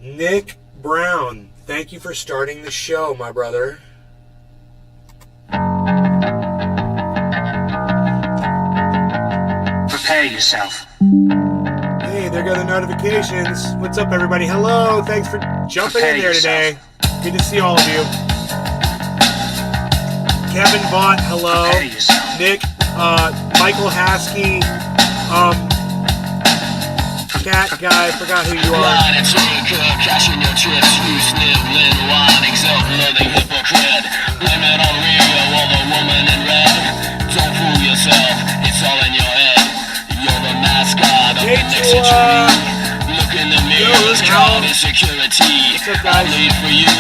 Nick Brown, thank you for starting the show, my brother. Prepare yourself. Hey, there go the notifications. What's up, everybody? Hello, thanks for jumping in there today. Good to see all of you. Kevin Vaught, hello. Nick, Michael Haskey, Cat Guy, forgot who you are. Cashing your chips, you sniveling, whining, self-loathing hypocrite. Blame it on Rio or the woman in red. Don't fool yourself, it's all in your head. You're the mascot of the next century. Look in the mirror, it's called insecurity. I bleed for you,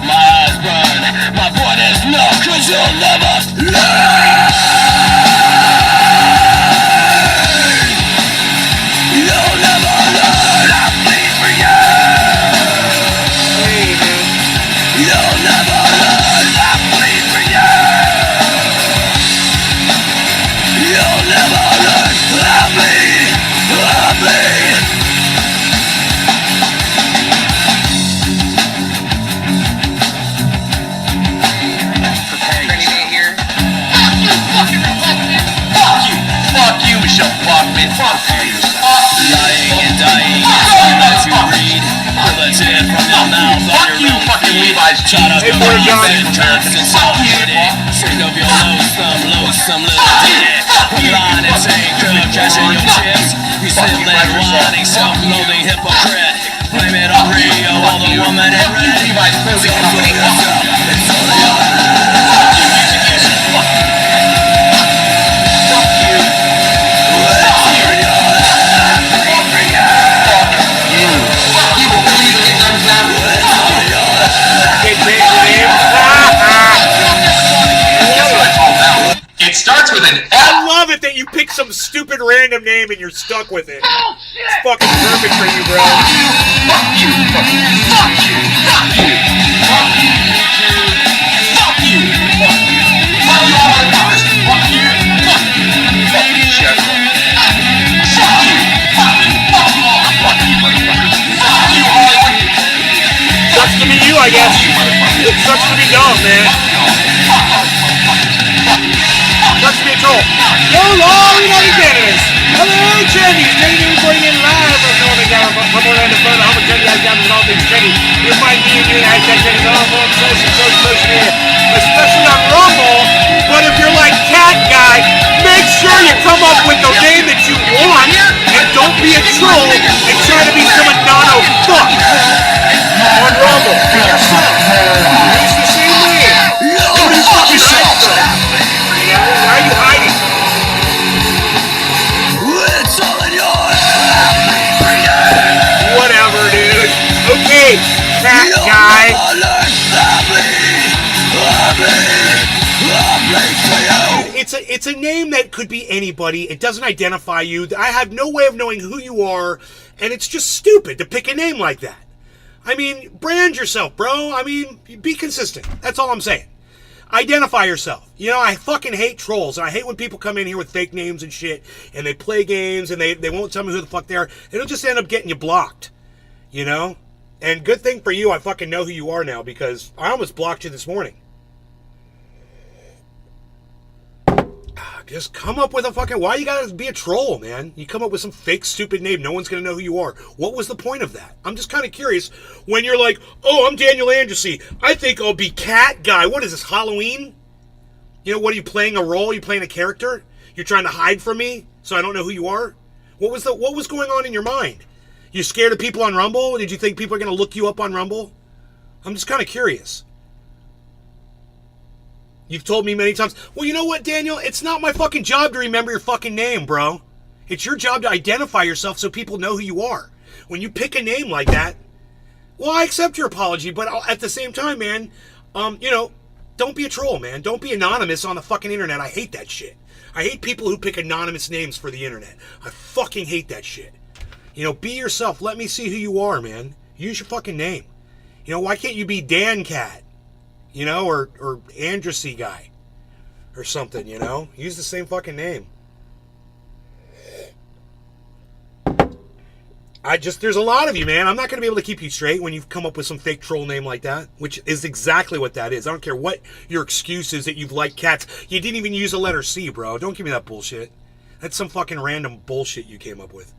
my eyes burn. My point is no, cause you'll never learn. You'll never learn. I bleed for you. Hey, man. You'll never learn. I bleed for you. You'll never learn. I bleed. I bleed. Fuck you, Michelle Bachman. Fuck you. Lying and dying is all that you read. Pull a tear from your mouth. Fuck you, fucking Levi's jeans. Hey, boy, John. Fuck you. Sick of your loathsome little dick. Line and tanker, cashing your chips. You sniveling, whining, self-loathing hypocrite. Blame it on Rio or the woman in red. Levi's music company. It's all in your head. Fuck you. It starts with an F. I love it that you pick some stupid random name and you're stuck with it. Oh, shit. It's fucking perfect for you, bro. Fuck you. Fuck you. Fuck you. Fuck you. Fuck you. Fuck you. Fuck you. Fuck you. Fuck you all motherfuckers. Fuck you. Fuck you. Fuck you, shit. Fuck you. Fuck you. Fuck you all. Fuck you, motherfuckers. Fuck you, Hollywood. Sucks to be you, I guess. It sucks to be dumb, man. Sucks to be a troll. Yo, Laurie, not again. Hello, Chinese. Dating bringing live from Northern California, from Orlando, Florida. I'm a Chinese guy down in all things Chinese. You'll find me and you and hashtag Chinese on all social media, especially on Rumble. But if you're like Cat Guy, make sure you come up with the name that you want, and don't be a troll and try to be some Anano fuck on Rumble. Be yourself. Use the same name. Don't you fuck yourself. Why are you hiding? It's all in your head. Whatever, dude. Okay, Cat Guy. It's a name that could be anybody. It doesn't identify you. I have no way of knowing who you are, and it's just stupid to pick a name like that. I mean, brand yourself, bro. I mean, be consistent. That's all I'm saying. Identify yourself. You know, I fucking hate trolls. And I hate when people come in here with fake names and shit, and they play games, and they won't tell me who the fuck they are. It'll just end up getting you blocked. You know? And good thing for you, I fucking know who you are now, because I almost blocked you this morning. Just come up with a fucking... Why you gotta be a troll, man? You come up with some fake, stupid name. No one's gonna know who you are. What was the point of that? I'm just kind of curious. When you're like, oh, I'm Daniel Andrusy. I think I'll be Cat Guy. What is this, Halloween? You know, what are you playing a role? You playing a character? You're trying to hide from me so I don't know who you are? What was going on in your mind? You scared of people on Rumble? Did you think people are gonna look you up on Rumble? I'm just kind of curious. You've told me many times, well, you know what, Daniel? It's not my fucking job to remember your fucking name, bro. It's your job to identify yourself so people know who you are. When you pick a name like that, well, I accept your apology, but at the same time, man, you know, don't be a troll, man. Don't be anonymous on the fucking internet. I hate that shit. I hate people who pick anonymous names for the internet. I fucking hate that shit. You know, be yourself. Let me see who you are, man. Use your fucking name. You know, why can't you be Dan Cat? You know, or Andrusy Guy. Or something, you know? Use the same fucking name. There's a lot of you, man. I'm not going to be able to keep you straight when you've come up with some fake troll name like that, which is exactly what that is. I don't care what your excuse is that you've liked cats. You didn't even use a letter C, bro. Don't give me that bullshit. That's some fucking random bullshit you came up with.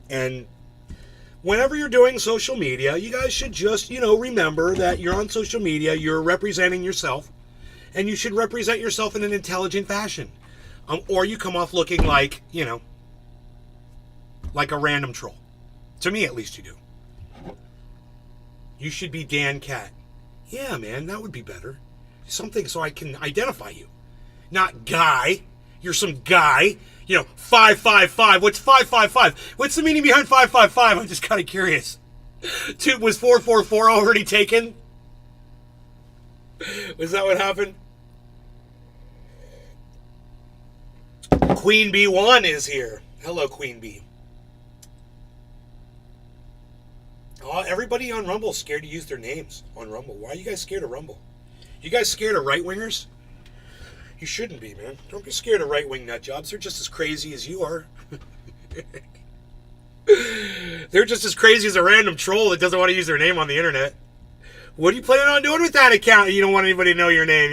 And whenever you're doing social media, you guys should just, remember that you're on social media, you're representing yourself, and you should represent yourself in an intelligent fashion. Or you come off looking like, like a random troll. To me, at least you do. You should be Dan Cat. Yeah, man, that would be better. Something so I can identify you. Not guy. You're some guy. 555. What's 555? What's the meaning behind 555? I'm just kind of curious. Was 444 already taken? Was that what happened? Queen B1 is here. Hello, Queen B. Oh, everybody on Rumble is scared to use their names on Rumble. Why are you guys scared of Rumble? You guys scared of right-wingers? You shouldn't be, man. Don't be scared of right-wing nut jobs. They're just as crazy as you are. They're just as crazy as a random troll that doesn't want to use their name on the internet. What are you planning on doing with that account? You don't want anybody to know your name,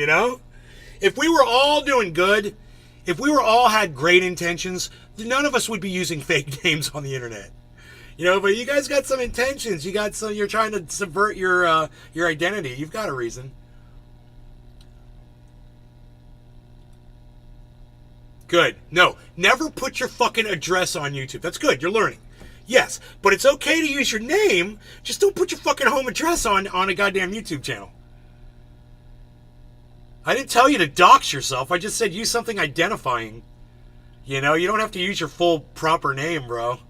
If we were all doing good, if we were all had great intentions, none of us would be using fake names on the internet. But you guys got some intentions. You're trying to subvert your identity. You've got a reason. Good. No, never put your fucking address on YouTube. That's good. You're learning. Yes, but it's okay to use your name. Just don't put your fucking home address on a goddamn YouTube channel. I didn't tell you to dox yourself. I just said use something identifying. You don't have to use your full proper name, bro.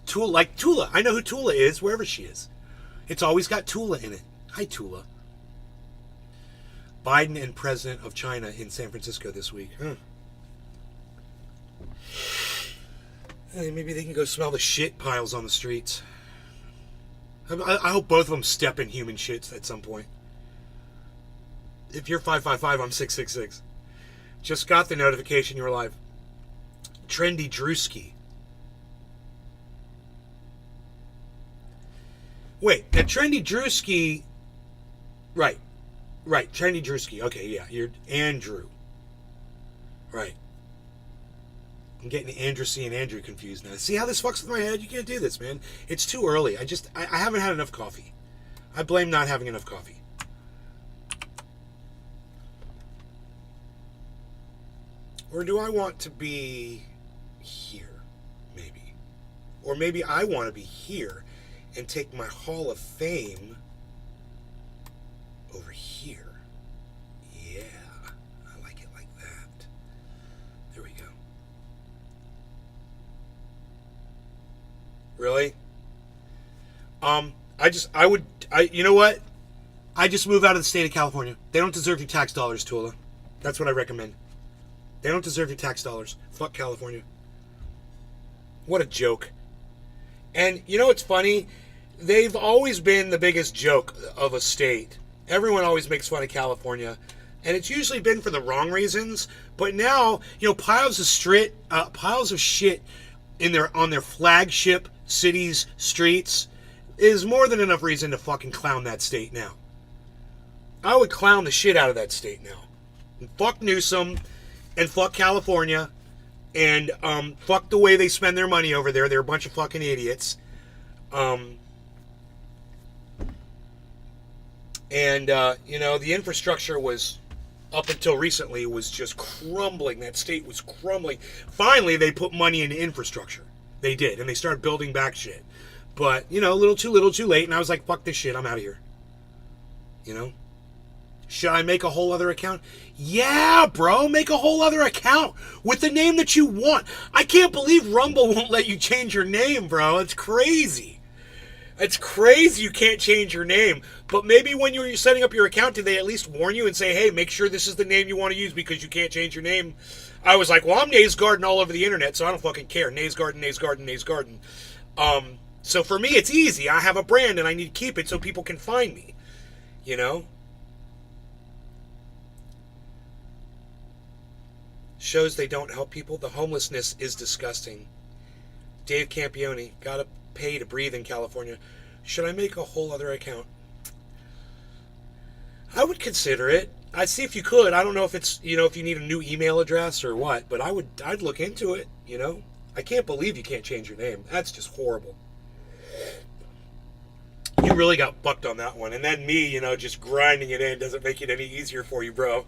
Tula. I know who Tula is, wherever she is. It's always got Tula in it. Hi, Tula. Biden and President of China in San Francisco this week. Hey, maybe they can go smell the shit piles on the streets. I hope both of them step in human shits at some point. If you're 555, I'm 666. Just got the notification you're live. Trendy Drewski. Wait, now Trendy Drewski. Right, Trendy Drewski. Okay, yeah, you're Andrew. Right. I'm getting Andrew C and Andrew confused now. See how this fucks with my head? You can't do this, man. It's too early. I haven't had enough coffee. I blame not having enough coffee. Or do I want to be here? Maybe. Or maybe I want to be here and take my Hall of Fame over here. Yeah, I like it like that. There we go. Really? You know what? I just move out of the state of California. They don't deserve your tax dollars, Tula. That's what I recommend. They don't deserve your tax dollars. Fuck California. What a joke. And you know what's funny? They've always been the biggest joke of a state. Everyone always makes fun of California. And it's usually been for the wrong reasons. But now, piles of shit on their flagship cities' streets is more than enough reason to fucking clown that state now. I would clown the shit out of that state now. And fuck Newsom, and fuck California, and fuck the way they spend their money over there. They're a bunch of fucking idiots. The infrastructure was, up until recently, was just crumbling. That state was crumbling. Finally, they put money into infrastructure. They did, and they started building back shit. But, a little too late, and I was like, fuck this shit, I'm out of here. Should I make a whole other account? Yeah, bro, make a whole other account with the name that you want. I can't believe Rumble won't let you change your name, bro. It's crazy. It's crazy you can't change your name. But maybe when you're setting up your account, did they at least warn you and say, hey, make sure this is the name you want to use because you can't change your name? I was like, well, I'm Nays Garden all over the internet, so I don't fucking care. Nays Garden, Nays Garden, Nays Garden. So for me, it's easy. I have a brand and I need to keep it so people can find me. Shows they don't help people. The homelessness is disgusting. Dave Campione. Gotta pay to breathe in California. Should I make a whole other account? I would consider it. I'd see if you could. I don't know if it's, if you need a new email address or what, but I'd look into it, I can't believe you can't change your name. That's just horrible. You really got fucked on that one. And then me, just grinding it in doesn't make it any easier for you, bro.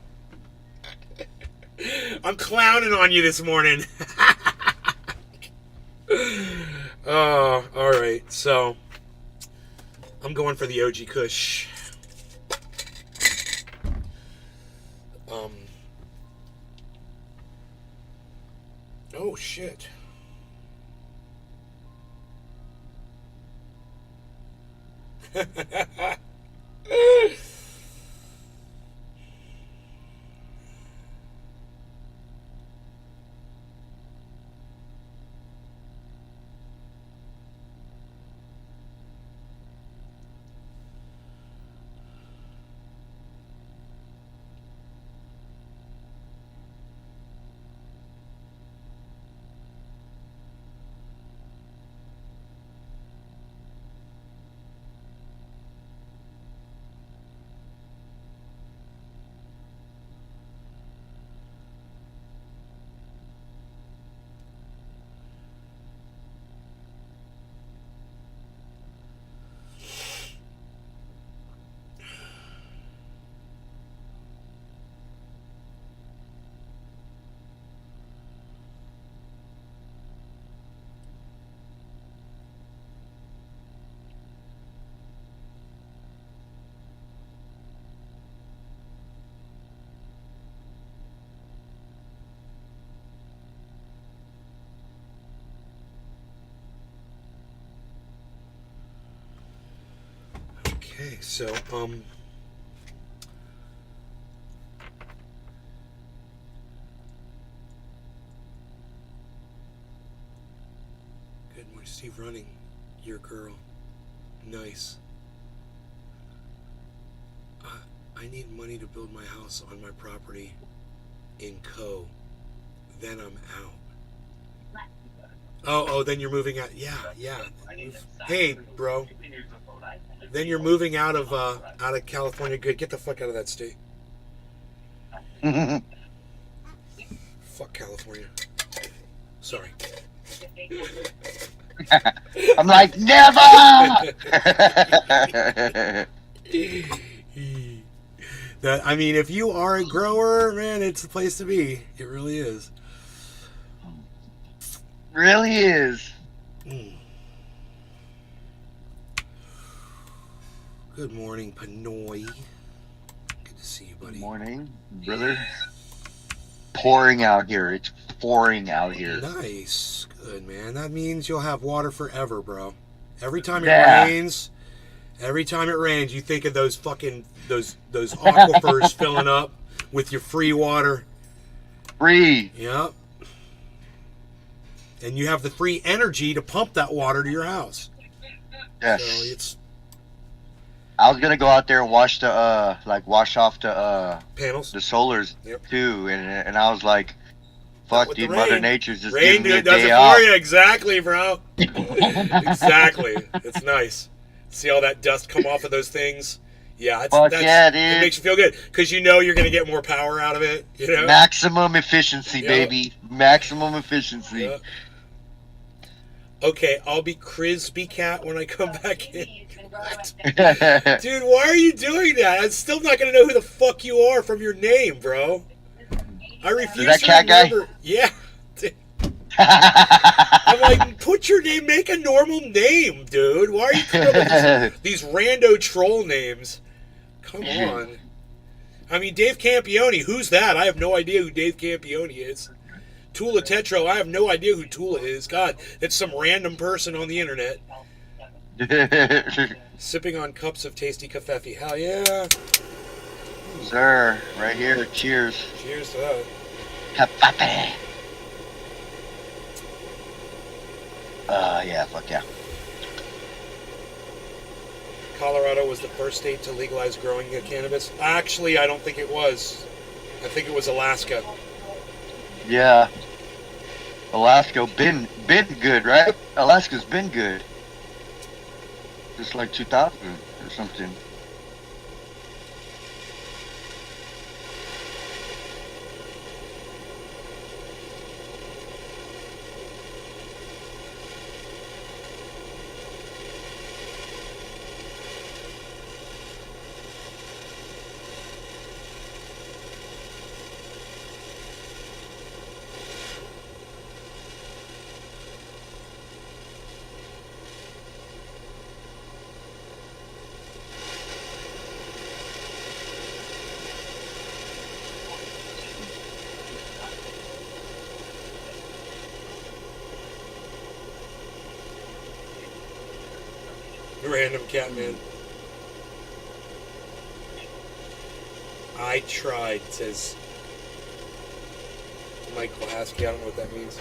I'm clowning on you this morning. Oh, all right. So, I'm going for the OG Kush. Oh, shit. Okay, so, good morning, Steve Running, your girl, nice. I need money to build my house on my property in Co. Then I'm out. Oh, then you're moving out. Yeah. Hey, bro. Then you're moving out of California. Good. Get the fuck out of that state. Fuck California. Sorry. I'm like, never! If you are a grower, man, it's the place to be. It really is. Really is. Good morning, Pinoy. Good to see you, buddy. Good morning, brother. Pouring out here. It's pouring out here. Nice. Good, man. That means you'll have water forever, bro. Every time it rains, you think of those fucking, those aquifers filling up with your free water. Free. Yep. And you have the free energy to pump that water to your house. Yes. So I was gonna go out there and wash off the panels, the solars too, and I was like, "Fuck, dude, Mother Nature's just rain, giving me a does day it off." for you, exactly, bro. Exactly, it's nice. See all that dust come off of those things? Yeah, Fuck yeah, dude. It makes you feel good because you know you're gonna get more power out of it. Maximum efficiency, baby. Maximum efficiency. Yeah. Okay, I'll be Crispy Cat when I come back in. Dude, why are you doing that? I'm still not gonna know who the fuck you are from your name, bro. I refuse that to cat remember. Guy? Yeah. I'm like, put your name, make a normal name, dude. Why are you coming up with these rando troll names? Come on. Dave Campione, who's that? I have no idea who Dave Campione is. Tula Tetro, I have no idea who Tula is. God, it's some random person on the internet. Sipping on cups of tasty kafefe. Hell yeah. Sir, right here. Cheers. Cheers to that. Kafefe. Yeah, fuck yeah. Colorado was the first state to legalize growing cannabis. Actually, I don't think it was. I think it was Alaska. Yeah. Alaska been good, right? Alaska's been good. Just like 2000 or something. Random cat man. I tried, says Michael Haskey. I don't know what that means.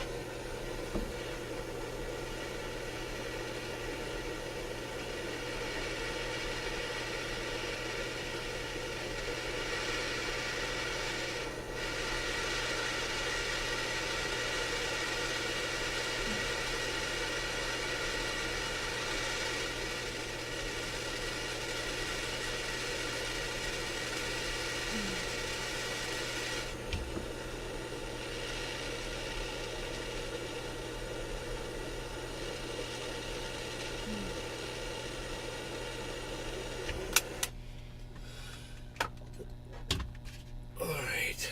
All right.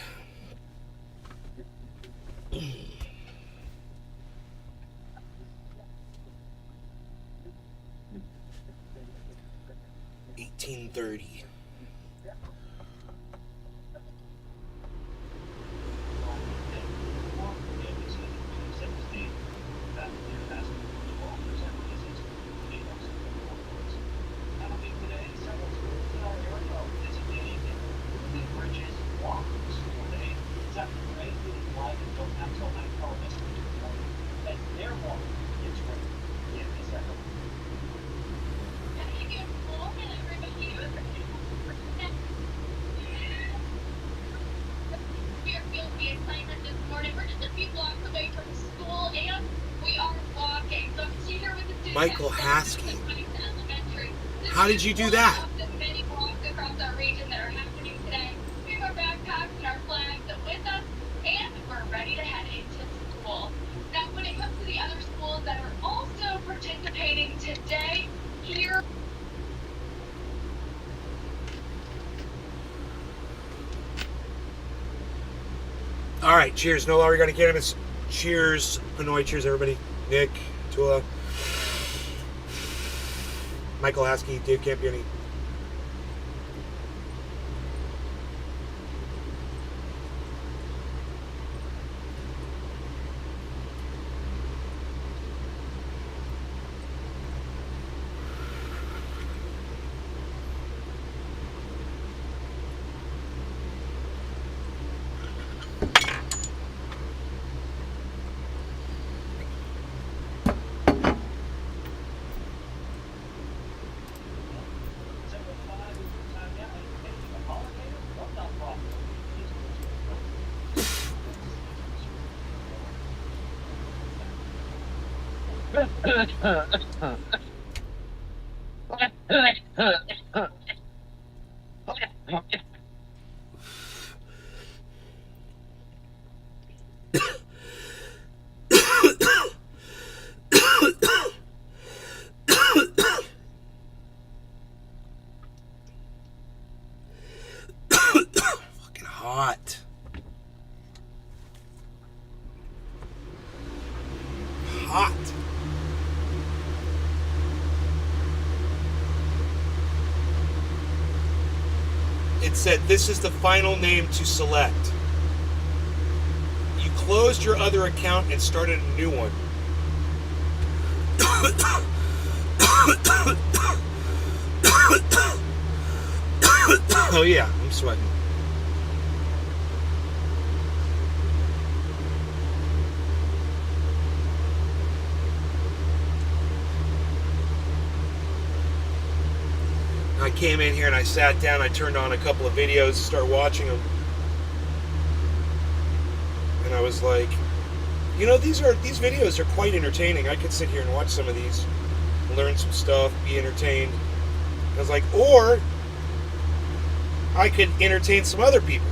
$18.30. Michael Haskey. How did you do that? All right, cheers. No longer got cannabis. Cheers, Hanoi. Cheers, everybody. Nick, Tula, Michael Haskey, Dave Campioni. Fucking hot. Hot. It said this is the final name to select. You closed your other account and started a new one. Oh yeah, I'm sweating. I came in here and I sat down, I turned on a couple of videos, started watching them. And I was like, You know, these videos are quite entertaining. I could sit here and watch some of these, learn some stuff, be entertained. I was like, or I could entertain some other people.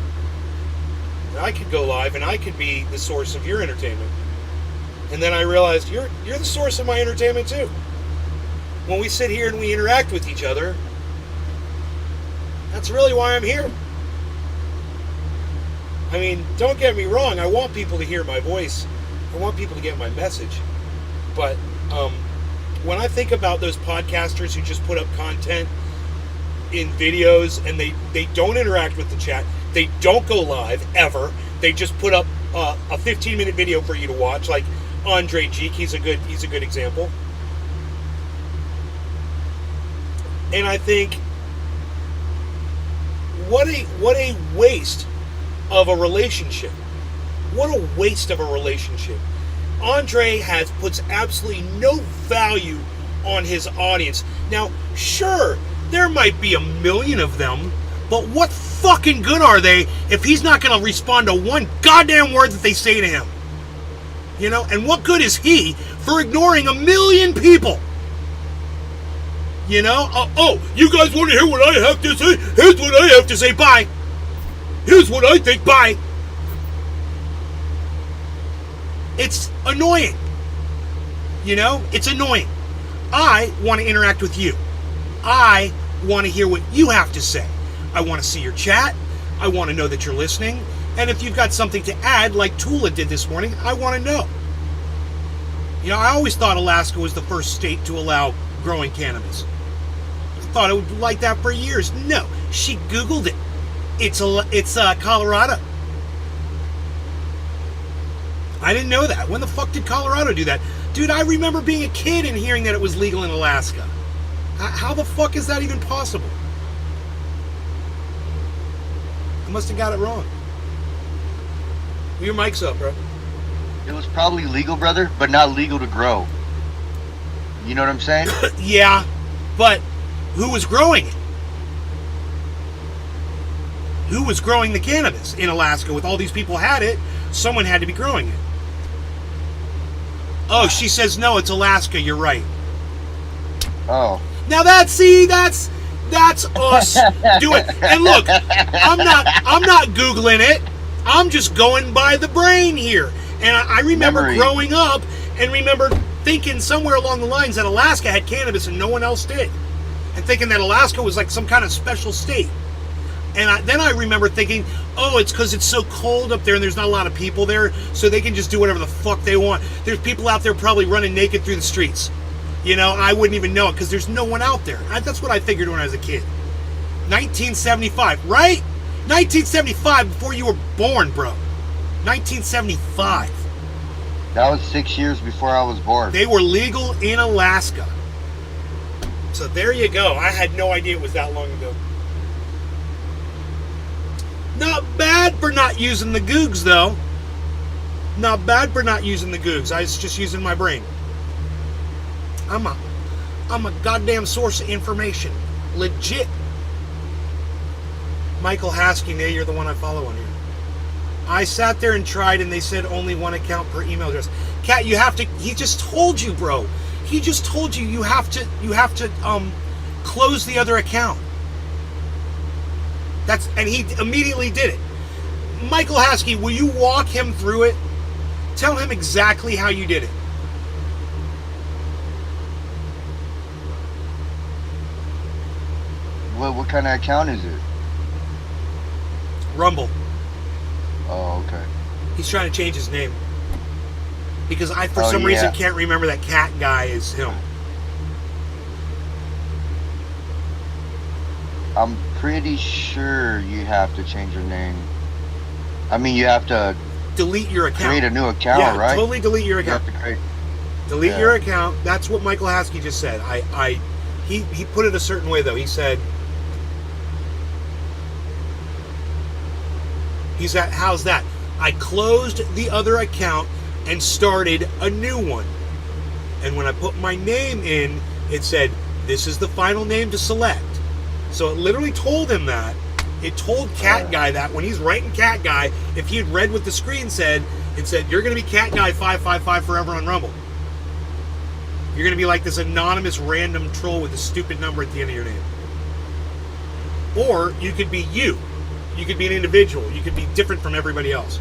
And I could go live and I could be the source of your entertainment. And then I realized you're the source of my entertainment too. When we sit here and we interact with each other, that's really why I'm here. I mean, don't get me wrong, I want people to hear my voice. I want people to get my message. But when I think about those podcasters who just put up content in videos and they don't interact with the chat, they don't go live ever, they just put up a 15-minute video for you to watch, like Andre Geek, he's a good example. And I think, what a waste of a relationship. What a waste of a relationship. Andre puts absolutely no value on his audience. Now, sure, there might be 1 million of them, but what fucking good are they if he's not going to respond to one goddamn word that they say to him? You know, and what good is he for ignoring 1 million people? You know, you guys want to hear what I have to say? Here's what I have to say, bye. Here's what I think, bye. It's annoying. You know, it's annoying. I want to interact with you. I want to hear what you have to say. I want to see your chat. I want to know that you're listening. And if you've got something to add, like Tula did this morning, I want to know. You know, I always thought Alaska was the first state to allow growing cannabis. I thought it would be like that for years. No, she Googled it. It's Colorado. I didn't know that. When the fuck did Colorado do that? Dude, I remember being a kid and hearing that it was legal in Alaska. How the fuck is that even possible? I must have got it wrong. Your mic's up, bro. It was probably legal, brother, but not legal to grow. You know what I'm saying? Yeah, but who was growing it? Who was growing the cannabis in Alaska? With all these people had it, someone had to be growing it. Oh, she says no, it's Alaska, you're right. Oh. Now that's us doing. And look, I'm not Googling it. I'm just going by the brain here. And I remember growing up and remember thinking somewhere along the lines that Alaska had cannabis and no one else did. And thinking that Alaska was like some kind of special state. And then I remember thinking, oh, it's because it's so cold up there and there's not a lot of people there, so they can just do whatever the fuck they want. There's people out there probably running naked through the streets. You know, I wouldn't even know it because there's no one out there. That's what I figured when I was a kid. 1975, right? 1975, before you were born, bro. 1975. That was 6 years before I was born. They were legal in Alaska. So there you go. I had no idea it was that long ago. Not bad for not using the Googs, though. Not bad for not using the Googs. I was just using my brain. I'm a goddamn source of information. Legit. Michael Haskey, hey, you're the one I follow on here. I sat there and tried, and they said only one account per email address. Kat, you have to. He just told you, bro. He just told you you have to close the other account. And he immediately did it. Michael Haskey, will you walk him through it? Tell him exactly how you did it. What kind of account is it? Rumble. Oh, okay. He's trying to change his name. Because I, for some reason, can't remember that cat guy is him. I'm pretty sure you have to change your name. I mean, you have to delete your account. Create a new account, yeah, right? Totally delete your account. You have to delete your account. That's what Michael Haskey just said. He put it a certain way, though. He said, how's that? I closed the other account and started a new one. And when I put my name in, it said, this is the final name to select. So it literally told him that. It told Cat Guy that when he's writing Cat Guy, if he had read what the screen said, and said, "You're going to be Cat Guy 555 forever on Rumble. You're going to be like this anonymous random troll with a stupid number at the end of your name." Or you could be you. You could be an individual. You could be different from everybody else.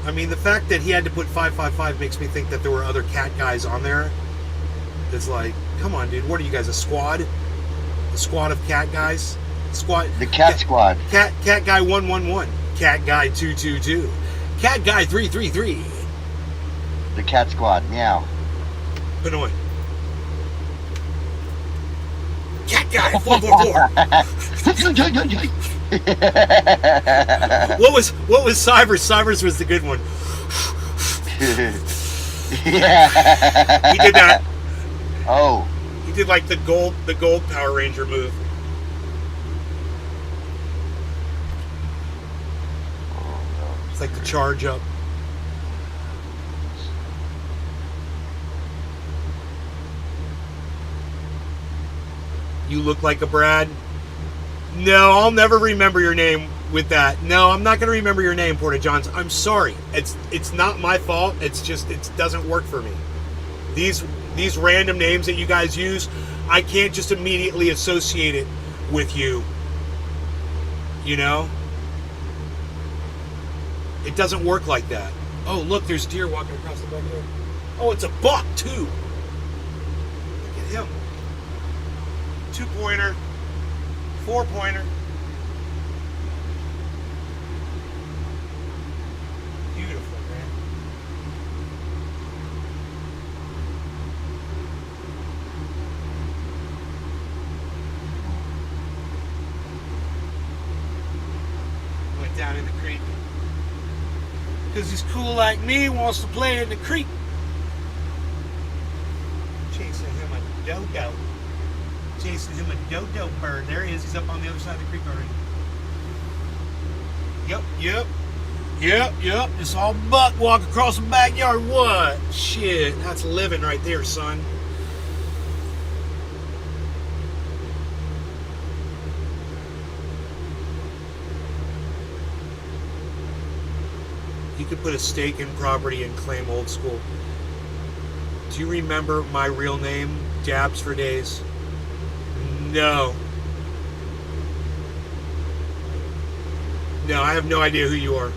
I mean, the fact that he had to put 555 makes me think that there were other cat guys on there. It's like, come on, dude. What are you guys, a squad? A squad of cat guys? Squad. The Cat Squad. Cat Guy 111. Cat Guy 222. Cat Guy 333. The Cat Squad. Meow. Pinoy. Cat Guy 444. What was Cybers? Cybers was the good one. Yeah. He did that. Oh. He did like the gold Power Ranger move. It's like the charge up. You look like a Brad. No, I'll never remember your name with that. No, I'm not going to remember your name, Porta Johns. I'm sorry. It's not my fault. It's just it doesn't work for me. These random names that you guys use, I can't just immediately associate it with you. You know? It doesn't work like that. Oh, look, there's deer walking across the backyard. Oh, it's a buck, too. Look at him. 2-pointer. 4-pointer. Beautiful, man. Went down in the creek. Because he's cool like me, wants to play in the creek. Chasing him a dodo. Chasing him a dodo bird. There he is. He's up on the other side of the creek already. Yep. This all buck walk across the backyard. What? Shit. That's living right there, son. You could put a stake in property and claim old school. Do you remember my real name? Dabs for days. No. No, I have no idea who you are.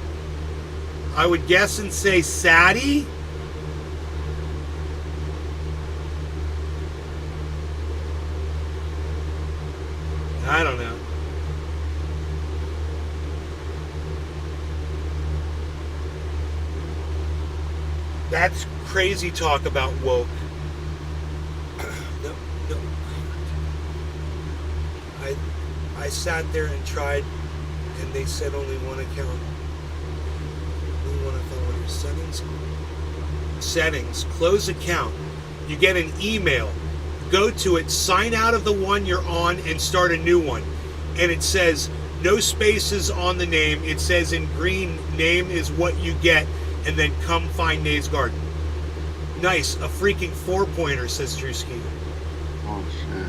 I would guess and say Sadie. I don't know. That's crazy talk about woke. No. I sat there and tried, and they said only one account. Only one account. What are your settings? Settings. Close account. You get an email. Go to it, sign out of the one you're on, and start a new one. And it says no spaces on the name. It says in green, name is what you get, and then come find Nays Garden. Nice. A freaking 4-pointer, says Drewski. Oh, shit.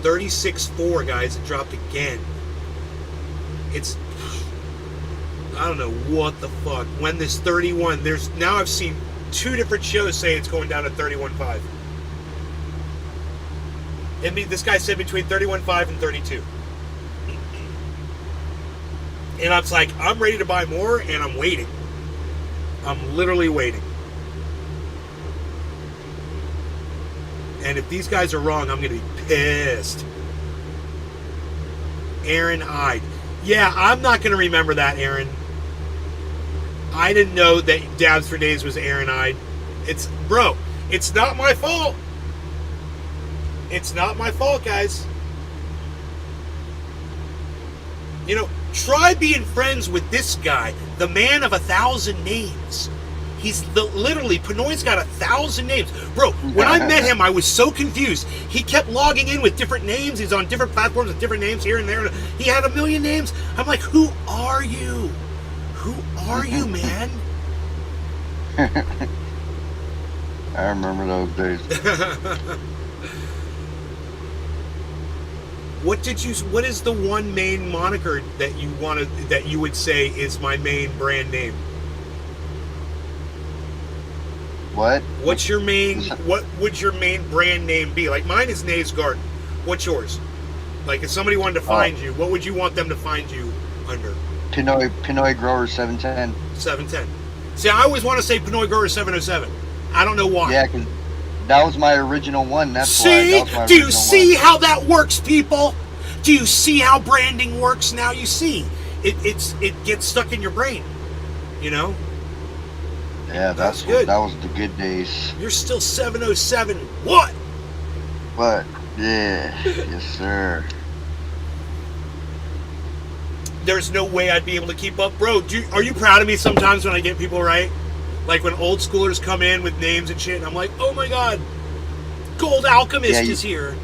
36.4, guys. It dropped again. It's... I don't know what the fuck. When this 31... There's... Now I've seen 2 different shows say it's going down to 31.5. I mean, this guy said between 31.5 and 32. And I was like, I'm ready to buy more, and I'm waiting. I'm literally waiting. And if these guys are wrong, I'm going to be pissed. Aaron Ide. Yeah, I'm not going to remember that, Aaron. I didn't know that Dabs for Days was Aaron Ide. Bro, it's not my fault. It's not my fault, guys. You know, try being friends with this guy, the man of 1,000 names. He's literally, Pinoy's got 1,000 names. Bro, when I met him, I was so confused. He kept logging in with different names. He's on different platforms with different names here and there. He had 1 million names. I'm like, who are you? Who are you, man? I remember those days. What is the one main moniker that you would say is my main brand name? What? What would your main brand name be? Like mine is Nays Garden. What's yours? Like if somebody wanted to find you, what would you want them to find you under? Pinoy Grower 710. 710. See, I always want to say Pinoy Grower 707. I don't know why. Yeah, because that was my original one. That's see? why. That was my Do you original see one. how that works, people? Do you see how branding works now? You see. It gets stuck in your brain. You know? Yeah, That's good. That was the good days. You're still 707. What? But yeah, yes sir. There's no way I'd be able to keep up, bro. Are you proud of me sometimes when I get people right? Like when old schoolers come in with names and shit, and I'm like, oh my god, Gold Alchemist is here.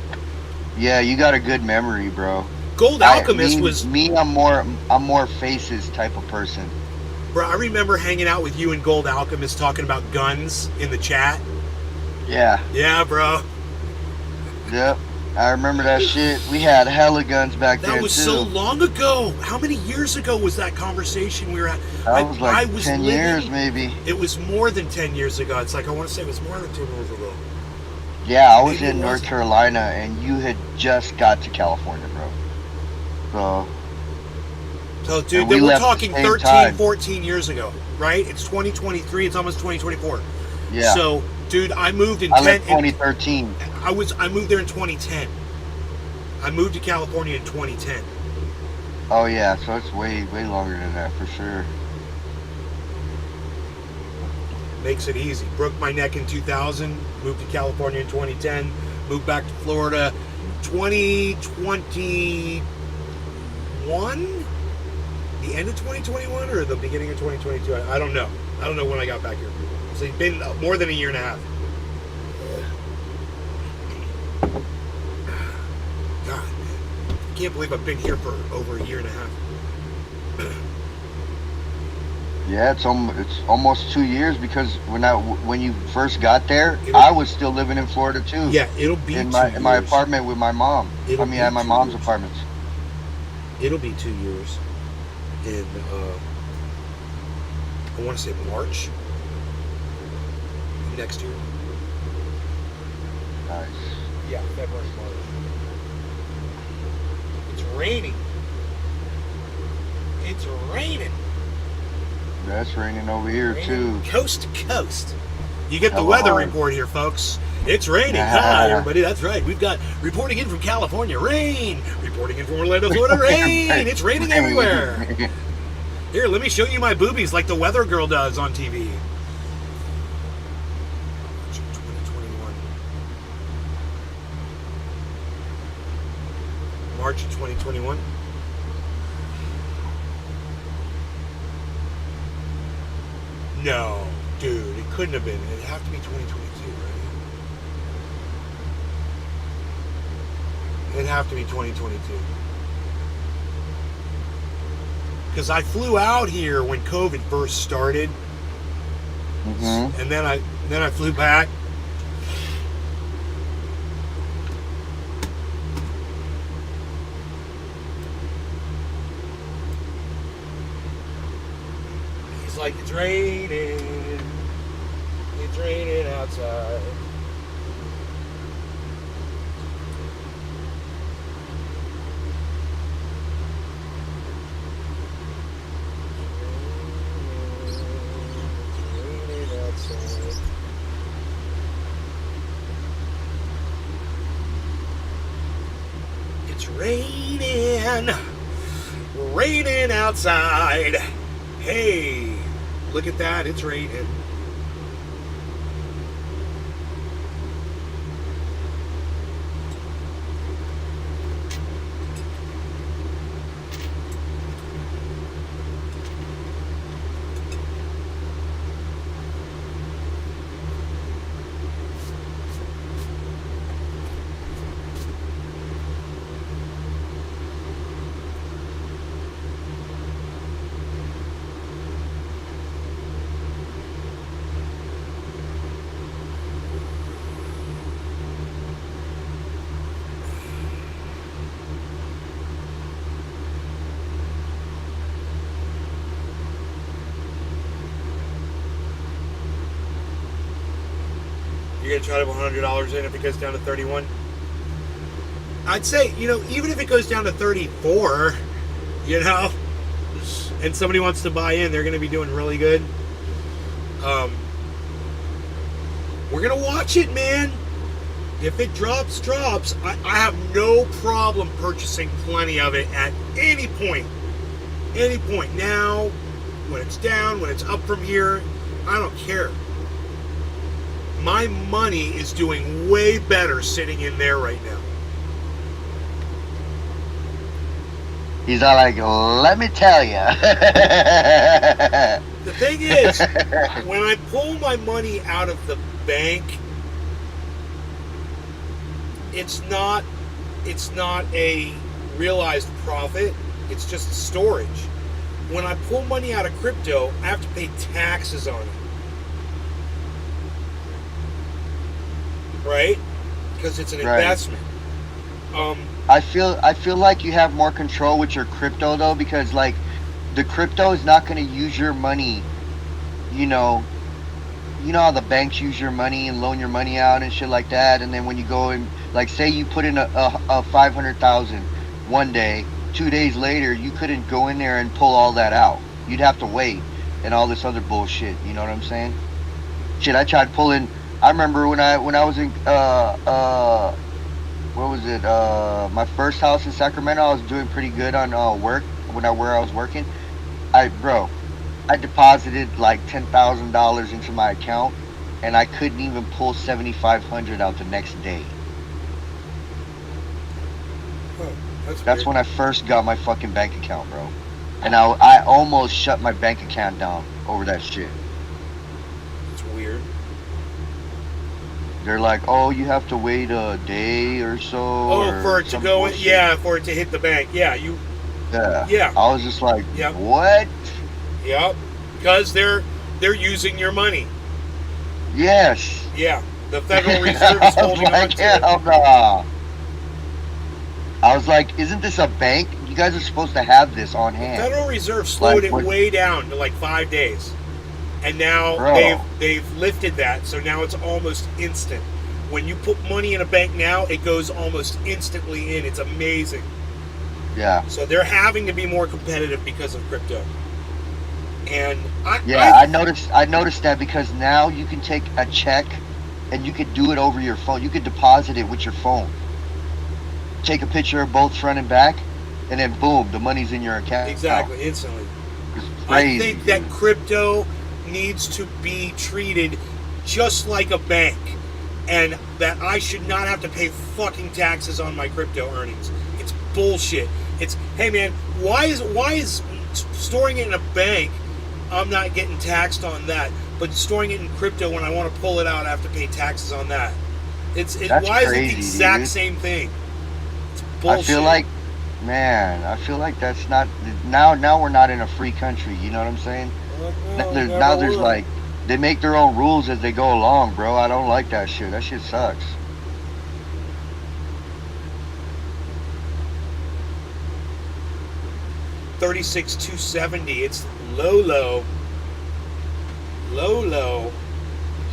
Yeah, you got a good memory, bro. Gold Alchemist was me. I'm more faces type of person. Bro, I remember hanging out with you and Gold Alchemist talking about guns in the chat. Yeah. Yeah, bro. Yep. I remember that shit. We had hella guns back then, too. That was so long ago. How many years ago was that conversation we were at? That was like I was 10 years, maybe. It was more than 10 years ago. It's like, I want to say it was more than 10 years ago. Yeah, I was Maybe in it North wasn't. Carolina, and you had just got to California, bro. So, dude, And we then we're left talking the same 13, time. 14 years ago, right? It's 2023. It's almost 2024. Yeah. So, dude, I moved in I left 2013. I moved there in 2010. I moved to California in 2010. Oh yeah, so it's way longer than that for sure. Makes it easy. Broke my neck in 2000. Moved to California in 2010. Moved back to Florida 2021. The end of 2021 or the beginning of 2022? I don't know. I don't know when I got back here. So it's been more than a year and a half. God, man. I can't believe I've been here for over a year and a half. Yeah, it's almost 2 years because when you first got there, I was still living in Florida too. Yeah, it'll be in 2 my years. in my apartment with my mom. It'll I mean, be at my 2 mom's years. apartments. It'll be 2 years in, I want to say March next year. Nice. Yeah, February, March. It's raining. It's raining. Yeah, it's raining over here Raining too. coast to coast. You get the Come weather on. report here, folks. It's raining. Yeah. Hi, everybody. That's right. We've got reporting in from California, rain. Reporting in from Orlando, Florida, rain. It's raining everywhere. Here, let me show you my boobies like the weather girl does on TV. March of 2021. March of 2021. No, dude, it couldn't have been. It'd have to be 2022, right? It'd have to be 2022. Because I flew out here when COVID first started, Mhm. and then I flew back. He's like, it's raining outside. It's raining outside. It's raining outside. Hey, look at that, it's raining. You're gonna try to put $100 in if it goes down to 31. I'd say, even if it goes down to 34, and somebody wants to buy in, they're gonna be doing really good. We're gonna watch it, man. If it drops. I have no problem purchasing plenty of it at any point. Any point. Now, when it's down, when it's up from here, I don't care. My money is doing way better sitting in there right now. He's all like, let me tell you. The thing is, when I pull my money out of the bank, it's not a realized profit. It's just storage. When I pull money out of crypto, I have to pay taxes on it. Right? Because it's an investment. I feel like you have more control with your crypto though, because like the crypto is not going to use your money. You know how the banks use your money and loan your money out and shit like that, and then when you go and like say you put in a 500,000 one day, 2 days later you couldn't go in there and pull all that out. You'd have to wait and all this other bullshit. You know what I'm saying? Shit, I tried pulling. I remember when I was in what was it? My first house in Sacramento. I was doing pretty good on work where I was working. I deposited like $10,000 into my account, and I couldn't even pull $7,500 out the next day. Oh, That's weird. when I first got my fucking bank account, bro. And I almost shut my bank account down over that shit. It's weird. They're like, oh, you have to wait a day or so. Oh, for it to go in, yeah, for it to hit the bank. Yeah, Yeah. I was just like, Yep. what? Yep. Because they're using your money. Yes. Yeah. The Federal Reserve is holding on to it. hell nah. I was like, isn't this a bank? You guys are supposed to have this on hand. Federal Reserve slowed Like, it way down to like 5 days, and now Bro. they've lifted that, so now it's almost instant. When you put money in a bank now, it goes almost instantly in. It's amazing. Yeah. So they're having to be more competitive because of crypto. And I noticed that because now you can take a check and you could do it over your phone. You could deposit it with your phone. Take a picture of both front and back, and then boom, the money's in your account. exactly instantly. It's I crazy. think that crypto needs to be treated just like a bank, and that I should not have to pay fucking taxes on my crypto earnings. It's bullshit. It's, hey man, why is storing it in a bank, I'm not getting taxed on that, but storing it in crypto when I want to pull it out, I have to pay taxes on that. That's Why is it the crazy, exact dude. same thing? It's bullshit. I feel like that's not now we're not in a free country, you know what I'm saying? Now there's like they make their own rules as they go along, bro. I don't like that shit. That shit sucks. $36,270. It's low.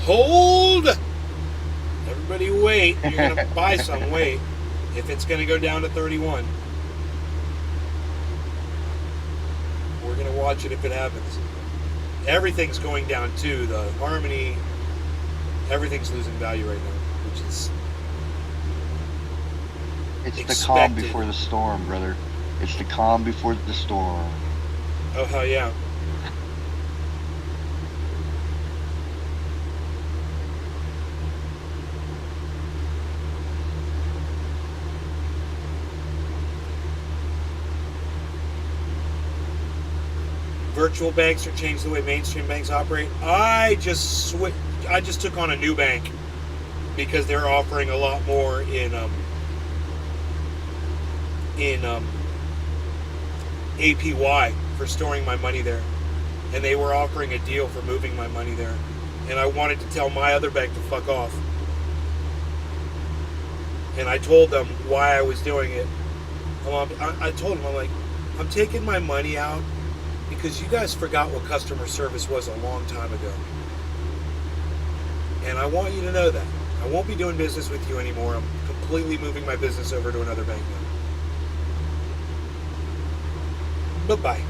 Hold. Everybody wait. You're gonna buy some. Wait. If it's gonna go down to 31, we're gonna watch it if it happens. Everything's going down too. The Harmony, everything's losing value right now, which is It's the calm expected. before the storm, brother. It's the calm before the storm. oh hell yeah. Virtual banks are changing the way mainstream banks operate. I just took on a new bank because they're offering a lot more in APY for storing my money there, and they were offering a deal for moving my money there, and I wanted to tell my other bank to fuck off, and I told them why I was doing it. I told them, I'm like, I'm taking my money out because you guys forgot what customer service was a long time ago. And I want you to know that. won't be doing business with you anymore. I'm completely moving my business over to another bank now. Bye-bye.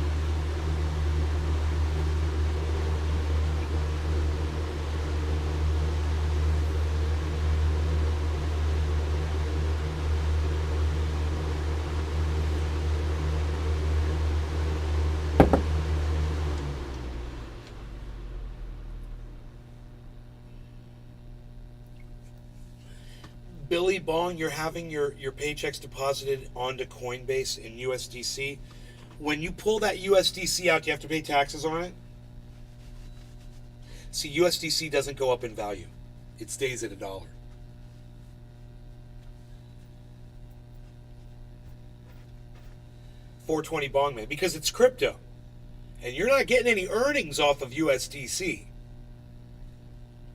Billy Bong, you're having your paychecks deposited onto Coinbase in USDC. When you pull that USDC out, do you have to pay taxes on it? See, USDC doesn't go up in value. It stays at $1. $4.20 Bong Man, because it's crypto. And you're not getting any earnings off of USDC.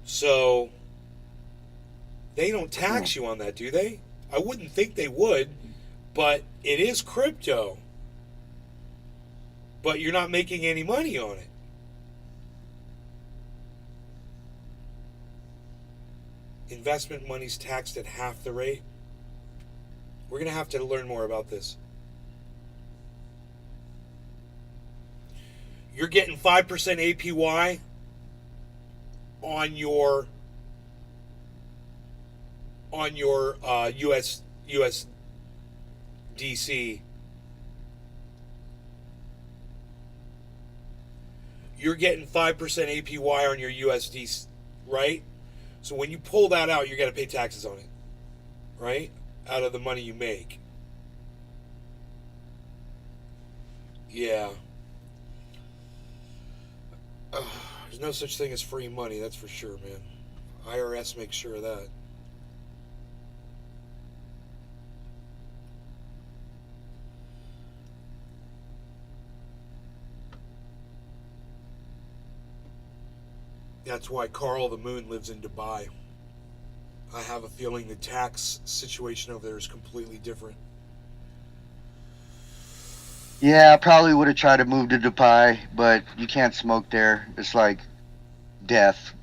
So they don't tax you on that, do they? I wouldn't think they would, but it is crypto. But you're not making any money on it. Investment money's taxed at half the rate. We're going to have to learn more about this. You're getting 5% APY on your USDC. You're getting 5% APY on your USD, right? So when you pull that out, you're going to pay taxes on it, right? Out of the money you make. Yeah. There's no such thing as free money, that's for sure, man. IRS makes sure of that. That's why Carl the Moon lives in Dubai. I have a feeling the tax situation over there is completely different. Yeah, I probably would have tried to move to Dubai, but you can't smoke there. It's like death.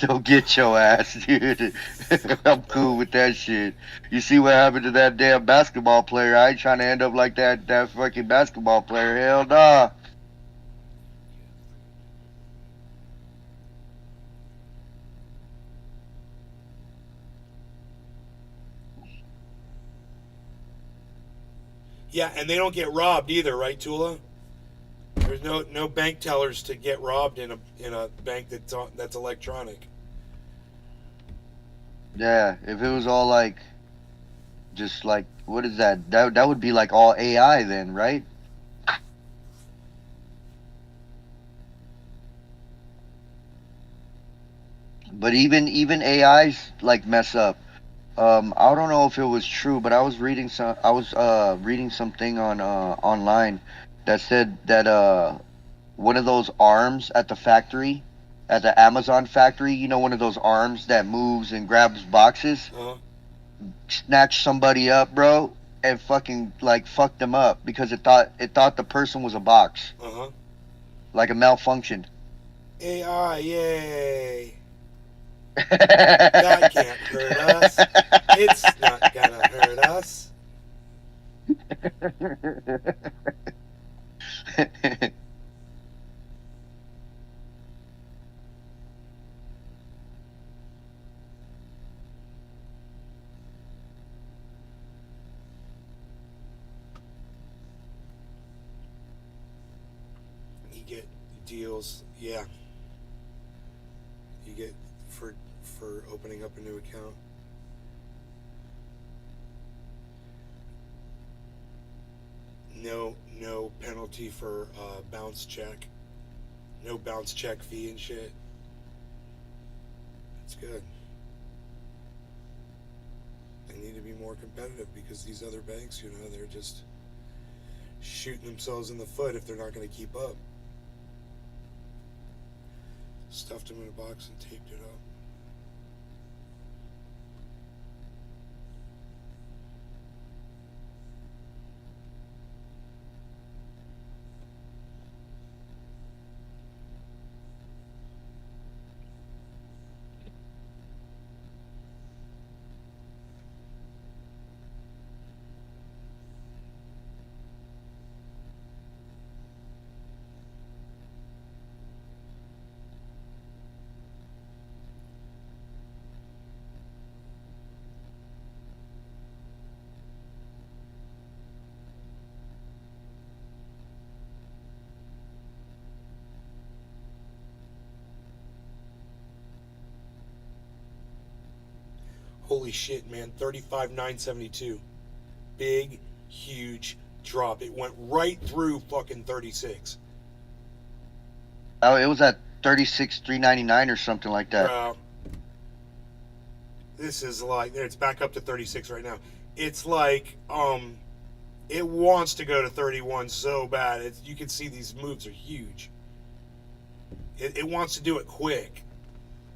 They'll get your ass, dude. I'm cool with that shit. You see what happened to that damn basketball player? I ain't trying to end up like that fucking basketball player. Hell nah. Yeah, and they don't get robbed either, right, Tula? There's no bank tellers to get robbed in a bank that's electronic. Yeah, if it was all like, just like, what is that? That would be like all AI then, right? But even AIs like mess up. I don't know if it was true, but I was reading something on online that said that one of those arms at the factory, at the Amazon factory, you know, one of those arms that moves and grabs boxes, snatched somebody up, bro, and fucking like fucked them up because it thought the person was a box. Like a malfunction. AI, yay. That can't hurt us. It's not gonna hurt us. You get deals, yeah. You get for opening up a new account. No penalty for bounce check. No bounce check fee and shit. That's good. They need to be more competitive because these other banks, you know, they're just shooting themselves in the foot if they're not going to keep up. Stuffed them in a box and taped it up. Holy shit, man. 35,972. Big, huge drop. It went right through fucking 36. Oh, it was at 36,399 or something like that. Bro. This is like, it's back up to 36 right now. It's like, it wants to go to 31 so bad. You can see these moves are huge. It wants to do it quick.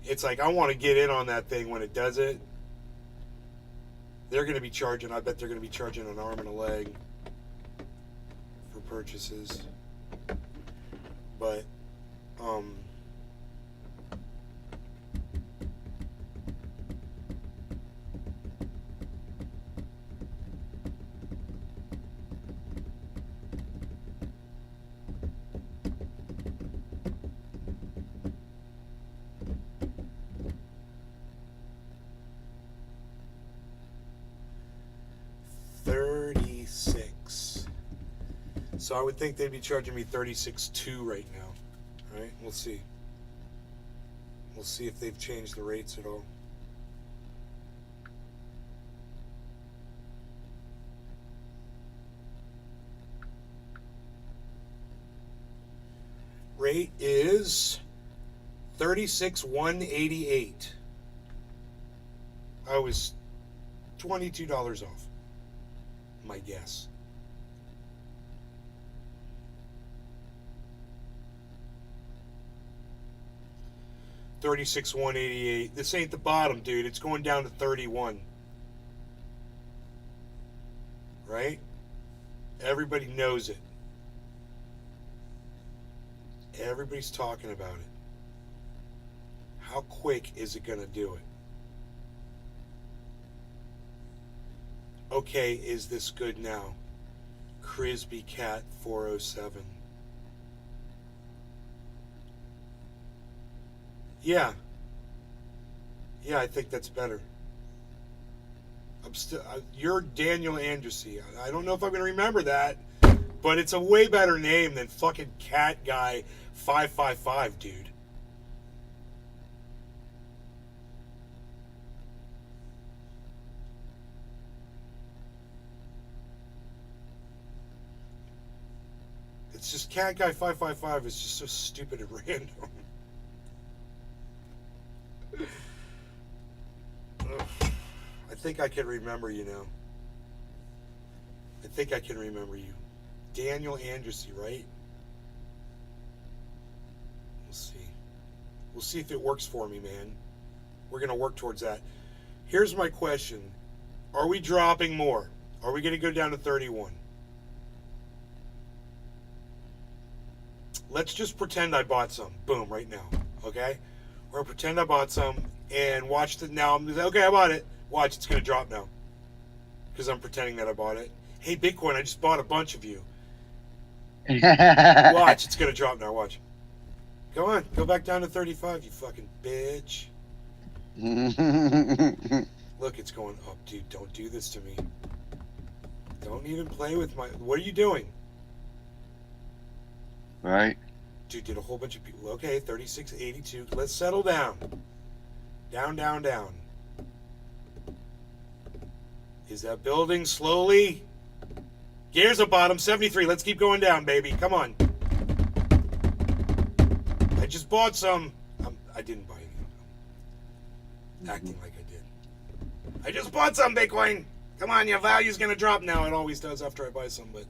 It's like, I want to get in on that thing when it does it. They're going to be charging, I bet they're going to be charging an arm and a leg for purchases. But, so I would think they'd be charging me 36.2 right now. Right? We'll see. We'll see if they've changed the rates at all. Rate is 36,188. I was $22 off. My guess. $36,188. This ain't the bottom, dude. It's going down to 31. Right? Everybody knows it. Everybody's talking about it. How quick is it going to do it? Okay, is this good now? Crisby Cat 407. Yeah. Yeah, I think that's better. You're Daniel Andrusy. I don't know if I'm going to remember that, but it's a way better name than fucking Cat Guy 555, dude. It's just Cat Guy 555 is just so stupid and random. I think I can remember you now. I think I can remember you. Daniel Andrusy, right? We'll see. We'll see if it works for me, man. We're going to work towards that. Here's my question. Are we dropping more? Are we going to go down to 31? Let's just pretend I bought some. Boom, right now. Okay? We're going to pretend I bought some and watch the... Now, okay, I bought it. Watch, it's going to drop now. Because I'm pretending that I bought it. Hey, Bitcoin, I just bought a bunch of you. Watch, it's going to drop now. Watch. Go on. Go back down to 35, you fucking bitch. Look, it's going up, dude. Don't do this to me. Don't even play with my... What are you doing? Right. Dude, did a whole bunch of people. Okay, 3682. Let's settle down. Down, down, down. Is that building slowly? Gears at bottom, 73. Let's keep going down, baby. Come on. I just bought some. I didn't buy any. Acting like I did. I just bought some, Bitcoin. Come on, your value's going to drop now. It always does after I buy some, but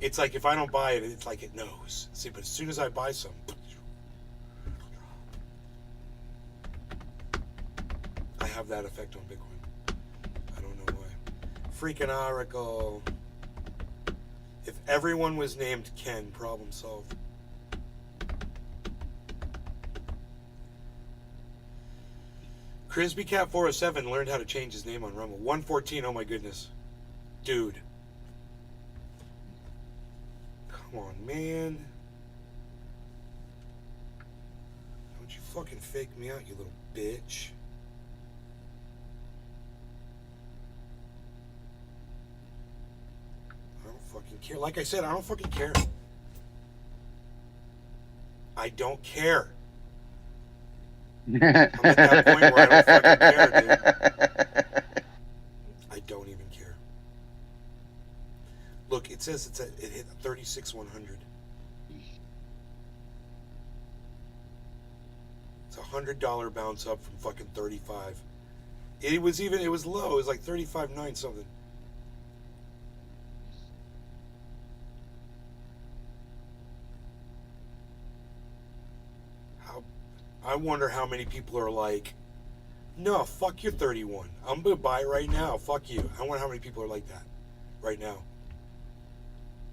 it's like if I don't buy it, it's like it knows. See, but as soon as I buy some, I have that effect on Bitcoin. I don't know why. Freaking Oracle. If everyone was named Ken, problem solved. Crisby Cat 407 learned how to change his name on Rumble. 114, oh my goodness. Dude. Come on, man. Don't you fucking fake me out, you little bitch. I don't fucking care. Like I said, I don't fucking care. I don't care. I'm at that point where I don't fucking care, dude. I don't even care. Look, it says it hit 36,100. It's $100 bounce up from fucking 35. It was low. It was like 35.9 something. I wonder how many people are like, no, fuck your 31. I'm gonna buy it right now. Fuck you. I wonder how many people are like that right now.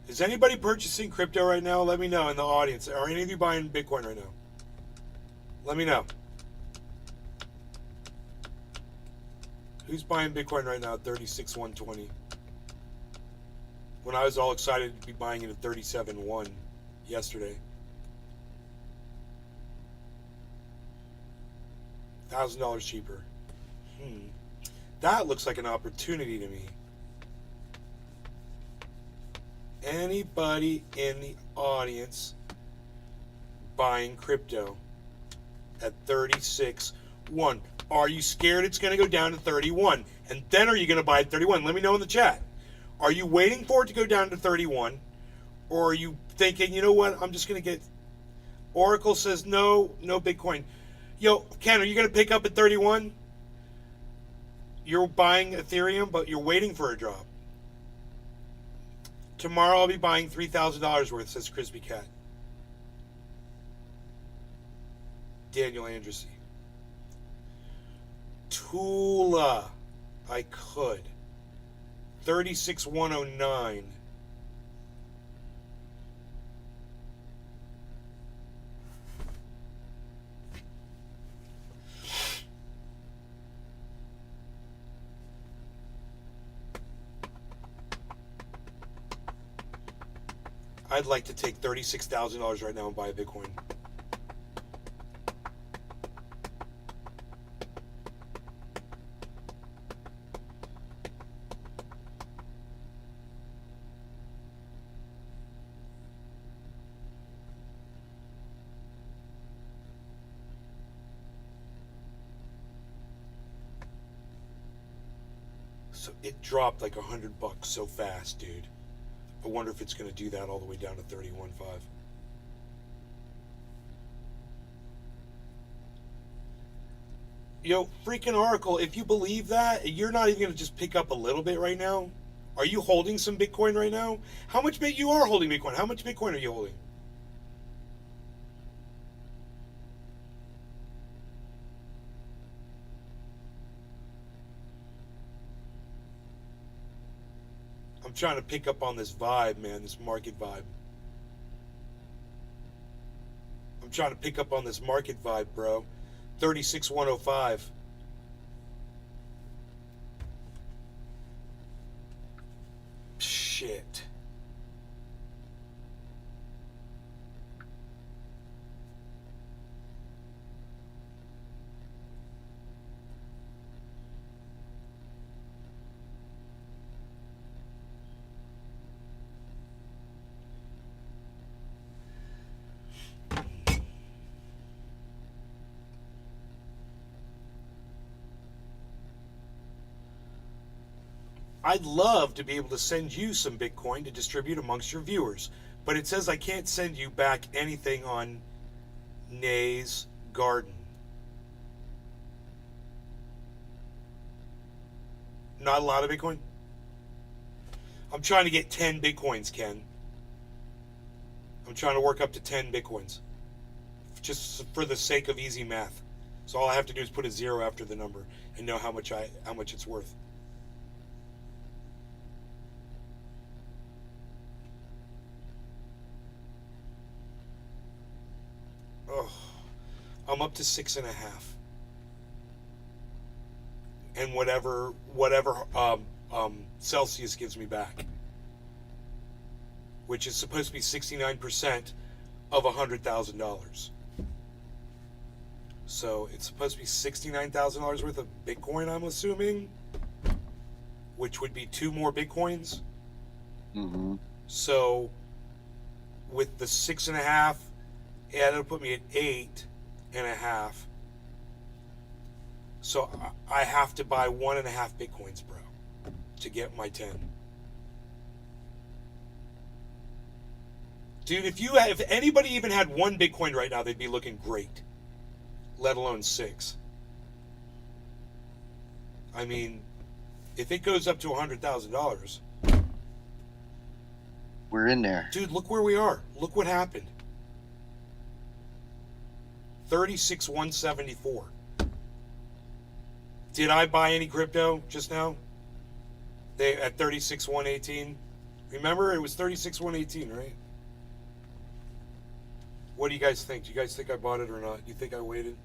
Is anybody purchasing crypto right now? Let me know in the audience. Are any of you buying Bitcoin right now? Let me know. Who's buying Bitcoin right now at 36,120? When I was all excited to be buying it at 37.1 yesterday. $1,000 cheaper. That looks like an opportunity to me. Anybody in the audience buying crypto at 36.1? Are you scared it's going to go down to 31? And then are you going to buy at 31? Let me know in the chat. Are you waiting for it to go down to 31? Or are you thinking, you know what, I'm just going to get... Oracle says no Bitcoin. Yo, Ken, are you going to pick up at 31? You're buying Ethereum, but you're waiting for a drop. Tomorrow I'll be buying $3,000 worth, says Crispy Cat. Daniel Andressy. Tula. I could. 36,109. I'd like to take $36,000 right now and buy a Bitcoin. So it dropped like $100 so fast, dude. I wonder if it's going to do that all the way down to 31.5. Yo, freaking Oracle, if you believe that, you're not even going to just pick up a little bit right now? Are you holding some Bitcoin right now? How much you are holding Bitcoin? How much Bitcoin are you holding? I'm trying to pick up on this vibe, man, this market vibe. I'm trying to pick up on this market vibe, bro. 36,105. Shit. I'd love to be able to send you some Bitcoin to distribute amongst your viewers, but it says I can't send you back anything on Nay's Garden. Not a lot of Bitcoin? I'm trying to get 10 Bitcoins, Ken. I'm trying to work up to 10 Bitcoins. Just for the sake of easy math. So all I have to do is put a 0 after the number and know how much it's worth. Oh, I'm up to 6.5. And whatever Celsius gives me back, which is supposed to be 69% of $100,000. So it's supposed to be $69,000 worth of Bitcoin, I'm assuming, which would be 2 more Bitcoins. Mm-hmm. So with the 6.5, yeah, that'll put me at 8.5. So I have to buy 1.5 Bitcoins, bro, to get my 10. Dude, if anybody even had 1 Bitcoin right now, they'd be looking great. Let alone 6. I mean, if it goes up to $100,000, we're in there. dude, look where we are. Look what happened. 36,174. Did I buy any crypto just now? They at 36,118. Remember, it was 36,118, right? What do you guys think? Do you guys think I bought it or not? Do you think I waited?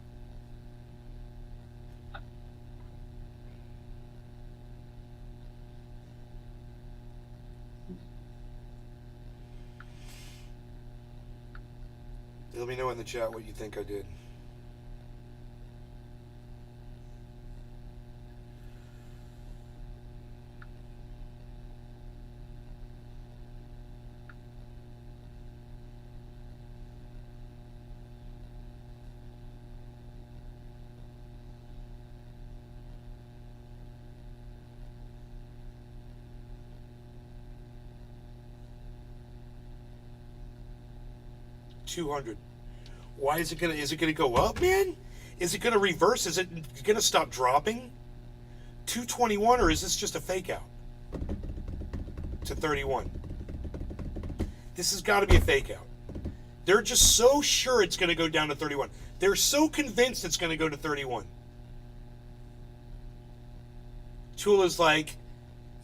Let me know in the chat what you think I did. $200. Why is it gonna go up, man? Is it gonna reverse? Is it gonna stop dropping? 221, or is this just a fake out to 31? This has got to be a fake out. They're just so sure it's gonna go down to 31. They're so convinced it's gonna go to 31. Tula's like,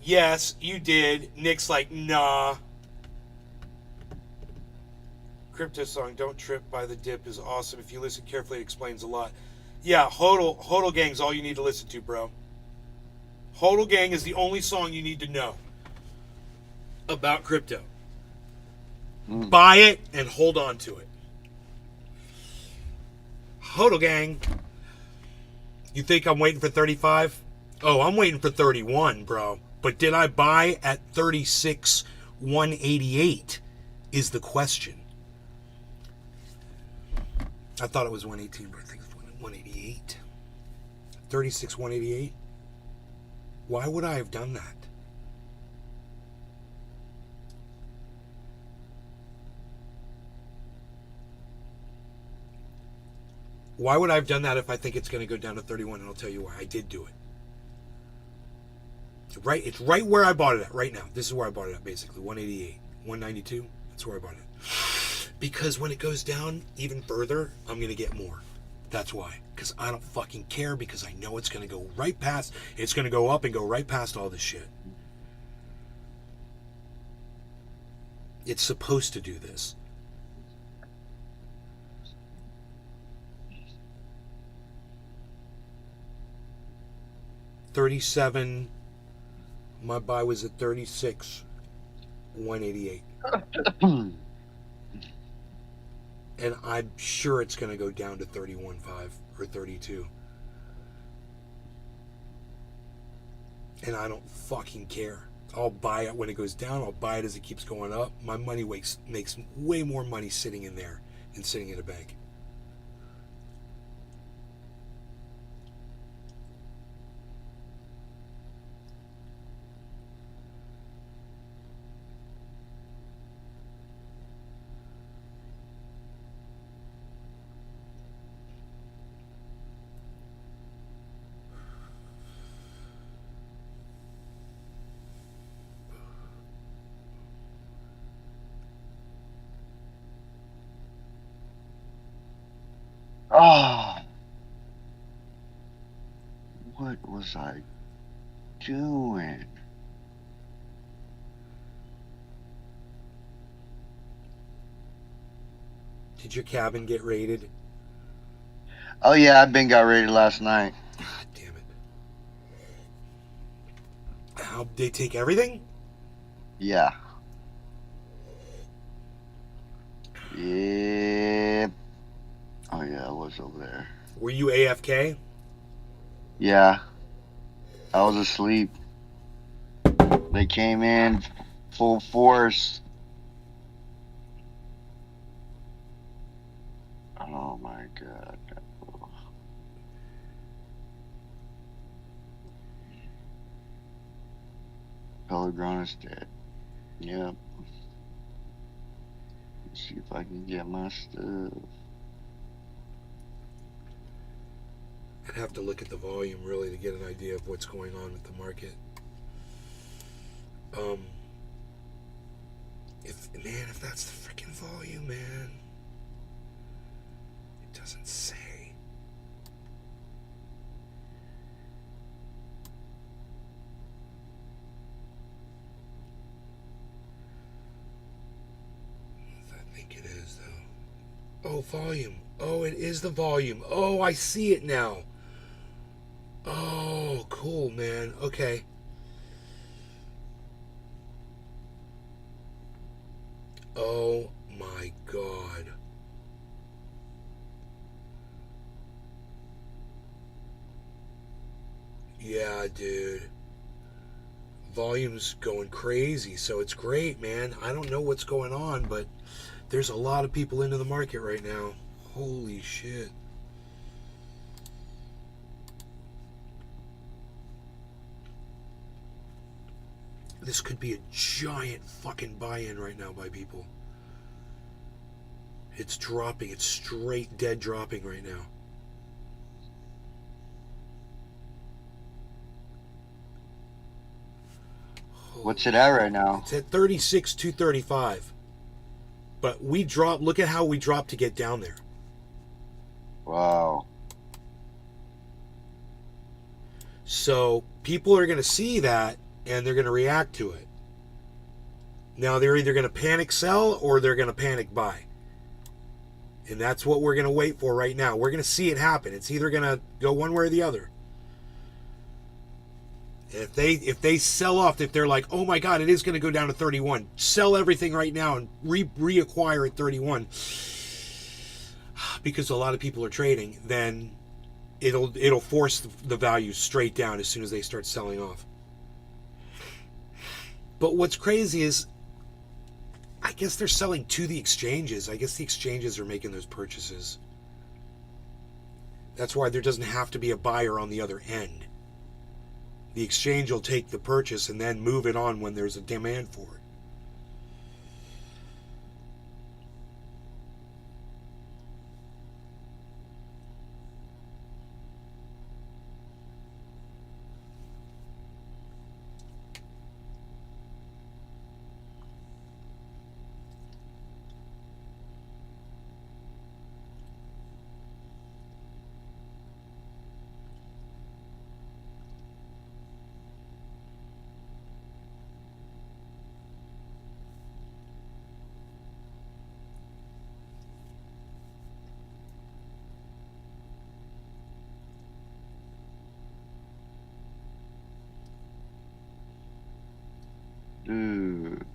yes, you did. Nick's like, nah. Crypto song "Don't Trip" by The Dip is awesome. If you listen carefully, it explains a lot. Yeah, Hodl Gang's all you need to listen to, bro. Hodl Gang is the only song you need to know about crypto. Buy it and hold on to it. Hodl Gang. You think I'm waiting for 35? Oh, I'm waiting for 31, bro. But did I buy at 36,188 is the question. I thought it was 118, but I think it's 188. 36,188. Why would I have done that? Why would I have done that if I think it's going to go down to 31? And I'll tell you why. I did do it. It's right where I bought it at right now. This is where I bought it at, basically. 188, 192. That's where I bought it. Because when it goes down even further, I'm going to get more. That's why. Because I don't fucking care, because I know it's going to go right past. It's going to go up and go right past all this shit. It's supposed to do this. $37. My buy was at 36,188. And I'm sure it's going to go down to 31.5 or 32. And I don't fucking care. I'll buy it when it goes down. I'll buy it as it keeps going up. My money makes way more money sitting in there than sitting in a bank. Oh, what was I doing? Did your cabin get raided? Oh yeah, I been got raided last night. God damn it. How they take everything? Yeah. Yeah. Oh yeah, I was over there. Were you AFK? Yeah. I was asleep. They came in full force. Oh my god. Pellegrino's dead. Yep. Let's see if I can get my stuff. I'd have to look at the volume really to get an idea of what's going on with the market. If that's the freaking volume, man, it doesn't say. I think it is though. Oh, volume. Oh, it is the volume. Oh, I see it now. Oh, cool, man. Okay. Oh my God. Yeah, dude. Volume's going crazy, so it's great, man. I don't know what's going on, but there's a lot of people into the market right now. Holy shit. This could be a giant fucking buy-in right now by people. It's dropping. It's straight dead dropping right now. What's it at right now? It's at 36,235. But we dropped. Look at how we dropped to get down there. Wow. So people are going to see that and they're going to react to it. Now they're either going to panic sell or they're going to panic buy. And that's what we're going to wait for right now. We're going to see it happen. It's either going to go one way or the other. If they sell off, if they're like, oh my God, it is going to go down to 31, sell everything right now and reacquire at 31, because a lot of people are trading, then it'll force the value straight down as soon as they start selling off. But what's crazy is, I guess they're selling to the exchanges. I guess the exchanges are making those purchases. That's why there doesn't have to be a buyer on the other end. The exchange will take the purchase and then move it on when there's a demand for it. Dude.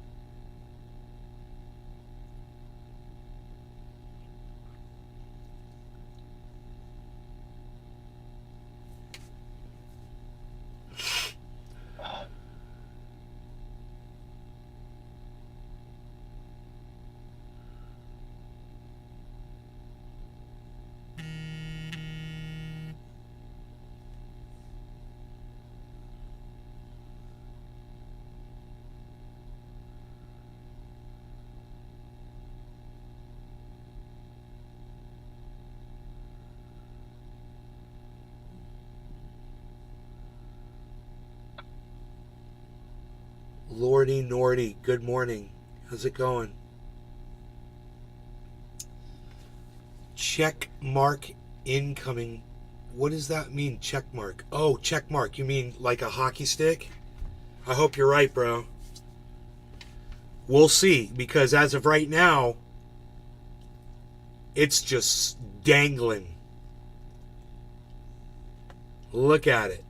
Lordy Nordy, good morning. How's it going? Check mark incoming. What does that mean, check mark? Oh, check mark. You mean like a hockey stick? I hope you're right, bro. We'll see, because as of right now, it's just dangling. Look at it.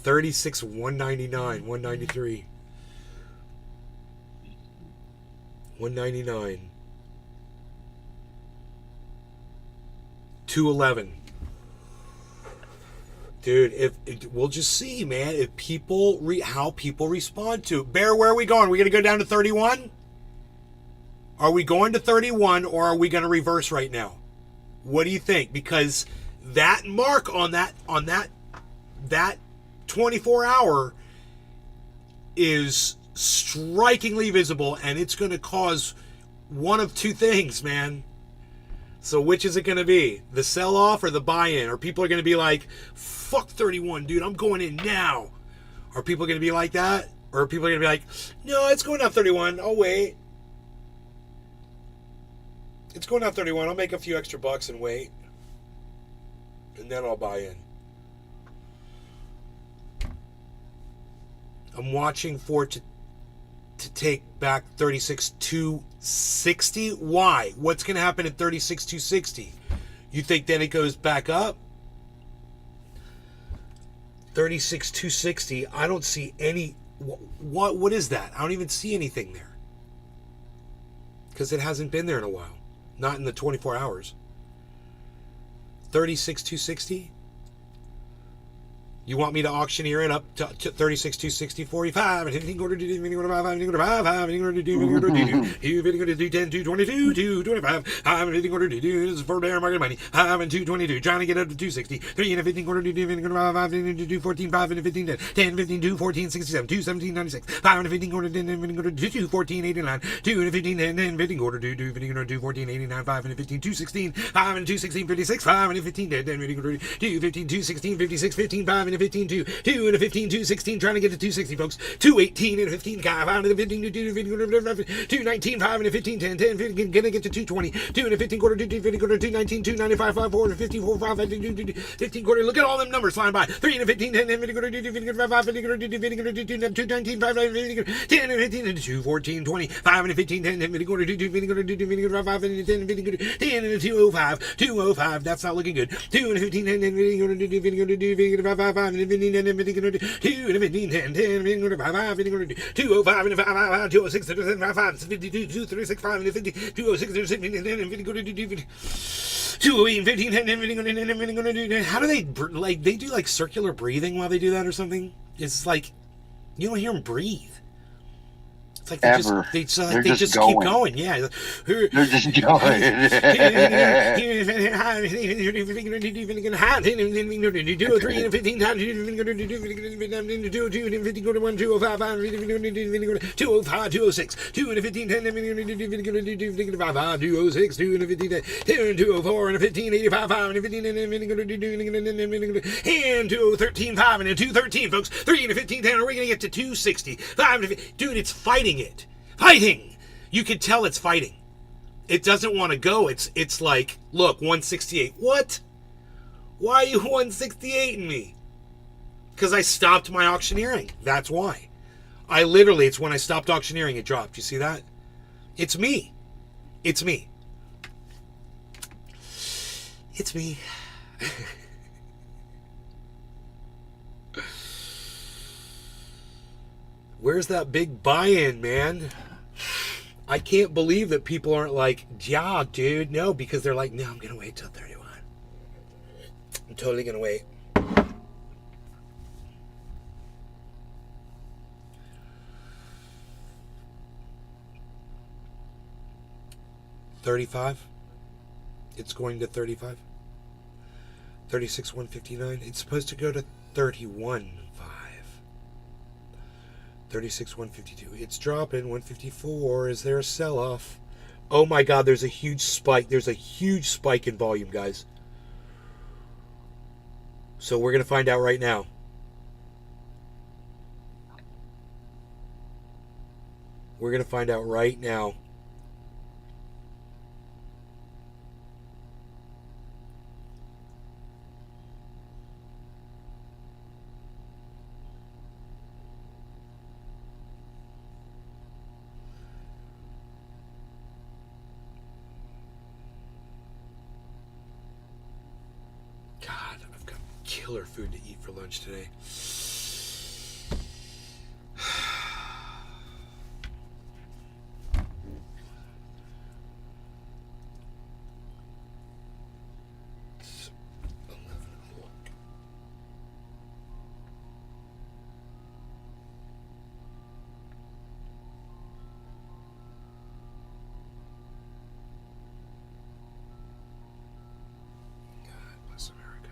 36, 199, 193. 199. 211. Dude, we'll just see, man, if people how people respond to it. Bear, where are we going? Are we going to go down to 31? Are we going to 31 or are we going to reverse right now? What do you think? Because that mark on that 24 hour is strikingly visible, and it's going to cause one of two things, man. So which is it going to be? The sell-off or the buy-in? Or people are going to be like, fuck 31, dude, I'm going in now. Are people going to be like that? Or are people going to be like, no, it's going down 31. I'll wait. It's going down 31. I'll make a few extra bucks and wait. And then I'll buy in. I'm watching for it to take back 36,260. Why? What's going to happen at 36,260? You think then it goes back up? 36,260. I don't see any. What is that? I don't even see anything there. Because it hasn't been there in a while. Not in the 24 hours. 36,260. You want me to auctioneer it up to 36,260, 45, and anything go to 10, 2, 22, 225, 5, and 15 quarter to do is for bear market money. 5 and 222, trying to get up to 260, 3 and 15 quarter to do 5 and 2 14, 5 and 15 10, 10 15 2 14 67, 2 17 96, 5 and 15 quarter to 10 15 quarter to 2 14 89, 2 and 15 10 10 15 quarter to 2 15 quarter to 2 14 89, 5 and 15 2 16, 5 and 2 16 56, 5 and 15 10 10 15 quarter to 2 15 2 16 56 15 5 and a 15 2 2 and a 15 2 16, trying to get to 260, folks. 2 18 and a 15 5 and a 15 2 2 19 5 and a 15 10 10 15, gonna get to 220, 2 and a 15 quarter 2 50 quarter 2 19 2 95 5 4 54 5 15 quarter. Look at all them numbers flying by. 3 and a 15 10 10 50 quarter 2 50 quarter 5 50 quarter 2 50 quarter 2 2 19 5 10 and 15 and 2 14 20 5 and a 15 10 10 50 quarter 2 2 50 quarter 2 2 50 quarter 5 and 10 50 quarter 10 and a 205 205. That's not looking good. 2 and a 15 10 10 50 quarter 2 50 quarter 2 50 quarter 5 5 and a 15 10 10 50 quarter 2 and a 15 10 10 50 quarter 5 5 50 quarter 205 and a 5 5 206 5 5 52 236 5 and a 50 206 10 and 50 quarter 2 50 208 15 10 10 50 quarter 10 and 50 quarter 2. How do they like they do like circular breathing while they do that or something? It's like you don't hear them breathe. It's like they just keep going. Yeah. They're just going. and 213 5 and 213, folks. 3 and 15 10. Are we gonna get to 260? 5 dude, it's fighting it. Fighting. You can tell it's fighting. It doesn't want to go. It's like, look, 168. What? Why are you 168ing me? Because I stopped my auctioneering. That's why. It's when I stopped auctioneering, it dropped. You see that? It's me. It's me. It's me. Where's that big buy-in, man? I can't believe that people aren't like, yeah, dude. No, because they're like, no, I'm going to wait till 31. I'm totally going to wait. $35. It's going to 35. 36 159. It's supposed to go to 31. 36 152. It's dropping 154. Is there a sell-off? Oh my god, there's a huge spike. There's a huge spike in volume, guys. So we're going to find out right now. We're going to find out right now. Killer food to eat for lunch today. It's 11 o'clock. God bless America.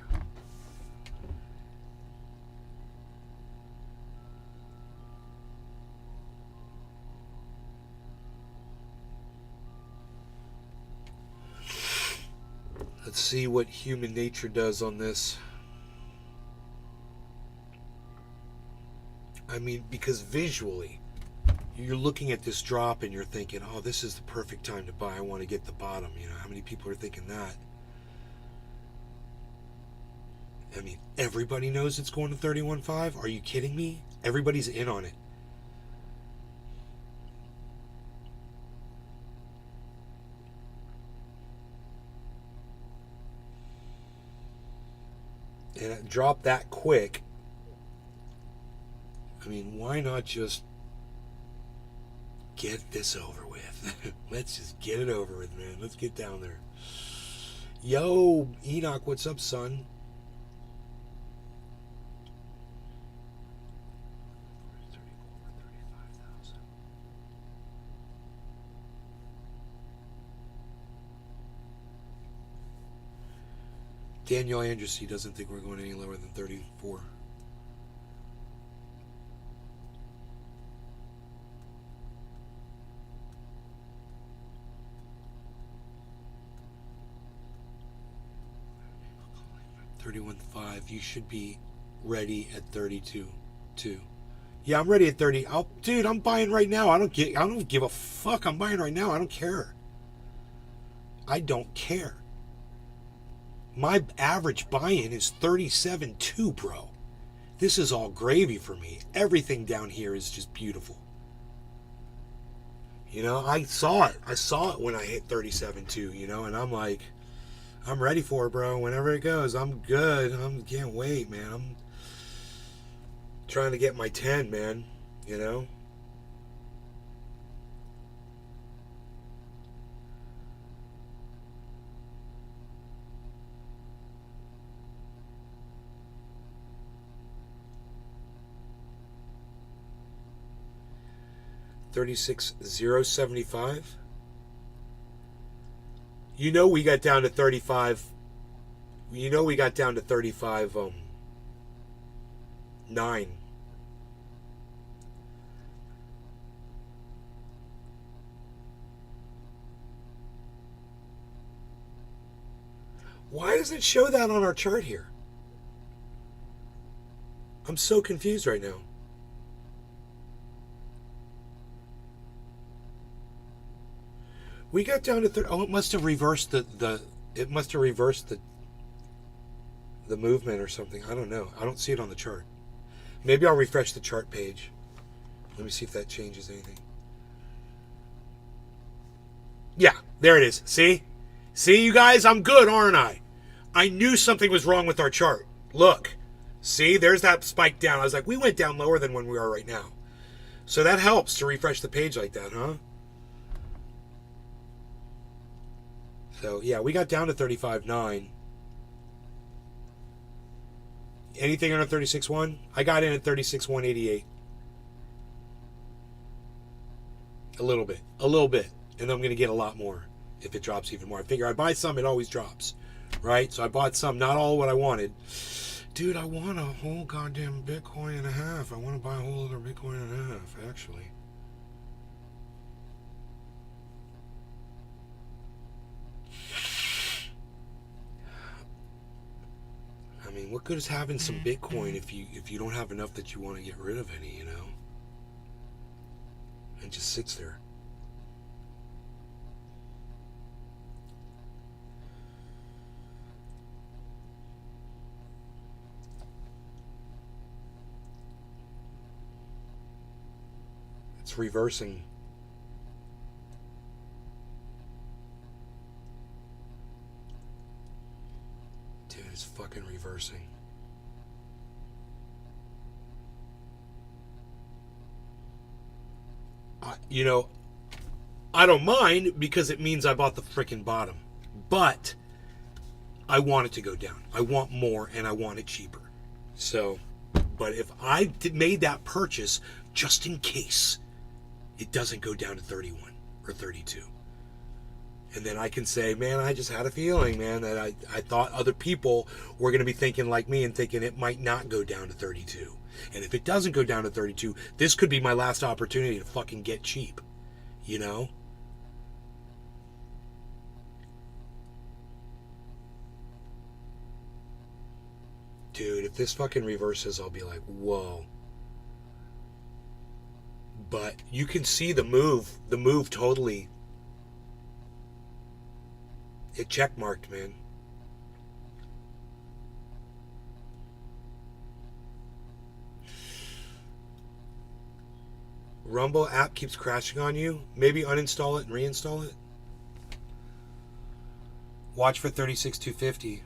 Let's see what human nature does on this. I mean, because visually, you're looking at this drop and you're thinking, oh, this is the perfect time to buy. I want to get the bottom. You know, how many people are thinking that? I mean, everybody knows it's going to 31.5. Are you kidding me? Everybody's in on it. And it dropped that quick. I mean, why not just get this over with? Let's just get it over with, man. Let's get down there. Yo, Enoch, what's up, son? Daniel Andrews, he doesn't think we're going any lower than 34. $31.5. You should be ready at 32. Yeah, I'm ready at 30. Dude, I'm buying right now. I don't give a fuck. I'm buying right now. I don't care. I don't care. My average buy-in is 37.2, bro. This is all gravy for me. Everything down here is just beautiful. You know, I saw it. I saw it when I hit 37.2, you know, and I'm like, I'm ready for it, bro. Whenever it goes, I'm good. I can't wait, man. I'm trying to get my 10, man, you know. $36,075. You know we got down to 35. You know we got down to 35. 9. Why does it show that on our chart here? I'm so confused right now. We got down to 30. Oh, it must have reversed the movement or something. I don't know. I don't see it on the chart. Maybe I'll refresh the chart page. Let me see if that changes anything. Yeah, there it is. See? See, you guys? I'm good, aren't I? I knew something was wrong with our chart. Look. See? There's that spike down. I was like, we went down lower than when we are right now. So that helps to refresh the page like that, huh? So, yeah, we got down to 35.9. Anything under 36.1? I got in at 36.188. A little bit. And then I'm going to get a lot more if it drops even more. I figure I buy some, it always drops. Right? So I bought some, not all what I wanted. Dude, I want a whole goddamn Bitcoin and a half. I want to buy a whole other Bitcoin and a half, actually. I mean, what good is having some Bitcoin if you don't have enough that you want to get rid of any, you know? It just sits there. It's reversing. It's fucking reversing. You know, I don't mind because it means I bought the freaking bottom. But I want it to go down. I want more and I want it cheaper. So, but if I made that purchase just in case it doesn't go down to 31 or 32. And then I can say, man, I just had a feeling, man, that I thought other people were going to be thinking like me and thinking it might not go down to 32. And if it doesn't go down to 32, this could be my last opportunity to fucking get cheap. You know? Dude, if this fucking reverses, I'll be like, whoa. But you can see the move totally. It checkmarked, man. Rumble app keeps crashing on you. Maybe uninstall it and reinstall it. Watch for 36250.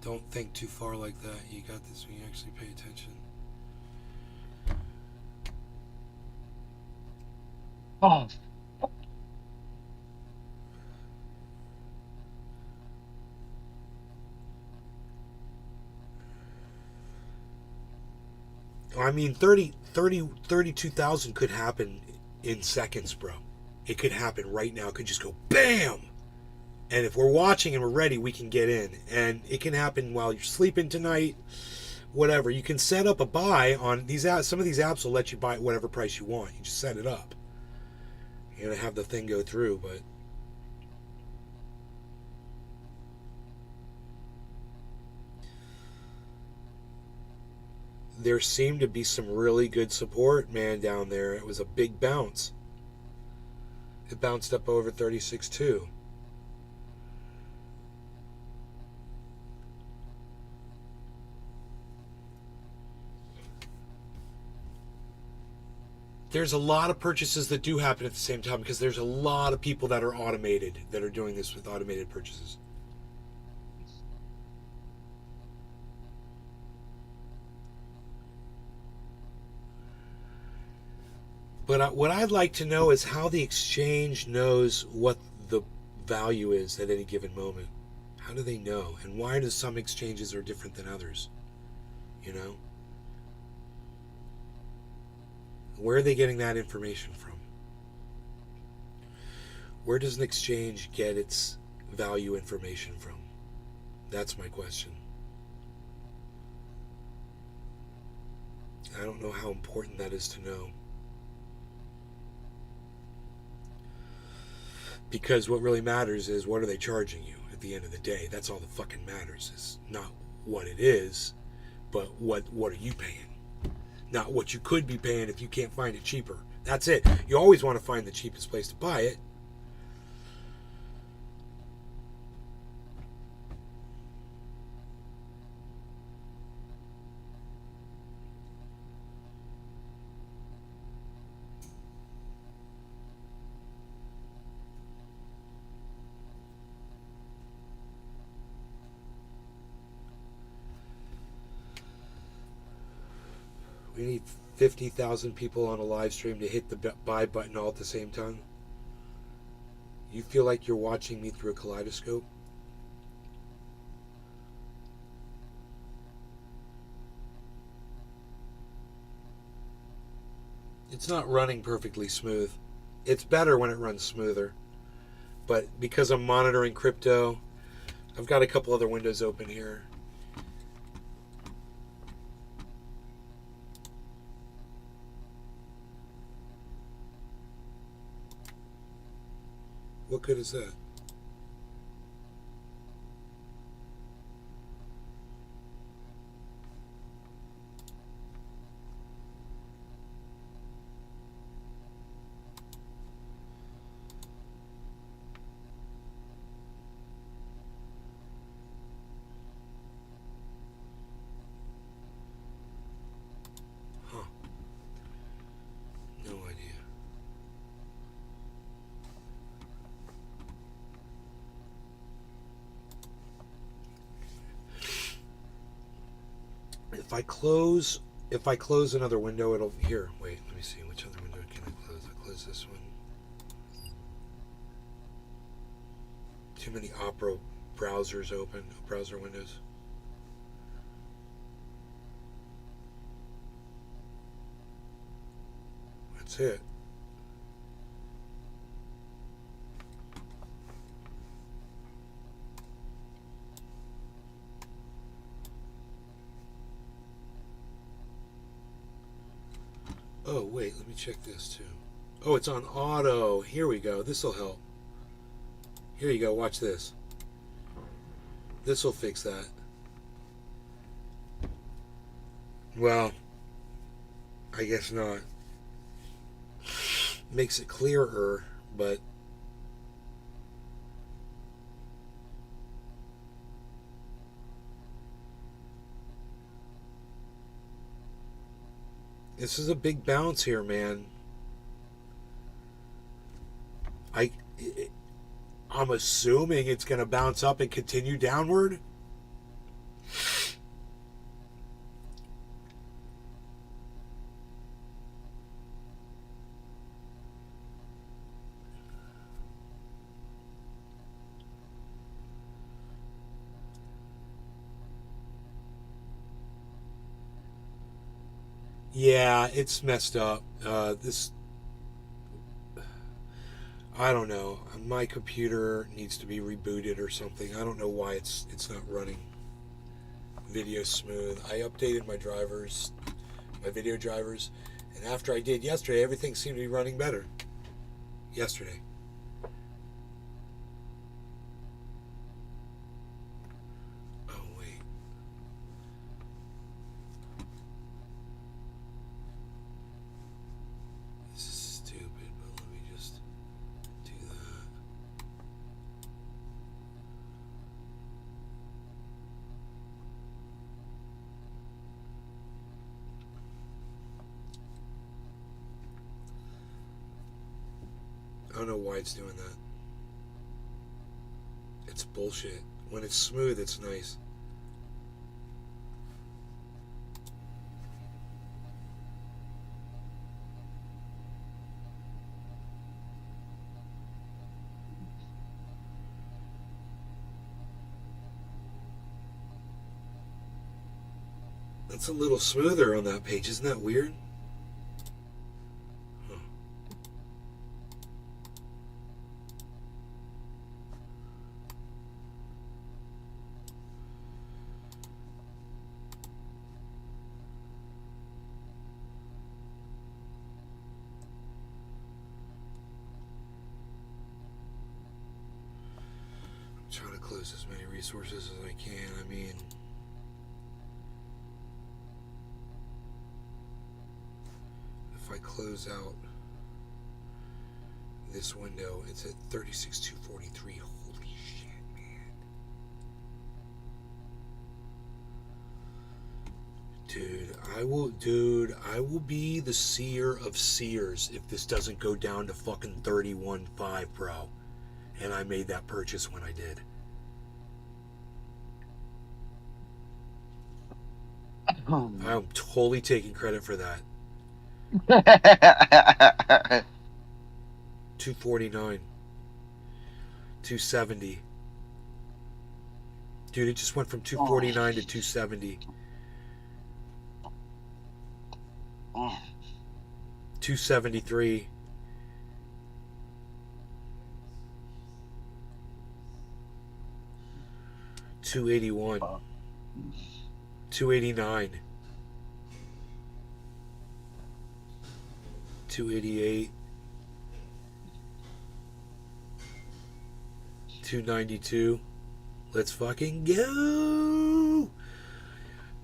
Don't think too far like that. You got this when you actually pay attention. Oh, I mean, 32,000 could happen in seconds, bro. It could happen right now. It could just go BAM! And if we're watching and we're ready, we can get in. And it can happen while you're sleeping tonight, whatever. You can set up a buy on these apps. Some of these apps will let you buy at whatever price you want. You just set it up. You're going to have the thing go through, but... There seemed to be some really good support, man, down there. It was a big bounce. It bounced up over 36.2. There's a lot of purchases that do happen at the same time because there's a lot of people that are automated, that are doing this with automated purchases. But what I'd like to know is how the exchange knows what the value is at any given moment. How do they know? And why do some exchanges are different than others? You know? Where are they getting that information from? Where does an exchange get its value information from? That's my question. I don't know how important that is to know. Because what really matters is what are they charging you at the end of the day. That's all that fucking matters. Is not what it is, but what are you paying? Not what you could be paying if you can't find it cheaper. That's it. You always want to find the cheapest place to buy it. We need 50,000 people on a live stream to hit the buy button all at the same time. You feel like you're watching me through a kaleidoscope? It's not running perfectly smooth. It's better when it runs smoother. But because I'm monitoring crypto, I've got a couple other windows open here. What good is that? Huh. No idea. If I close another window, it'll here. Wait, let me see. Which other window can I close? I'll close this one. Too many Opera browsers open, browser windows. That's it. Oh, wait, let me check this too. Oh, it's on auto. Here we go. This will help. Here you go. Watch this. This will fix that. Well, I guess not. Makes it clearer, but this is a big bounce here, man. I'm assuming it's going to bounce up and continue downward. Yeah, it's messed up. I don't know. My computer needs to be rebooted or something. I don't know why it's not running video smooth. I updated my drivers, my video drivers, and after I did yesterday, everything seemed to be running better. Yesterday. Oh wait. This is stupid, but let me just do that. I don't know why it's doing that. It's bullshit. When it's smooth, it's nice. That's a little smoother on that page. Isn't that weird? Huh. I'm trying to close as many resources as I can. I mean, if I close out this window, it's at 36,243. Holy shit, man. I will be the seer of seers if this doesn't go down to fucking 31.5, bro. And I made that purchase when I did. I'm totally taking credit for that. 249, 270. Dude, it just went from 249 to 270. 273. $281. 289. 288. 292. Let's fucking go.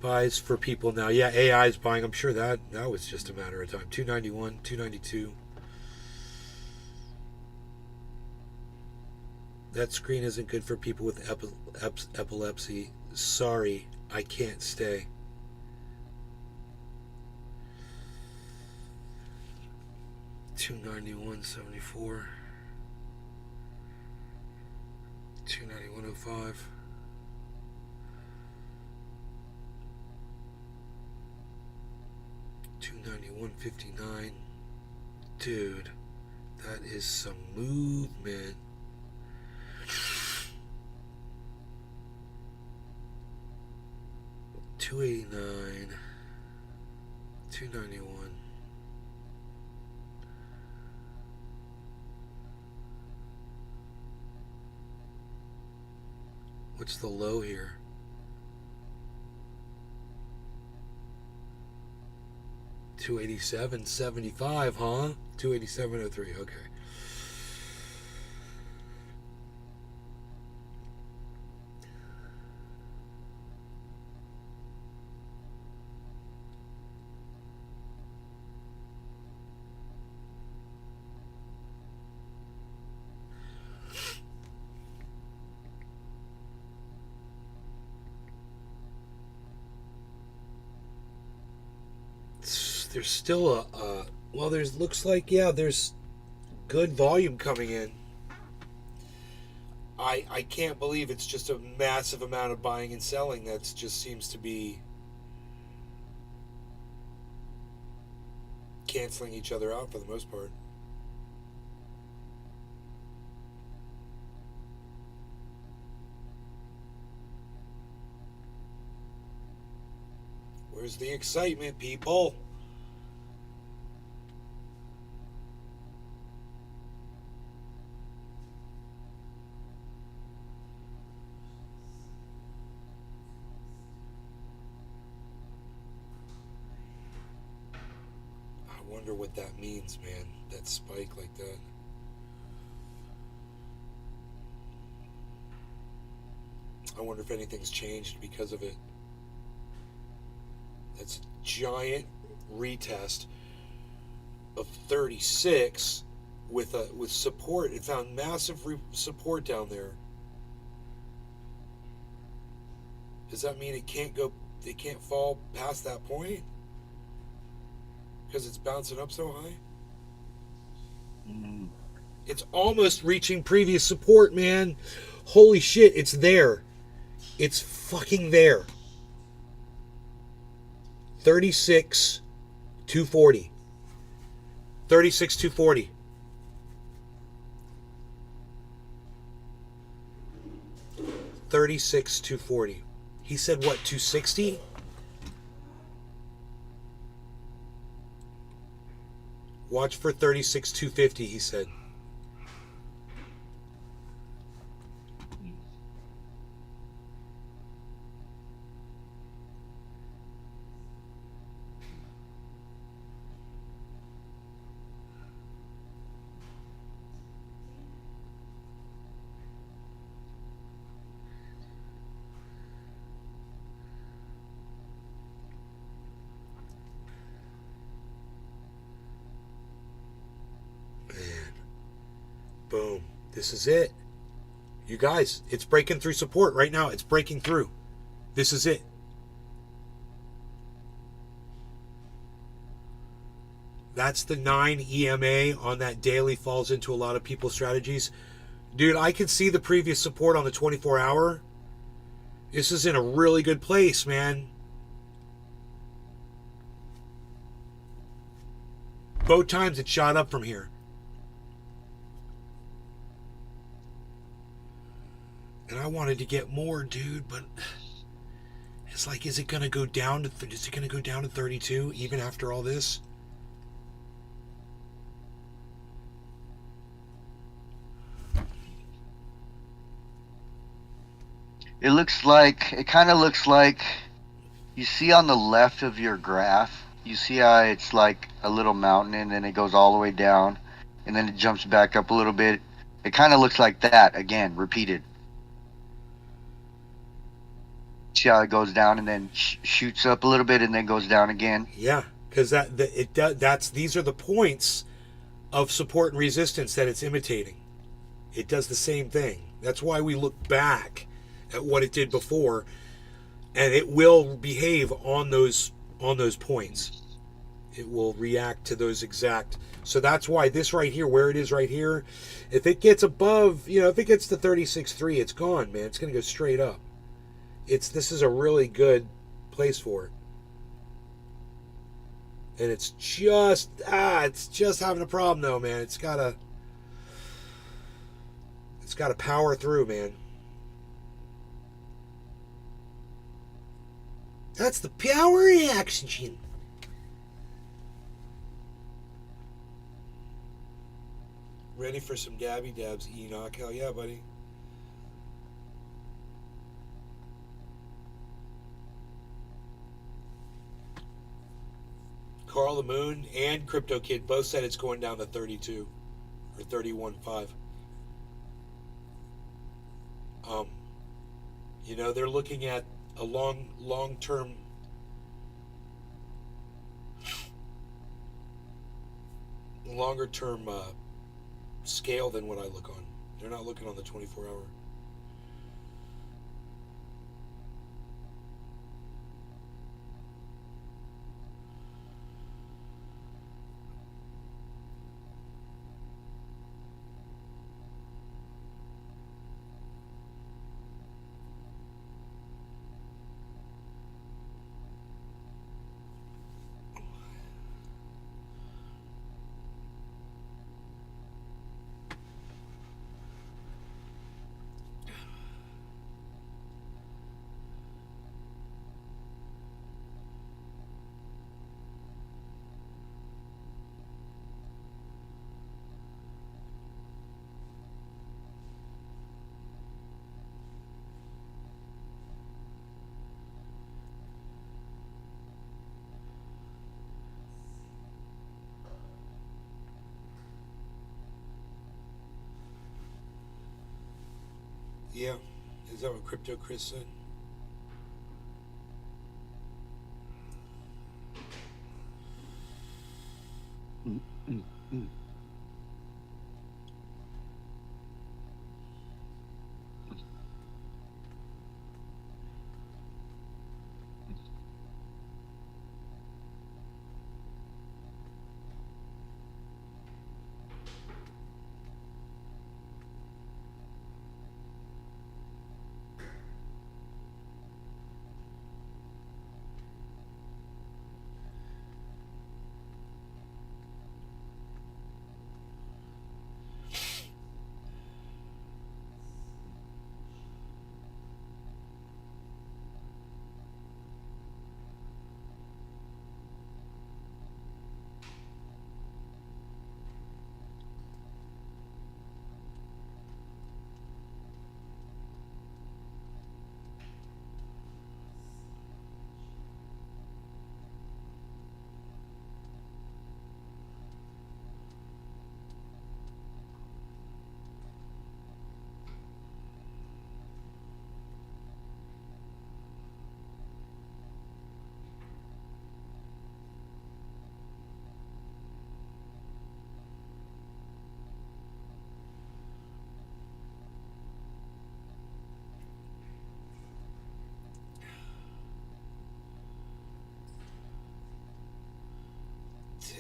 Buys for people now. Yeah, AI is buying. I'm sure that was just a matter of time. 291, 292. That screen isn't good for people with epilepsy. Sorry, I can't stay. $291.74. $291.05. $291.59. Dude, that is some movement. $289. $291. What's the low here? $287.75, huh? $287.03. Okay. there's still well, there's looks like, yeah, there's good volume coming in. I can't believe it's just a massive amount of buying and selling that just seems to be canceling each other out for the most part. Where's the excitement, people? I wonder what that means, man. That spike like that. I wonder if anything's changed because of it. That's a giant retest of 36 with support. It found massive support down there. Does that mean it can't fall past that point? Because it's bouncing up so high? It's almost reaching previous support, man. Holy shit, it's there. It's fucking there. 36,240. 36,240. $36,240. He said what, 260? Watch for 36,250, he said. Boom. This is it. You guys, it's breaking through support right now. It's breaking through. This is it. That's the 9 EMA on that daily falls into a lot of people's strategies. Dude, I can see the previous support on the 24-hour. This is in a really good place, man. Both times it shot up from here. And I wanted to get more, dude, but it's like, is it going to go down to 32 even after all this? It kind of looks like, you see on the left of your graph, you see how it's like a little mountain and then it goes all the way down and then it jumps back up a little bit. It kind of looks like that again, repeated. See how it goes down and then shoots up a little bit and then goes down again. Yeah, because these are the points of support and resistance that it's imitating. It does the same thing. That's why we look back at what it did before, and it will behave on those points. It will react to those exact. So that's why this right here, where it is right here, if it gets above, if it gets to 36.3, it's gone, man. It's going to go straight up. This is a really good place for it. And it's just having a problem though, man. It's gotta power through, man. That's the power in oxygen. Ready for some dabby dabs, Enoch? Hell yeah, buddy. Carl the Moon and Crypto Kid both said it's going down to 32 or 31.5. They're looking at a long-term longer term scale than what I look on. They're not looking on the 24-hour. Yeah. Is that what Crypto Chris said?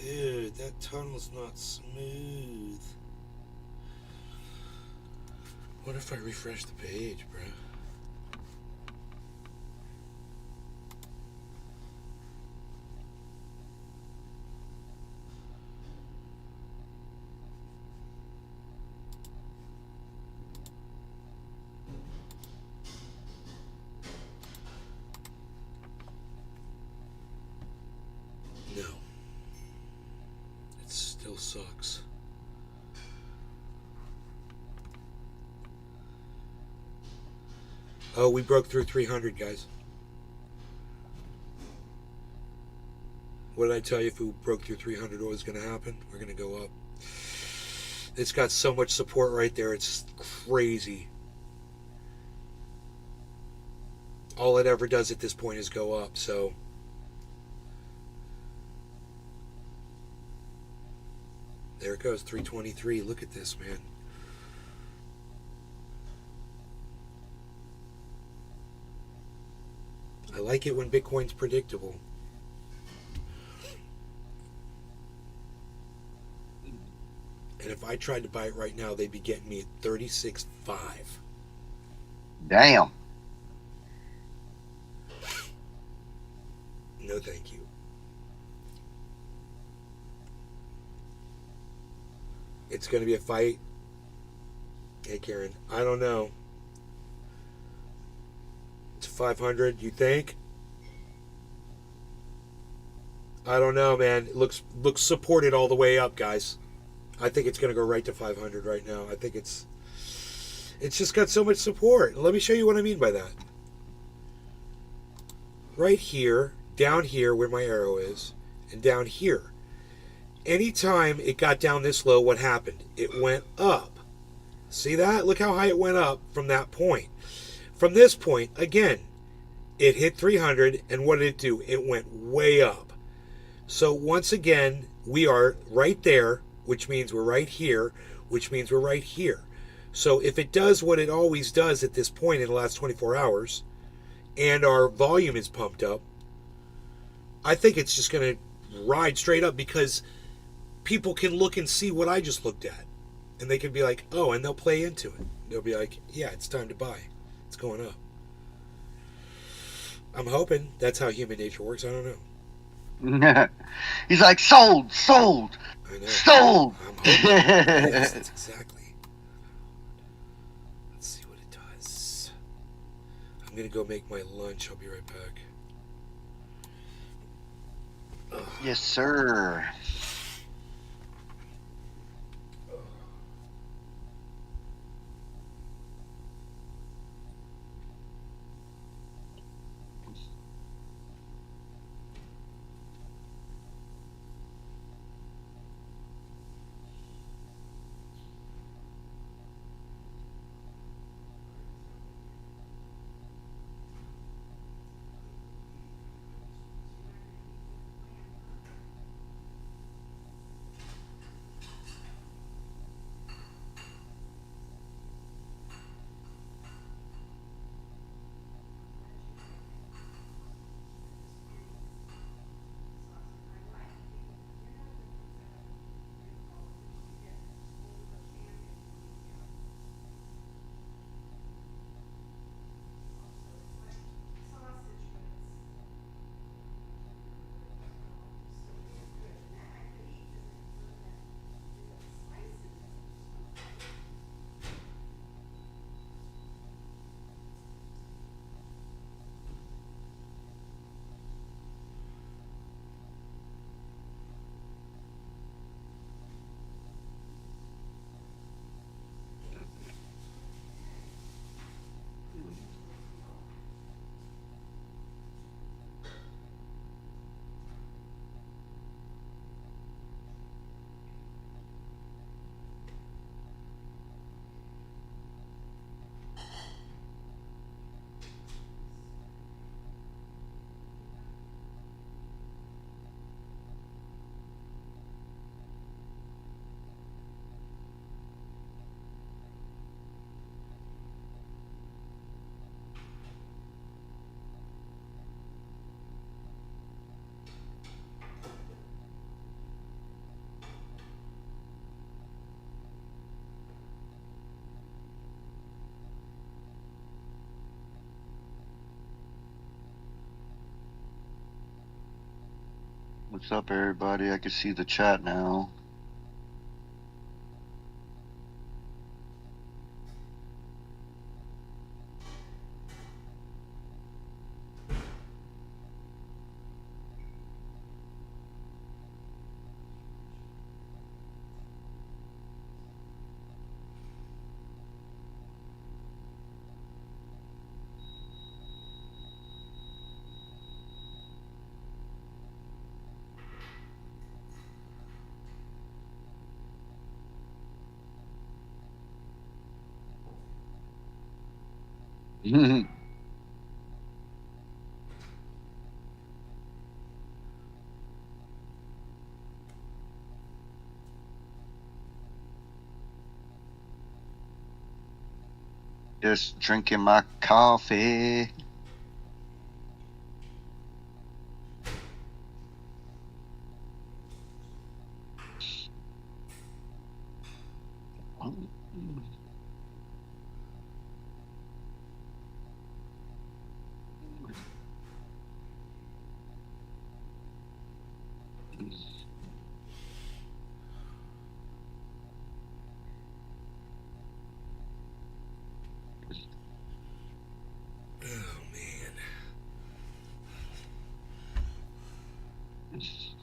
Dude, that tunnel's not smooth. What if I refresh the page, bro? No. It still sucks. Oh, we broke through 300, guys. What did I tell you? If we broke through 300, what was going to happen? We're going to go up. It's got so much support right there. It's crazy. All it ever does at this point is go up, so... There it goes, 323. Look at this, man. I like it when Bitcoin's predictable. And if I tried to buy it right now, they'd be getting me at 36.5. Damn. No, thank you. It's going to be a fight. Hey, Karen, I don't know. It's 500, you think? I don't know, man. It looks supported all the way up, guys. I think it's going to go right to 500 right now. I think it's just got so much support. Let me show you what I mean by that. Right here, down here where my arrow is, and down here. Anytime it got down this low, what happened? It went up. See that? Look how high it went up from that point. From this point, again, it hit 300, and what did it do? It went way up. So once again, we are right there, which means we're right here, which means we're right here. So if it does what it always does at this point in the last 24 hours, and our volume is pumped up, I think it's just going to ride straight up because people can look and see what I just looked at. And they can be like, oh, and they'll play into it. They'll be like, yeah, it's time to buy. It's going up. I'm hoping that's how human nature works. I don't know. He's like, sold. I know. Sold. I'm hoping. Yes, that's exactly. Let's see what it does. I'm going to go make my lunch. I'll be right back. Yes, sir. What's up, everybody? I can see the chat now. Just drinking my coffee. Oh, man. This is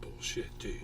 bullshit, dude.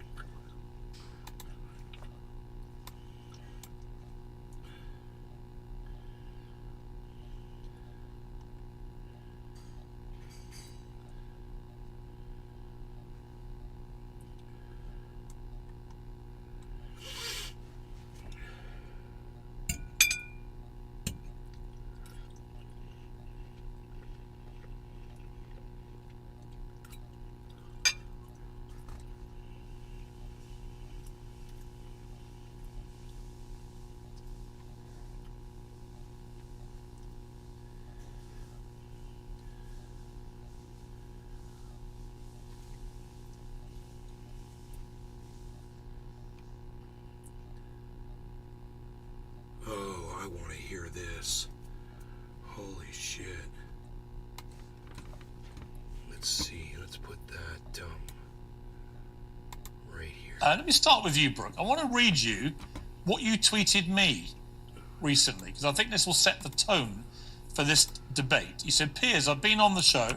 Oh, I want to hear this. Holy shit. Let's see. Let's put that right here. Let me start with you, Brooke. I want to read you what you tweeted me recently, because I think this will set the tone for this debate. You said, Piers, I've been on the show.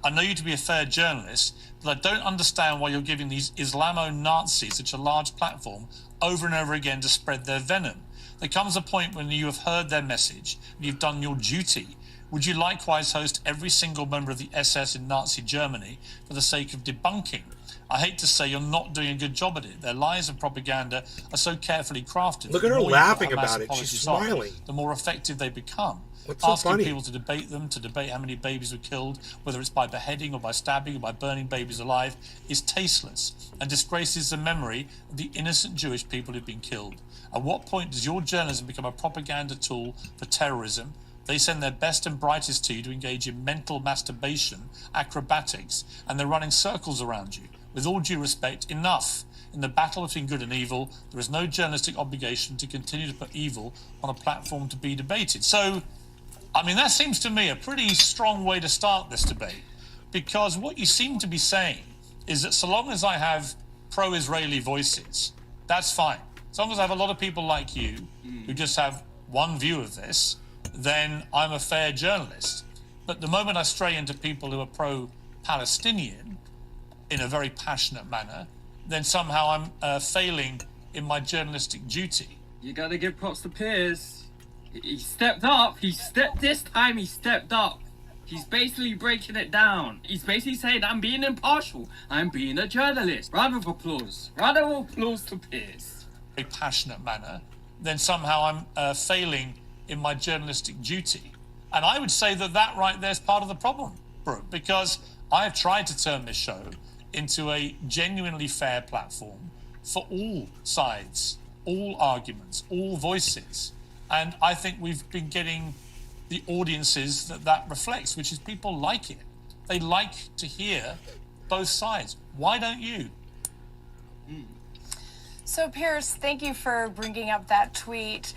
I know you to be a fair journalist, but I don't understand why you're giving these Islamo-Nazis such a large platform over and over again to spread their venom. There comes a point when you have heard their message and you've done your duty. Would you likewise host every single member of the SS in Nazi Germany for the sake of debunking? I hate to say you're not doing a good job at it. Their lies and propaganda are so carefully crafted. Look at her The more you laughing put Hamas about it. apologies She's on, smiling. the more effective they become. What's so Asking funny? people to debate them, to debate how many babies were killed, whether it's by beheading or by stabbing or by burning babies alive, is tasteless and disgraces the memory of the innocent Jewish people who've been killed. At what point does your journalism become a propaganda tool for terrorism? They send their best and brightest to you to engage in mental masturbation, acrobatics, and they're running circles around you. With all due respect, enough. In the battle between good and evil, there is no journalistic obligation to continue to put evil on a platform to be debated. So, I mean, that seems to me a pretty strong way to start this debate, because what you seem to be saying is that so long as I have pro-Israeli voices, that's fine. As long as I have a lot of people like you who just have one view of this, then I'm a fair journalist. But the moment I stray into people who are pro-Palestinian in a very passionate manner, then somehow I'm failing in my journalistic duty. You gotta give props to Piers. He stepped up. This time he stepped up. He's basically breaking it down. He's basically saying, I'm being impartial. I'm being a journalist. Round of applause. Round of applause to Piers. A passionate manner, then somehow I'm failing in my journalistic duty. And I would say that that right there is part of the problem, Brooke, because I have tried to turn this show into a genuinely fair platform for all sides, all arguments, all voices. And I think we've been getting the audiences that reflects, which is people like it. They like to hear both sides. Why don't you? So, Piers, thank you for bringing up that tweet.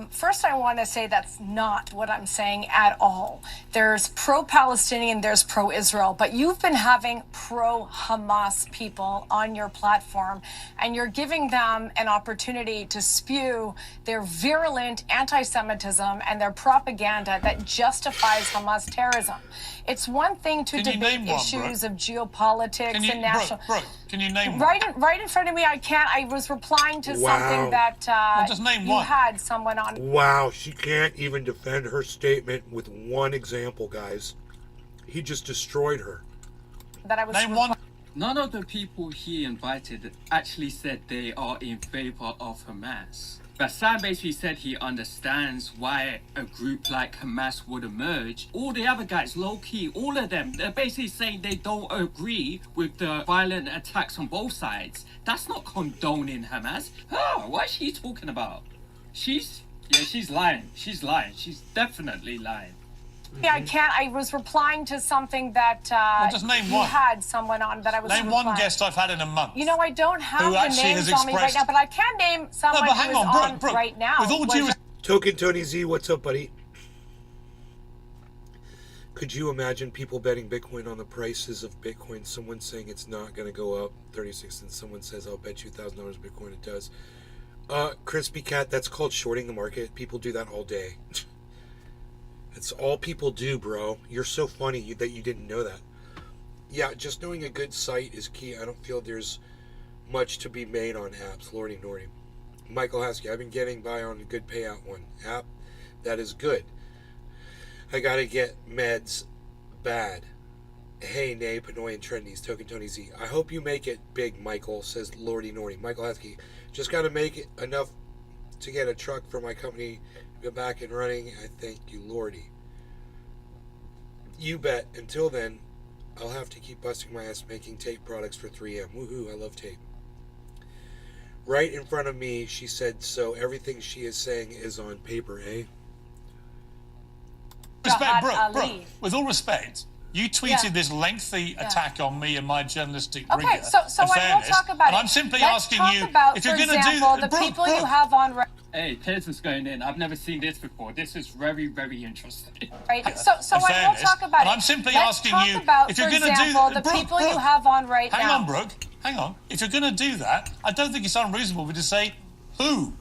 First, I want to say that's not what I'm saying at all. There's pro-Palestinian, there's pro-Israel, but you've been having pro-Hamas people on your platform, and you're giving them an opportunity to spew their virulent anti-Semitism and their propaganda that justifies Hamas terrorism. It's one thing to debate issues of geopolitics and national. Brooke, can you name one? Right in front of me, I can't. I was replying to something that just name you one. had someone on. Wow, she can't even defend her statement with one example, guys. He just destroyed her. That I was. Name one. None of the people he invited actually said they are in favor of Hamas. Bassam basically said he understands why a group like Hamas would emerge. All the other guys, low-key, all of them, they're basically saying they don't agree with the violent attacks on both sides. That's not condoning Hamas. What is she talking about? She's lying. She's lying. She's definitely lying. Yeah, I can't. I was replying to something that just name you one. had someone on that I was. Name one guest I've had in a month. You know, I don't have who the actually names has on me right now, but I can name someone but who hang is on, Brooke, right now. With all due Token Tony Z, what's up, buddy? Could you imagine people betting Bitcoin on the prices of Bitcoin? Someone saying it's not going to go up 36, and someone says, I'll bet you $1,000 Bitcoin it does. Crispy Cat, that's called shorting the market. People do that all day. That's all people do, bro. You're so funny that you didn't know that. Yeah, just knowing a good site is key. I don't feel there's much to be made on apps. Lordy Nordy. Michael Haskey, I've been getting by on a good payout one app. That is good. I gotta get meds bad. Hey, Nay, Panoy, and Trendies, Token Tony Z. I hope you make it big, Michael, says Lordy Nordy. Michael Haskey, just gotta make it enough to get a truck for my company. Go back and running. I thank you, Lordy. You bet. Until then, I'll have to keep busting my ass making tape products for 3M. Woohoo, I love tape. Right in front of me, she said, so everything she is saying is on paper, eh? Respect, Brooke, with all respect, you tweeted this lengthy attack on me and my journalistic rigor. Okay, so I will talk about and it. I'm simply Let's asking talk you about, if you're for going to example, do the Brooke, people you have on. Hey, Piers is going in. I've never seen this before. This is very, very interesting. Right. So I will talk about and it. I'm simply Let's asking talk you about, if you're for going to do example, the Brooke, people you have on right now. Hang on, Brooke. Hang on. If you're going to do that, I don't think it's unreasonable for you to say who.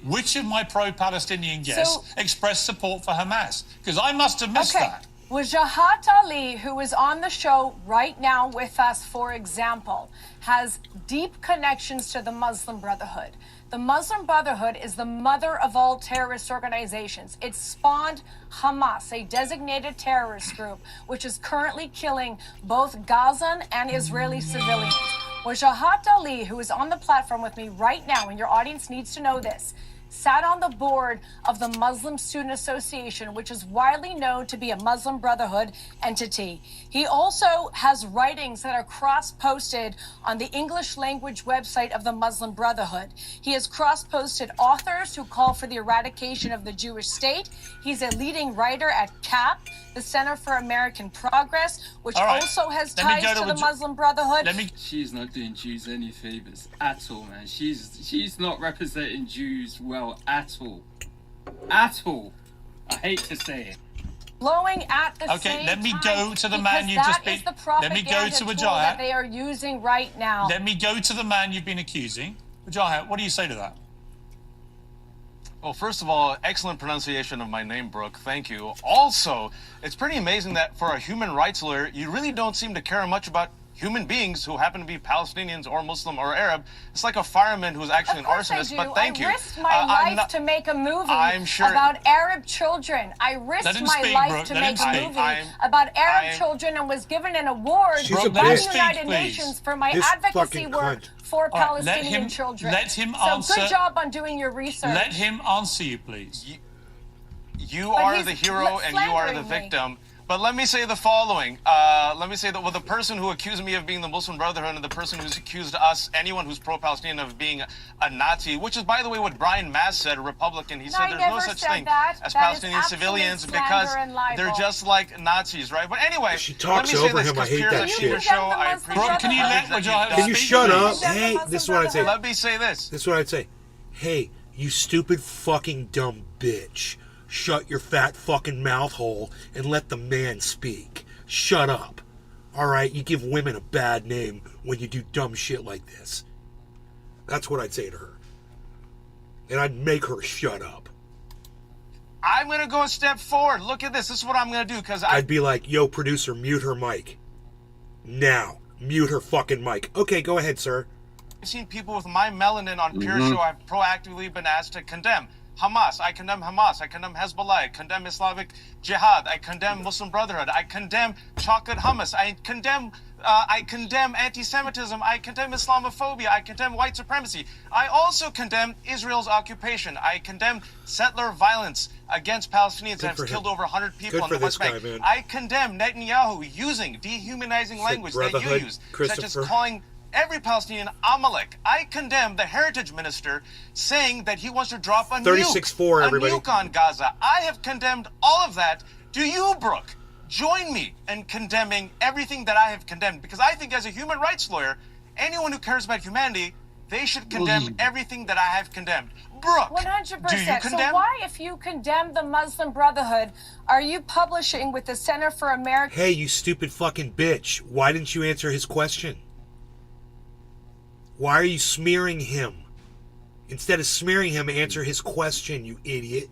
Which of my pro-Palestinian guests expressed support for Hamas? Because I must have missed that. Wajahat Ali, who is on the show right now with us, for example, has deep connections to the Muslim Brotherhood. The Muslim Brotherhood is the mother of all terrorist organizations. It spawned Hamas, a designated terrorist group, which is currently killing both Gazan and Israeli civilians. Wajahat Ali, who is on the platform with me right now, and your audience needs to know this, sat on the board of the Muslim Student Association, which is widely known to be a Muslim Brotherhood entity. He also has writings that are cross-posted on the English language website of the Muslim Brotherhood. He has cross-posted authors who call for the eradication of the Jewish state. He's a leading writer at CAP, the Center for American Progress, which also has ties to the Muslim Brotherhood. She's not doing Jews any favors at all, man. She's not representing Jews well at all. At all. I hate to say it. Blowing at the same let me time, go to the man you just been. Let me go to Wajahat that they are using right now. Let me go to the man you've been accusing. Wajahat, what do you say to that? Well, first of all, excellent pronunciation of my name, Brooke. Thank you. Also, it's pretty amazing that for a human rights lawyer, you really don't seem to care much about human beings who happen to be Palestinians or Muslim or Arab. It's like a fireman who's actually Of an course arsonist. I do. But thank you. I risked my life to make a movie about Arab children. I risked my life to make a movie about Arab children and was given an award by the United Nations for my advocacy work for Palestinian children. Let him answer. So good job on doing your research. Let him answer you, please. You are the hero and you are the victim. But let me say the following. Let me say that the person who accused me of being the Muslim Brotherhood and the person who's accused us, anyone who's pro-Palestinian, of being a Nazi, which is, by the way, what Brian Mass said, a Republican. He said there's no such thing as Palestinian civilians because they're just like Nazis, right? But anyway, she talks over him. I hate that shit. Can you shut up? Hey, this is what I'd say. Let me say this. This is what I'd say. Hey, you stupid fucking dumb bitch. Shut your fat fucking mouth hole and let the man speak. Shut up. Alright, you give women a bad name when you do dumb shit like this. That's what I'd say to her. And I'd make her shut up. I'm going to go a step forward. Look at this. This is what I'm going to do because I'd be like, yo, producer, mute her mic. Now. Mute her fucking mic. Okay, go ahead, sir. I've seen people with my melanin on Pure Show I've proactively been asked to condemn. Hamas, I condemn Hamas, I condemn Hezbollah, I condemn Islamic Jihad, I condemn Muslim Brotherhood, I condemn chocolate hummus, I condemn anti-Semitism, I condemn Islamophobia, I condemn white supremacy. I also condemn Israel's occupation. I condemn settler violence against Palestinians that has killed over 100 people on the West Bank. I condemn Netanyahu using dehumanizing language that you use, such as calling every Palestinian Amalek. I condemn the heritage minister saying that he wants to drop a nuke on Gaza. I have condemned all of that. Do you, Brooke, join me in condemning everything that I have condemned? Because I think as a human rights lawyer, anyone who cares about humanity, they should condemn everything that I have condemned. Brooke, 100%. do you condemn? So why, if you condemn the Muslim Brotherhood, are you publishing with the Center for American... Hey, you stupid fucking bitch. Why didn't you answer his question? Why are you smearing him? Instead of smearing him, answer his question, you idiot.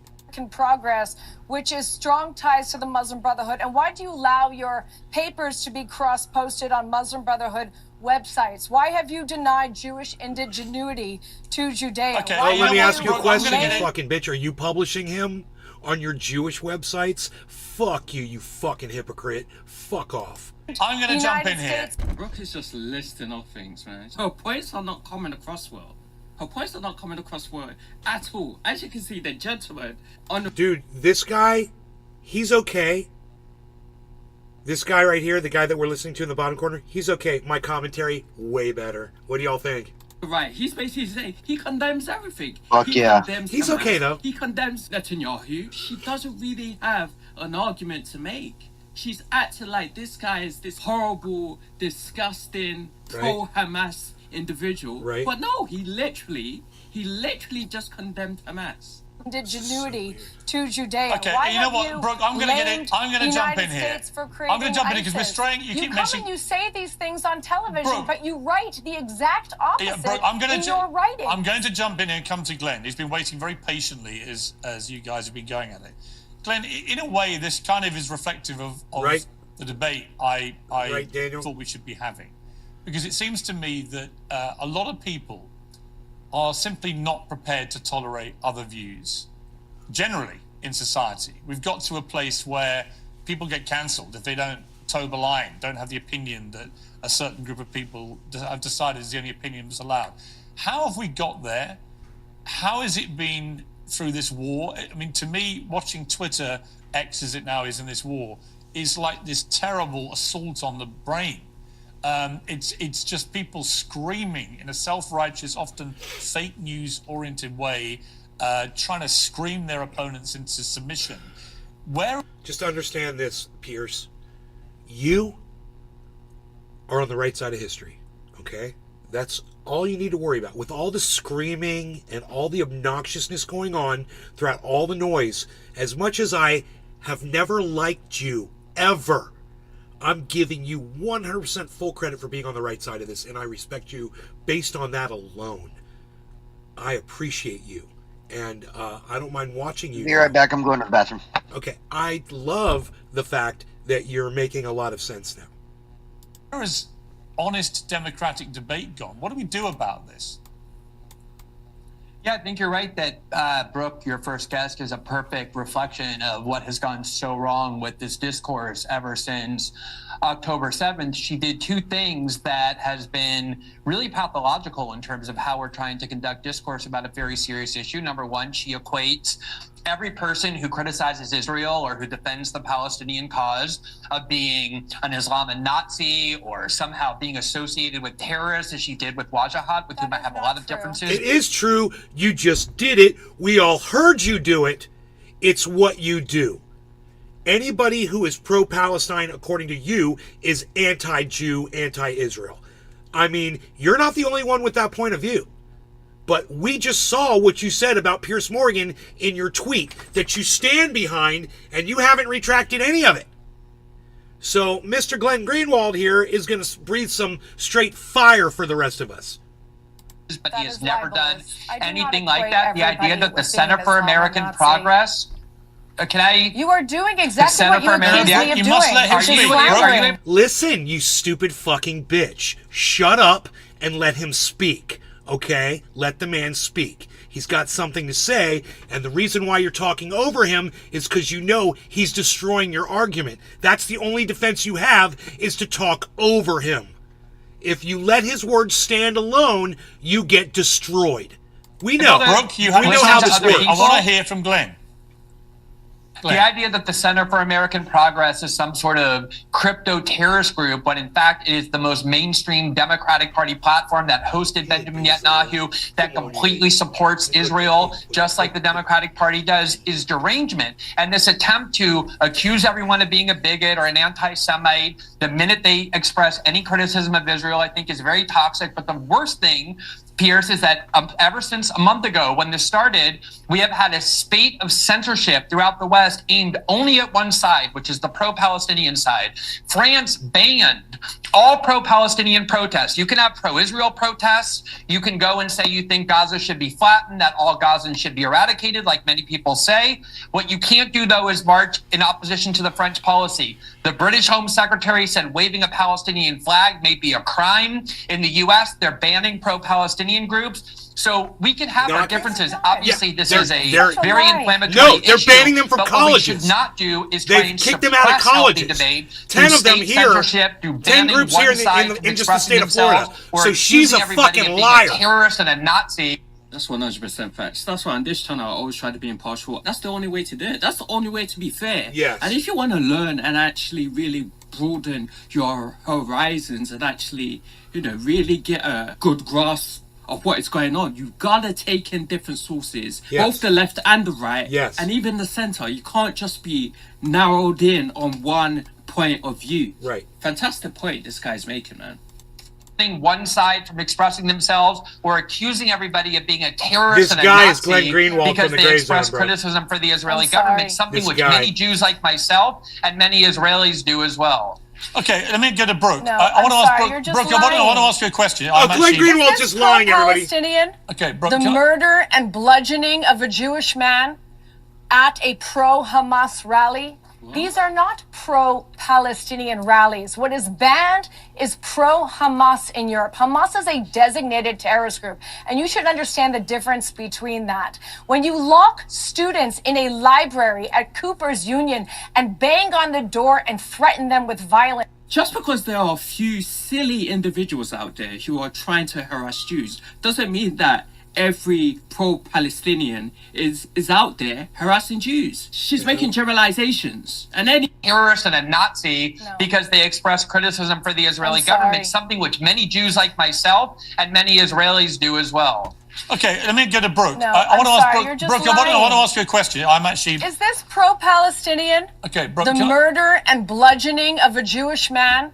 Progress, which is strong ties to the Muslim Brotherhood, and why do you allow your papers to be cross-posted on Muslim Brotherhood websites? Why have you denied Jewish indigeneity to Judea? Okay, let me ask you a question, you fucking bitch. Are you publishing him on your Jewish websites? Fuck you, you fucking hypocrite. Fuck off. I'm going to jump in here. Brooke is just listing off things, man. Her points are not coming across well. Her points are not coming across well at all. As you can see, the gentleman on the... Dude, this guy, he's okay. This guy right here, the guy that we're listening to in the bottom corner, he's okay. My commentary, way better. What do y'all think? Right, he's basically saying he condemns everything. Fuck yeah. He's okay, though. He condemns Netanyahu. She doesn't really have an argument to make. She's acting like this guy is this horrible, disgusting, pro-Hamas individual. Right. But no, he literally just condemned Hamas. Indigenuity to Judea. Okay, why you know what, Brooke? I'm going to get it. I'm going to jump in here. I'm going to jump in because we're straying. You keep mentioning. And you say these things on television, Brooke, but you write the exact opposite Brooke, in your writing. I'm going to jump in and come to Glenn. He's been waiting very patiently as you guys have been going at it. Glenn, in a way, this kind of is reflective of the debate I thought we should be having, because it seems to me that a lot of people are simply not prepared to tolerate other views. Generally, in society, we've got to a place where people get cancelled if they don't toe the line, don't have the opinion that a certain group of people have decided is the only opinion that's allowed. How have we got there? How has it been through this war? I mean, to me, watching Twitter, X as it now is in this war, is like this terrible assault on the brain. It's just people screaming in a self-righteous, often fake news-oriented way, trying to scream their opponents into submission. Just understand this, Pierce. You are on the right side of history, okay? That's all you need to worry about. With all the screaming and all the obnoxiousness going on throughout all the noise, as much as I have never liked you, ever, I'm giving you 100% full credit for being on the right side of this, and I respect you based on that alone. I appreciate you, and I don't mind watching you. Be right back. I'm going to the bathroom. Okay, I love the fact that you're making a lot of sense now. honest democratic debate gone? What do we do about this? Yeah, I think you're right that Brooke, your first guest, is a perfect reflection of what has gone so wrong with this discourse ever since October 7th. She did two things that has been really pathological in terms of how we're trying to conduct discourse about a very serious issue. Number one, she equates every person who criticizes Israel or who defends the Palestinian cause of being an Islamic Nazi or somehow being associated with terrorists, as she did with Wajahat, with whom I have a lot of differences. It is true. You just did it. We all heard you do it. It's what you do. Anybody who is pro-Palestine, according to you, is anti-Jew, anti-Israel. I mean, you're not the only one with that point of view. But we just saw what you said about Piers Morgan in your tweet that you stand behind, and you haven't retracted any of it. So Mr. Glenn Greenwald here is going to breathe some straight fire for the rest of us. But he has never done anything like that. The idea that the Center for American Progress... You are doing exactly what you accused me of doing. Must let him speak. Listen, you stupid fucking bitch. Shut up and let him speak. Okay? Let the man speak. He's got something to say, and the reason why you're talking over him is because you know he's destroying your argument. That's the only defense you have, is to talk over him. If you let his words stand alone, you get destroyed. We know. Brooke, we know how this works. I want to hear from Glenn. The idea that the Center for American Progress is some sort of crypto terrorist group, when in fact it is the most mainstream Democratic Party platform that hosted Benjamin Netanyahu, that completely supports Israel, just like the Democratic Party does, is derangement. And this attempt to accuse everyone of being a bigot or an anti-Semite the minute they express any criticism of Israel, I think is very toxic. But the worst thing, Piers, is that ever since a month ago when this started, we have had a spate of censorship throughout the West aimed only at one side, which is the pro-Palestinian side. France banned all pro-Palestinian protests. You can have pro-Israel protests. You can go and say you think Gaza should be flattened, that all Gazans should be eradicated, like many people say. What you can't do, though, is march in opposition to the French policy. The British Home Secretary said waving a Palestinian flag may be a crime. In the U.S., they're banning pro-Palestinian groups. So we can have our differences. Obviously, this is a very inflammatory issue. No, they're banning them from colleges. What we should not do is try and kicked them out of colleges. Debate 10 of them here, 10 groups here in just the state of Florida. So she's a fucking liar. A terrorist and a Nazi. That's 100% facts. That's why on this channel I always try to be impartial. That's the only way to do it. That's the only way to be fair. Yes. And if you want to learn and actually really broaden your horizons and actually, really get a good grasp of what is going on, you gotta take in different sources, both the left and the right, and even the center. You can't just be narrowed in on one point of view. Right. Fantastic point this guy's making, man. One side from expressing themselves or accusing everybody of being a terrorist and a guy Nazi is Glenn Greenwald because from the they Gray express Zone, criticism for the Israeli government, something which many Jews like myself and many Israelis do as well. Okay, let me go to Brooke. No, I want to ask Brooke, I want to ask you a question. Glenn Greenwald's just lying, everybody. Palestinian? Okay, Brooke. The murder and bludgeoning of a Jewish man at a pro-Hamas rally. These are not pro-Palestinian rallies. What is banned is pro-Hamas in Europe. Hamas is a designated terrorist group, and you should understand the difference between that. When you lock students in a library at Cooper's Union and bang on the door and threaten them with violence. Just because there are a few silly individuals out there who are trying to harass Jews doesn't mean that every pro-Palestinian is out there harassing Jews. She's making generalizations. And any terrorist and a Nazi because they express criticism for the Israeli government, something which many Jews like myself and many Israelis do as well. Okay, let me go to Brooke. No, I want to ask Brooke, I want to ask you a question. Is this pro-Palestinian? Okay, Brooke. The murder and bludgeoning of a Jewish man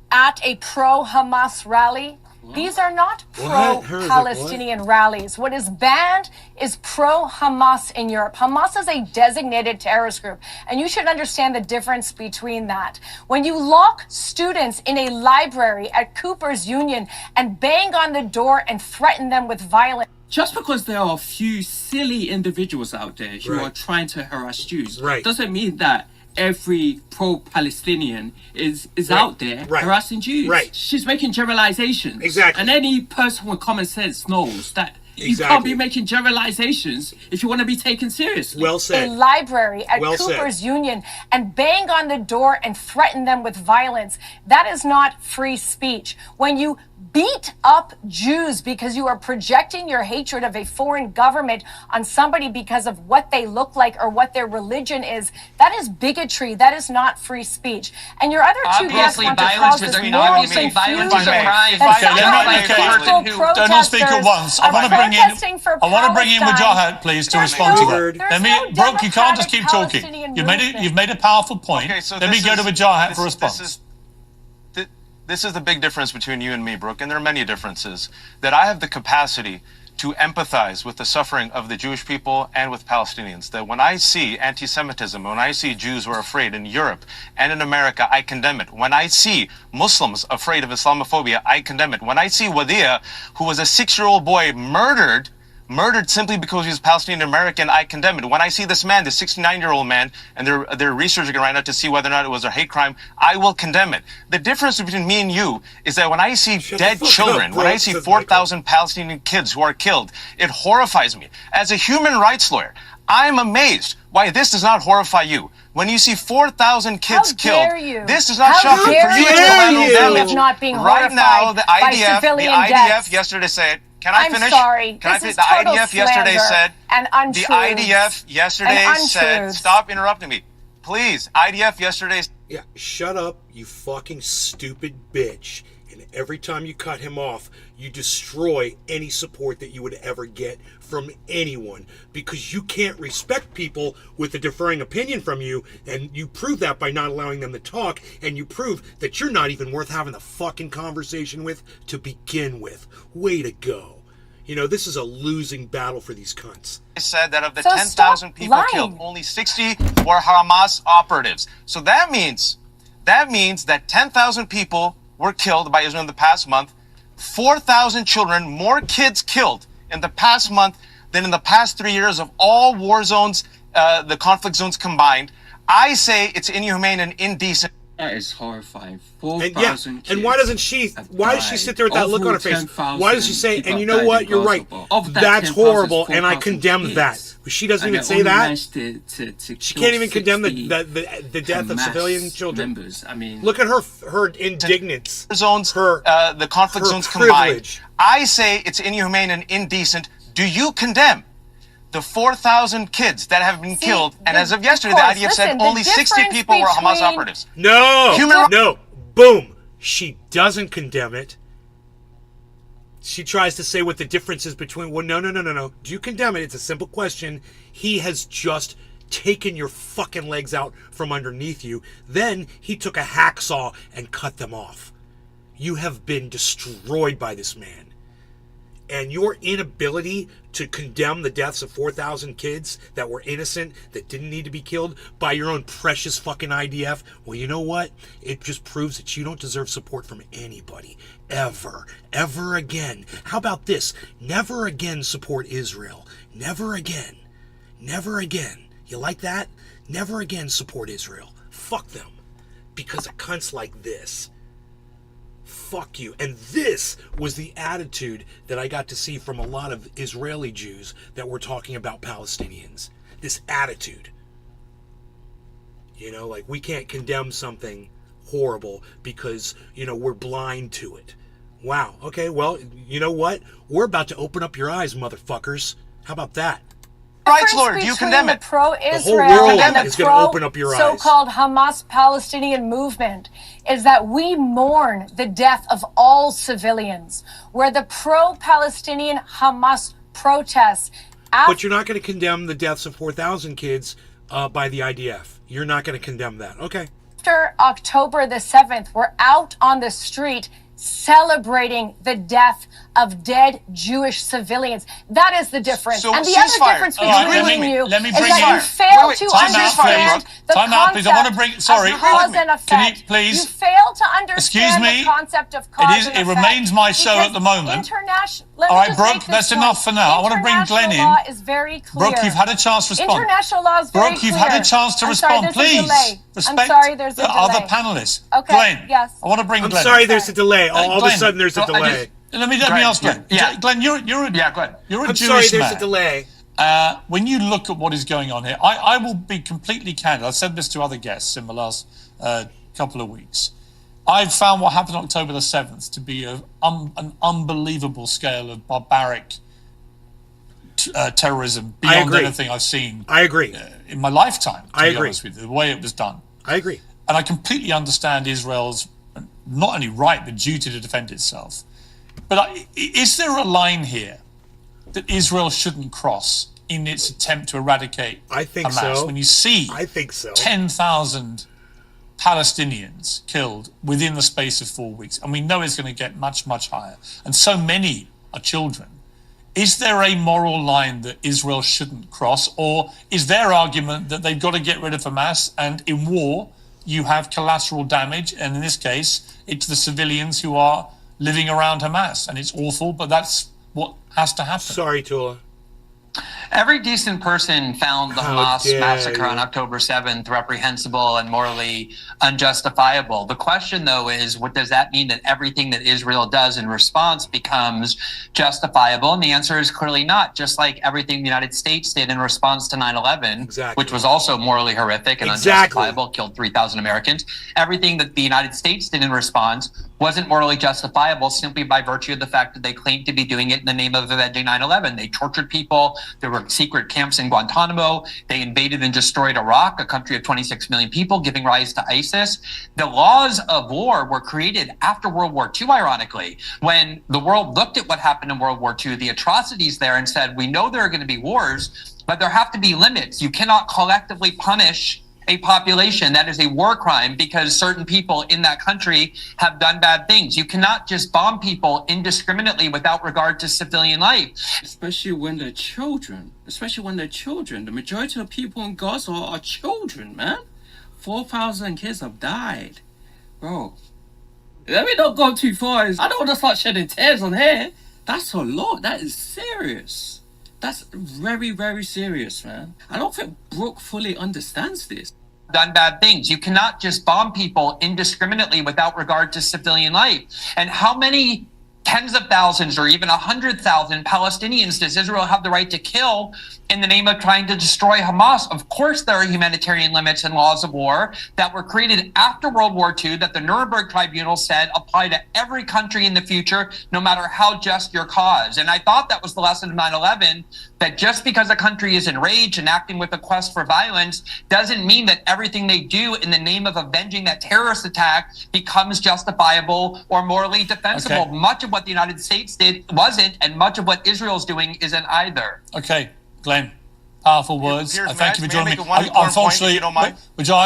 at a pro-Hamas rally. These are not pro-Palestinian rallies. What is banned is pro-Hamas in Europe. Hamas is a designated terrorist group, and you should understand the difference between that. When you lock students in a library at Cooper's Union and bang on the door and threaten them with violence. Just because there are a few silly individuals out there who are trying to harass Jews doesn't mean that every pro-Palestinian is Right, out there right, harassing Jews. right. She's making generalizations. Exactly. And any person with common sense knows that you Exactly. can't be making generalizations if you want to be taken seriously. Well a said. library at Well said. Cooper's Union and bang on the door and threaten them with violence. That is not free speech. When you beat up Jews because you are projecting your hatred of a foreign government on somebody because of what they look like or what their religion is, that is bigotry. That is not free speech. And your other two guests Obviously, want to violence cause is this a- moral obviously, violence is a confusion crime. that Okay, somehow let me- the okay, peaceful Don't Don't all speak at protesters once. I are want to bring in. protesting for I want to bring in Palestine. Wajahat, please, to There's respond to no- that. there's Let me, no Brooke, you can't just keep democratic talking. Palestinian You've movement. made a powerful point. Okay, so Let me this go to is- Wajahat this- for a response. This is the big difference between you and me, Brooke, and there are many differences. That I have the capacity to empathize with the suffering of the Jewish people and with Palestinians. That when I see anti-Semitism, when I see Jews who are afraid in Europe and in America, I condemn it. When I see Muslims afraid of Islamophobia, I condemn it. When I see Wadia, who was a 6-year-old boy murdered simply because he's Palestinian American, I condemn it. When I see this man, the 69-year-old man, and they're researching it right now to see whether or not it was a hate crime, I will condemn it. The difference between me and you is that when I see dead the fuck children, up, when bro, I see says 4,000 Palestinian kids who are killed, it horrifies me. As a human rights lawyer, I'm amazed why this does not horrify you. When you see 4,000 kids How killed, dare you? this is not How shocking dare for you. It's you collateral accuse me of damage. not being Right now, the horrified by IDF, civilian deaths? yesterday said, can I I'm finish? sorry. Can I This finish? is The total IDF yesterday slander said, and the untruths. IDF yesterday And said, untruths. stop interrupting me. Please, IDF yesterday Yeah, shut up, you fucking stupid bitch. And every time you cut him off, you destroy any support that you would ever get from anyone because you can't respect people with a differing opinion from you, and you prove that by not allowing them to talk, and you prove that you're not even worth having a fucking conversation with to begin with. Way to go. You know, this is a losing battle for these cunts. said that of the So 10,000 stop people lying. killed, only 60 were Hamas operatives. So that means that 10,000 people were killed by Israel in the past month, 4,000 children, more kids killed in the past month than in the past 3 years of all war zones, the conflict zones combined. I say it's inhumane and indecent. That is horrifying. And 4,000 yeah, kids and why doesn't she? have Why does she died. sit there with that look on her face? 10,000 Why does she say? people And you have know died what? in You're right. Gaza. Of that That's 10,000, horrible, and I 4,000 condemn kids. that. She doesn't And even they say only that. managed to She kill can't even condemn 60 the death of Hamas civilian children. Members. I mean, Look at her indignance. Zones, Her the conflict her zones combined. privilege. I say it's inhumane and indecent. Do you condemn the 4,000 kids that have been killed? And as of yesterday, the course, IDF said listen, the only 60 difference people were Hamas between- operatives. No, Human- no, boom. She doesn't condemn it. She tries to say what the difference is between. Well, no. Do you condemn it? It's a simple question. He has just taken your fucking legs out from underneath you. Then he took a hacksaw and cut them off. You have been destroyed by this man. And your inability to condemn the deaths of 4,000 kids that were innocent, that didn't need to be killed by your own precious fucking IDF, well, you know what? It just proves that you don't deserve support from anybody. Ever. Ever again. How about this? Never again support Israel. Never again. Never again. You like that? Never again support Israel. Fuck them. Because of cunts like this. Fuck you. And this was the attitude that I got to see from a lot of Israeli Jews that were talking about Palestinians. This attitude. You know, like we can't condemn something horrible because, you know, we're blind to it. Wow. Okay, well, you know what? We're about to open up your eyes, motherfuckers. How about that? Rights lawyer, do you condemn the it? pro-Israel world and the is gonna open up your eyes. so-called Hamas-Palestinian movement is that we mourn the death of all civilians, where the pro-Palestinian Hamas protests. But you're not going to condemn the deaths of 4,000 kids by the IDF. You're not going to condemn that. Okay. After October the 7th, we're out on the street celebrating the death of dead Jewish civilians. That is the difference. So and the other ceasefire. difference All right, between you let me is bring that in- you fail Wait, to time out, understand please. the Time out, please. I want to bring- sorry. of cause and effect. Can you please- You fail to understand Excuse me. the concept of cause and It effect. remains my show at the moment. All right, Brooke, that's enough for now. I want to bring Glenn in. Law is very clear. Brooke, you've had a chance to respond. International law is very Brooke, you've clear. had a chance to I'm respond. sorry, there's a Please delay. respect I'm sorry, there's a the other delay. panelists. Okay, Glenn, yes. I want to bring I'm Glenn. sorry, there's a delay. All of a Glenn, sudden, there's a delay. Let me ask Glenn. Yeah. Glenn, you're a Yeah, go ahead. you're a I'm Jewish sorry, there's man. a delay. When you look at what is going on here, I will be completely candid. I've said this to other guests in the last couple of weeks. I've found what happened October the 7th to be an unbelievable scale of barbaric terrorism beyond agree. anything I've seen. I agree. In my lifetime, to I be agree. honest with you, the way it was done. I agree. And I completely understand Israel's not only right, but duty to defend itself. But is there a line here that Israel shouldn't cross in its attempt to eradicate I think Hamas? so. When you see I think so. 10,000 Palestinians killed within the space of 4 weeks, and we know it's going to get much, much higher, and so many are children, is there a moral line that Israel shouldn't cross, or is their argument that they've got to get rid of Hamas, and in war you have collateral damage, and in this case it's the civilians who are living around Hamas, and it's awful, but that's what has to happen? Sorry, Tula. Every decent person found the How Hamas dare massacre you. on October 7th reprehensible and morally unjustifiable. The question, though, is what does that mean that everything that Israel does in response becomes justifiable? And the answer is clearly not, just like everything the United States did in response to 9/11, Exactly. which was also morally horrific and Exactly. unjustifiable, killed 3,000 Americans. Everything that the United States did in response wasn't morally justifiable simply by virtue of the fact that they claimed to be doing it in the name of avenging 9/11. They tortured people. There were secret camps in Guantanamo. They invaded and destroyed Iraq, a country of 26 million people, giving rise to ISIS. The laws of war were created after World War II, ironically, when the world looked at what happened in World War II, the atrocities there, and said, we know there are going to be wars, but there have to be limits. You cannot collectively punish a population. That is a war crime because certain people in that country have done bad things. You cannot just bomb people indiscriminately without regard to civilian life. Especially when they're children. The majority of people in Gaza are children, man. 4,000 kids have died. Bro, let me not go too far. I don't want to start shedding tears on here. That's a lot. That is serious. That's very, very serious, man. I don't think Brooke fully understands this. Done bad things. You cannot just bomb people indiscriminately without regard to civilian life. And how many tens of thousands or even 100,000 Palestinians does Israel have the right to kill in the name of trying to destroy Hamas? Of course, there are humanitarian limits and laws of war that were created after World War II that the Nuremberg Tribunal said apply to every country in the future, no matter how just your cause. And I thought that was the lesson of 9/11, that just because a country is enraged and acting with a quest for violence doesn't mean that everything they do in the name of avenging that terrorist attack becomes justifiable or morally defensible. Okay. Much of what the United States did wasn't, and much of what Israel's doing isn't either. Okay, Glenn, powerful words. Piers, Thank you for may I joining make me. one important point, Unfortunately, if you don't mind?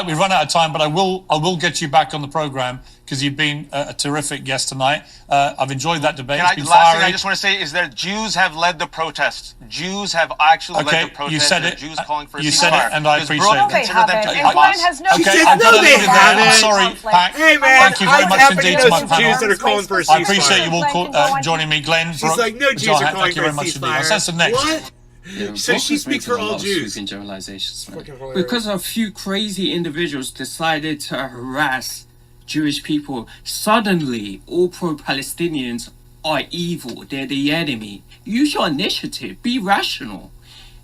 we've run out of time, but I will get you back on the program because you've been a terrific guest tonight. I've enjoyed that debate. It's been Last thing fiery. I just want to say is that Jews have led the protests. Jews have actually led the protests. You said There are it. Jews calling for a You said ceasefire. it, and I Does appreciate Brooke it. They consider have them it. to be Everyone Hamas? has no Okay, said I've got no, to they leave it there. I'm haven't. sorry, Pat. Hey, man, Thank you very I much happen indeed to to know my some panel. Jews that are calling for a I ceasefire. appreciate you all joining me, Glenn. She's Brooke, like, no Jews are Jahat, calling thank you for a very much indeed. I'll ceasefire. say some next. What? So Brooke she is speaks for making a all lot of Jews. sweeping generalizations, man. Fucking hilarious. Because a few crazy individuals decided to harass Jewish people, suddenly all pro-Palestinians are evil. They're the enemy. Use your initiative. Be rational.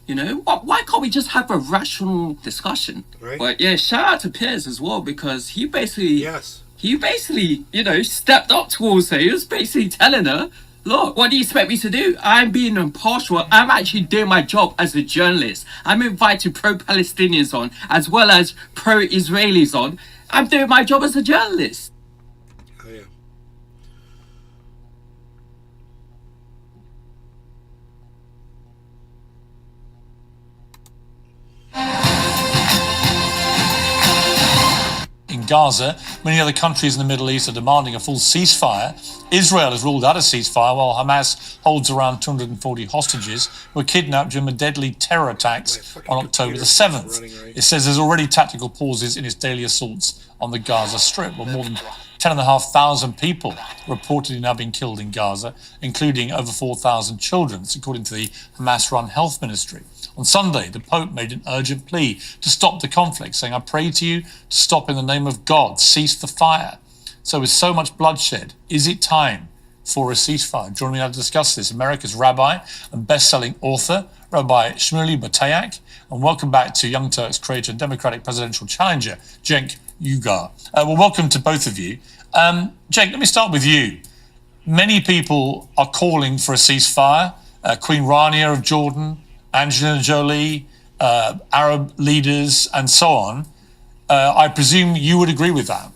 You know, why can't we just have a rational discussion? Right. But yeah, shout out to Piers as well, because he basically, Yes. you know, stepped up towards her. He was basically telling her, look, what do you expect me to do? I'm being impartial. I'm actually doing my job as a journalist. I'm inviting pro-Palestinians on as well as pro-Israelis on. I'm doing my job as a journalist. Oh, yeah. In Gaza, many other countries in the Middle East are demanding a full ceasefire Israel has ruled out a ceasefire while Hamas holds around 240 hostages who were kidnapped during the deadly terror attacks on October the 7th. It says there's already tactical pauses in its daily assaults on the Gaza Strip, where more than 10,500 people reportedly now been killed in Gaza, including over 4,000 children, according to the Hamas-run health ministry. On Sunday, the Pope made an urgent plea to stop the conflict, saying, "I pray to you to stop in the name of God, cease the fire." So with so much bloodshed, is it time for a ceasefire? Joining me now to discuss this, America's rabbi and best-selling author, Rabbi Shmuley Boteach, and welcome back to Young Turks creator and Democratic presidential challenger, Cenk Uygur. Well, welcome to both of you. Cenk, let me start with you. Many people are calling for a ceasefire. Queen Rania of Jordan, Angelina Jolie, Arab leaders, and so on. I presume you would agree with that.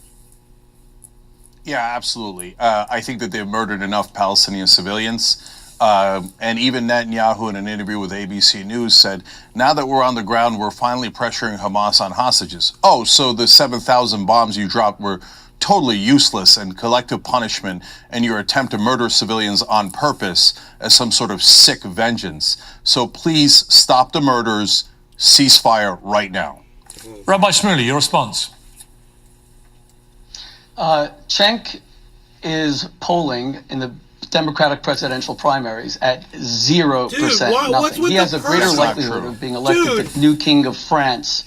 Yeah, absolutely. I think that they've murdered enough Palestinian civilians. And even Netanyahu, in an interview with ABC News, said, now that we're on the ground, we're finally pressuring Hamas on hostages. Oh, so the 7,000 bombs you dropped were totally useless and collective punishment, and your attempt to murder civilians on purpose as some sort of sick vengeance. So please stop the murders, ceasefire right now. Rabbi Shmuley, your response? Cenk is polling in the Democratic presidential primaries at 0%. Dude, what's with he has a greater likelihood of being elected the new king of France.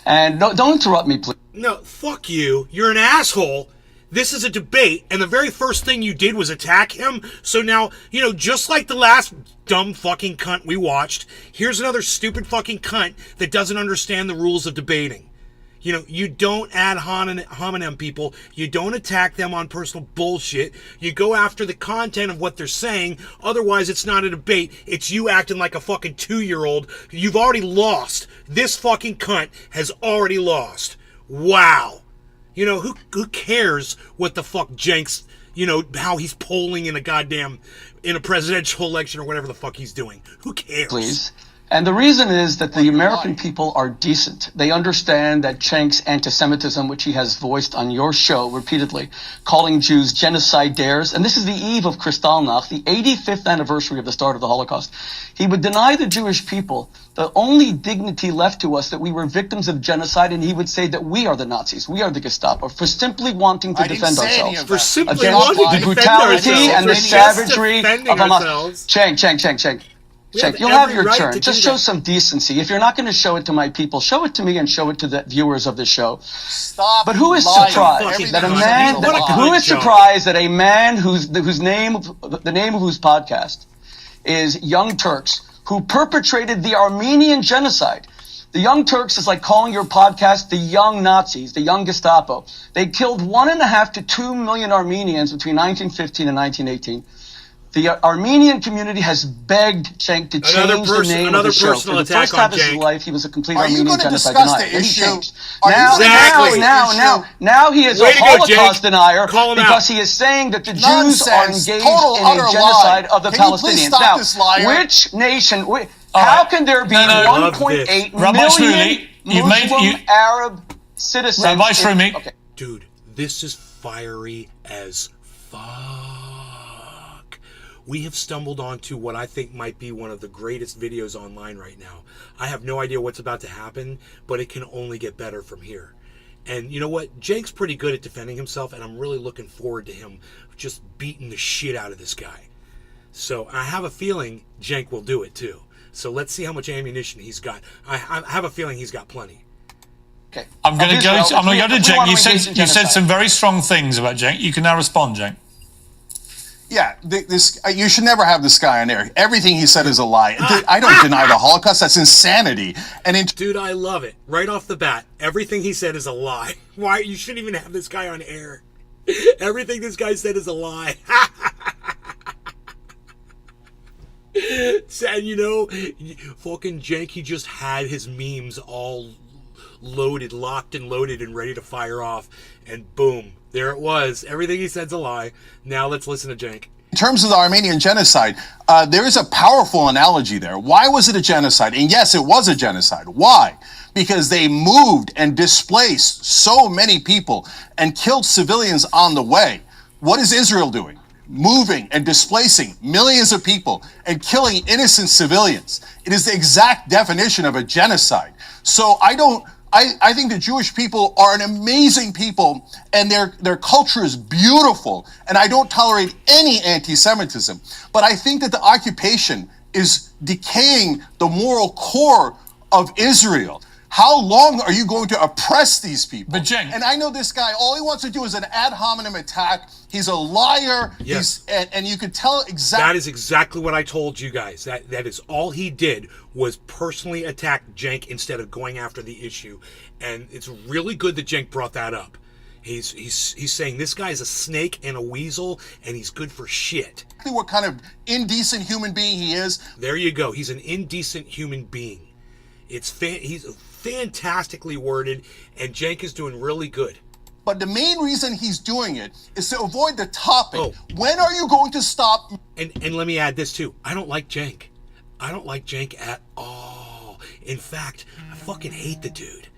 And don't interrupt me, please. No, fuck you. You're an asshole. This is a debate, and the very first thing you did was attack him. So now, just like the last dumb fucking cunt we watched, here's another stupid fucking cunt that doesn't understand the rules of debating. You don't ad hominem people. You don't attack them on personal bullshit. You go after the content of what they're saying. Otherwise, it's not a debate. It's you acting like a fucking 2-year-old. You've already lost. This fucking cunt has already lost. Wow. Who cares what the fuck Cenk's, how he's polling in a presidential election or whatever the fuck he's doing. Who cares? Please. And the reason is that the American people are decent. They understand that Cenk's anti-Semitism, which he has voiced on your show repeatedly, calling Jews genocide dares, and this is the eve of Kristallnacht, the 85th anniversary of the start of the Holocaust. He would deny the Jewish people the only dignity left to us, that we were victims of genocide, and he would say that we are the Nazis, we are the Gestapo, for simply wanting to defend ourselves. For simply against wanting to the brutality and the savagery of Hamas. Ourselves. Cenk. Cenk, you'll have your turn. Just show some decency. If you're not going to show it to my people, show it to me and show it to the viewers of the show. Stop. But who is surprised that a man whose name of whose podcast is Young Turks, who perpetrated the Armenian genocide? The Young Turks is like calling your podcast the Young Nazis, the Young Gestapo. They killed 1.5 to 2 million Armenians between 1915 and 1918. The Armenian community has begged Cenk to change the name of the show. For the first half of his life, he was a complete Armenian genocide denier. Then he changed. Now he is a Holocaust denier because he is saying that the Jews are engaged in a genocide of the Palestinians. Now, which nation? How can there be 1.8 million Muslim Arab citizens? Rabbi Shmuley. Dude, this is fiery as fuck. We have stumbled onto what I think might be one of the greatest videos online right now. I have no idea what's about to happen, but it can only get better from here. And you know what? Cenk's pretty good at defending himself, and I'm really looking forward to him just beating the shit out of this guy. So I have a feeling Cenk will do it too. So let's see how much ammunition he's got. I have a feeling he's got plenty. Okay. I'm going to go to Cenk. You said some very strong things about Cenk. You can now respond, Cenk. Yeah, you should never have this guy on air. Everything he said is a lie. I don't deny the Holocaust. That's insanity. Dude, I love it. Right off the bat, everything he said is a lie. Why? You shouldn't even have this guy on air. Everything this guy said is a lie. And fucking Cenk, he just had his memes all locked and loaded and ready to fire off. And boom. There it was. Everything he said's a lie. Now let's listen to Cenk. In terms of the Armenian genocide, there is a powerful analogy there. Why was it a genocide? And yes, it was a genocide. Why? Because they moved and displaced so many people and killed civilians on the way. What is Israel doing? moving and displacing millions of people and killing innocent civilians. It is the exact definition of a genocide. So I think the Jewish people are an amazing people, and their culture is beautiful, and I don't tolerate any anti-Semitism. But I think that the occupation is decaying the moral core of Israel. How long are you going to oppress these people? But Cenk, and I know this guy, all he wants to do is an ad hominem attack. He's a liar. Yes. And you could tell exactly. That is exactly what I told you guys. That is all he did, was personally attack Cenk instead of going after the issue. And it's really good that Cenk brought that up. He's saying this guy's a snake and a weasel, and he's good for shit. What kind of indecent human being he is. There you go. He's an indecent human being. He's fantastically worded, and Cenk is doing really good. But the main reason he's doing it is to avoid the topic. Oh. When are you going to stop? And let me add this too. I don't like Cenk. I don't like Cenk at all. In fact, I fucking hate the dude.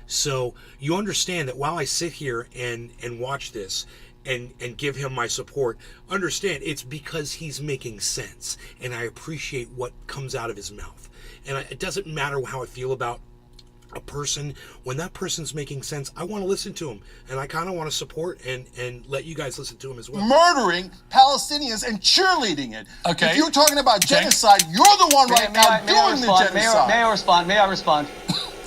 So you understand that while I sit here and watch this and give him my support, understand it's because he's making sense, and I appreciate what comes out of his mouth. And it doesn't matter how I feel about a person. When that person's making sense, I want to listen to him, and I kind of want to support and let you guys listen to him as well. Murdering Palestinians and cheerleading it. Okay. If you're talking about genocide, you're the one right now doing the genocide. May I respond?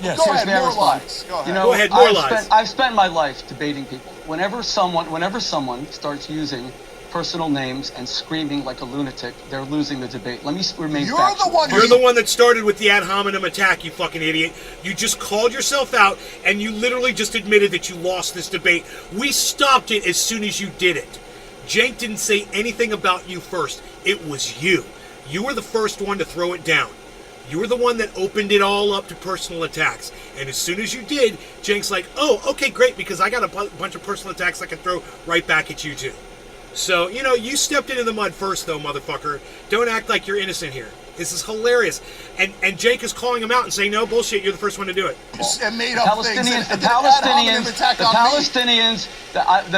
Yes. Go ahead, more lies. Go ahead. You know, Go ahead, more lies. I've spent my life debating people. Whenever someone starts using personal names and screaming like a lunatic, they're losing the debate. Let me remain factual. You're the one that started with the ad hominem attack, you fucking idiot. You just called yourself out, and you literally just admitted that you lost this debate. We stopped it as soon as you did it. Cenk didn't say anything about you first. It was you. You were the first one to throw it down. You were the one that opened it all up to personal attacks. And as soon as you did, Cenk's like, oh, okay, great, because I got a bunch of personal attacks I can throw right back at you, too. So, you stepped into the mud first, though, motherfucker. Don't act like you're innocent here. This is hilarious. And Cenk is calling him out and saying, no, bullshit, you're the first one to do it. And made up things. The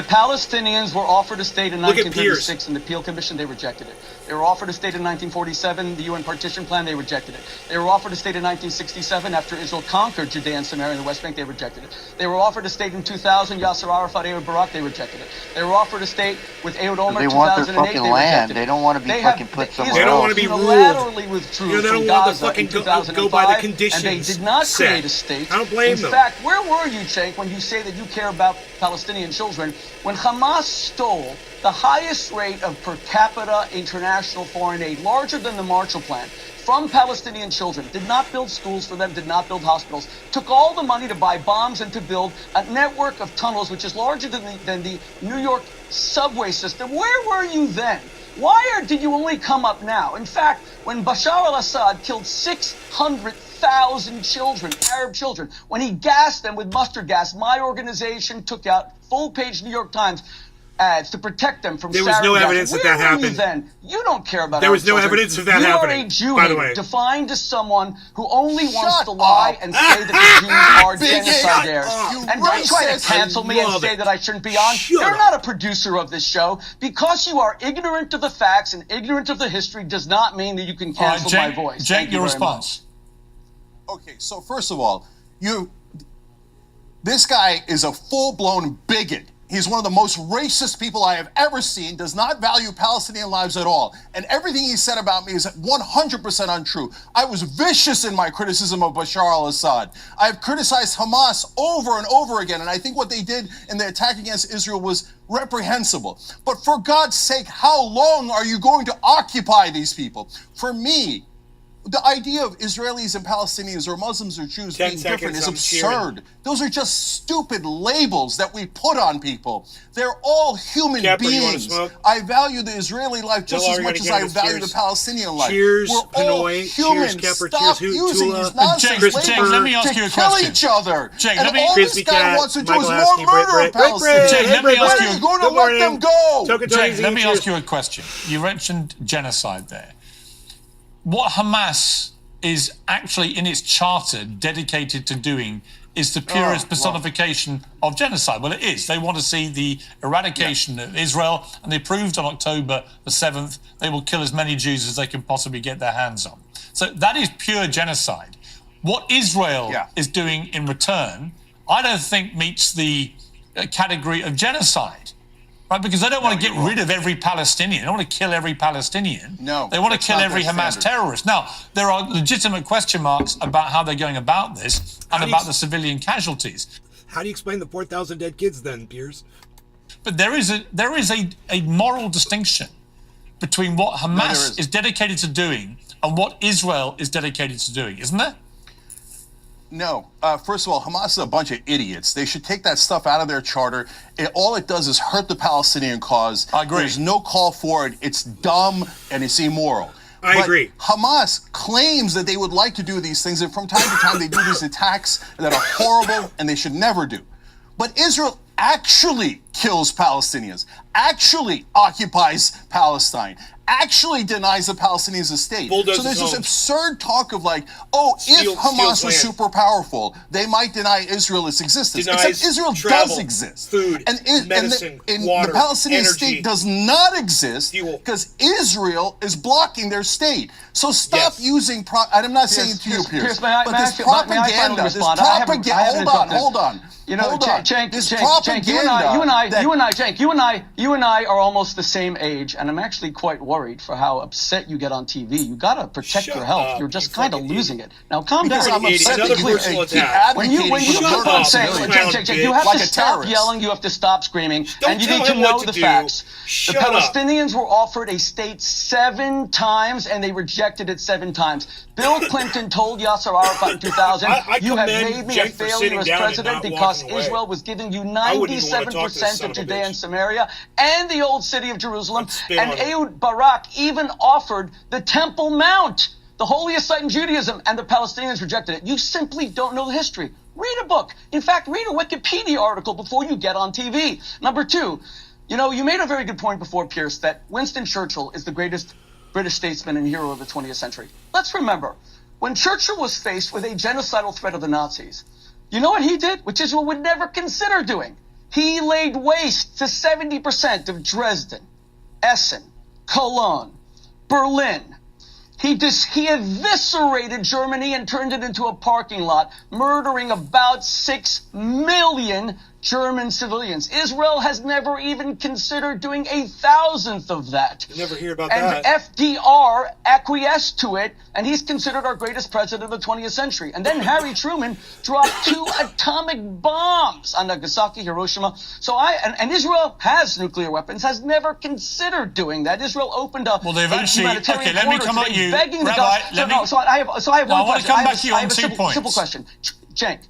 Palestinians were offered a state in 1936 in the Peel Commission. They rejected it. They were offered a state in 1947, the UN Partition Plan. They rejected it. They were offered a state in 1967 after Israel conquered Judea and Samaria and the West Bank. They rejected it. They were offered a state in 2000, Yasser Arafat, Ehud Barak. They rejected it. They were offered a state with Ehud Olmert in 2008. They want their fucking land. They don't want to be fucking put somewhere else. They don't want to be ruled. Unilaterally withdrew they don't from want to Gaza fucking in 2005, go by the conditions and they did not set. create a state. I don't blame them. In fact, where were you, Cenk, when you say that you care about Palestinian children, when Hamas stole the highest rate of per capita international foreign aid, larger than the Marshall Plan, from Palestinian children, did not build schools for them, did not build hospitals, took all the money to buy bombs and to build a network of tunnels, which is larger than the New York subway system. Where were you then? Why did you only come up now? In fact, when Bashar al-Assad killed 600,000 children, Arab children, when he gassed them with mustard gas, my organization took out full-page New York Times ads to protect them from There was no evidence that happened. You then? You don't care about There was no evidence of that happening. You are a Jew by the way. defined as someone who only wants to lie and say that the Jews are genocidaires. And don't try to cancel me and say that I shouldn't be on. You're not a producer of this show. Because you are ignorant of the facts and ignorant of the history does not mean that you can cancel my voice. Cenk, your response. Okay, so first of all, this guy is a full-blown bigot. He's one of the most racist people I have ever seen, does not value Palestinian lives at all. And everything he said about me is 100% untrue. I was vicious in my criticism of Bashar al-Assad. I've criticized Hamas over and over again, and I think what they did in the attack against Israel was reprehensible. But for God's sake, how long are you going to occupy these people? For me, the idea of Israelis and Palestinians or Muslims or Jews being different is absurd. Those are just stupid labels that we put on people. They're all human beings. I value the Israeli life just as much as I value the Palestinian life. Cheers, We're all human. Stop using these nonsense labels to kill each other. And all this guy wants to do is more murder of Palestinians. When are you going to let them go? Cenk, let me ask you a question. You mentioned genocide there. What Hamas is actually in its charter dedicated to doing is the purest personification of genocide. Well, it is. They want to see the eradication of Israel, and they proved on October the 7th they will kill as many Jews as they can possibly get their hands on. So that is pure genocide. What Israel is doing in return, I don't think meets the category of genocide. Right, because they don't want to get rid of every Palestinian. They don't want to kill every Palestinian. No, they want to kill every Hamas terrorist. Now, there are legitimate question marks about how they're going about this and about the civilian casualties. How do you explain the 4,000 dead kids then, Piers? But there is a moral distinction between what Hamas is dedicated to doing and what Israel is dedicated to doing, isn't there? No. First of all, Hamas is a bunch of idiots. They should take that stuff out of their charter. All it does is hurt the Palestinian cause. I agree. There's no call for it. It's dumb and it's immoral. I agree. Hamas claims that they would like to do these things, and from time to time they do these attacks that are horrible and they should never do. But Israel actually kills Palestinians, actually occupies Palestine, actually denies the Palestinians a state. So there's this absurd talk of like, if Hamas was super powerful, they might deny Israel its existence. Except Israel does exist. Food, medicine, water, the Palestinian energy, state does not exist because Israel is blocking their state. So stop using, I'm not saying to you, Piers, but this propaganda, hold on. You know, Cenk, you and I are almost the same age, and I'm actually quite worried for how upset you get on TV. You gotta protect your health. You're just kind of losing it. Now, calm down. I'm upset when you Cenk, you have to stop yelling. You have to stop screaming, and you need to know the facts. The Palestinians were offered a state 7 times, and they rejected it 7 times. Bill Clinton told Yasser Arafat in 2000, "You have made me a failure as president because Israel was giving you 97% of Judea and Samaria and the old city of Jerusalem." And Ehud Barak even offered the Temple Mount, the holiest site in Judaism, and the Palestinians rejected it. You simply don't know the history. Read a book. In fact, read a Wikipedia article before you get on TV. Number 2, you know, you made a very good point before, Piers, that Winston Churchill is the greatest British statesman and hero of the 20th century. Let's remember, when Churchill was faced with a genocidal threat of the Nazis, you know what he did, which Israel would never consider doing? He laid waste to 70% of Dresden, Essen, Cologne, Berlin. He eviscerated Germany and turned it into a parking lot, murdering about 6 million German civilians. Israel has never even considered doing 1,000th of that. You never hear about that. And FDR acquiesced to it, and he's considered our greatest president of the 20th century. And then Harry Truman dropped 2 atomic bombs on Nagasaki, Hiroshima. So and Israel has nuclear weapons, has never considered doing that. Israel opened up well, they've actually, humanitarian let me come at you, begging Rabbi, the government. So I have one question. I want to come back to you on 2 points. Simple question. Cenk.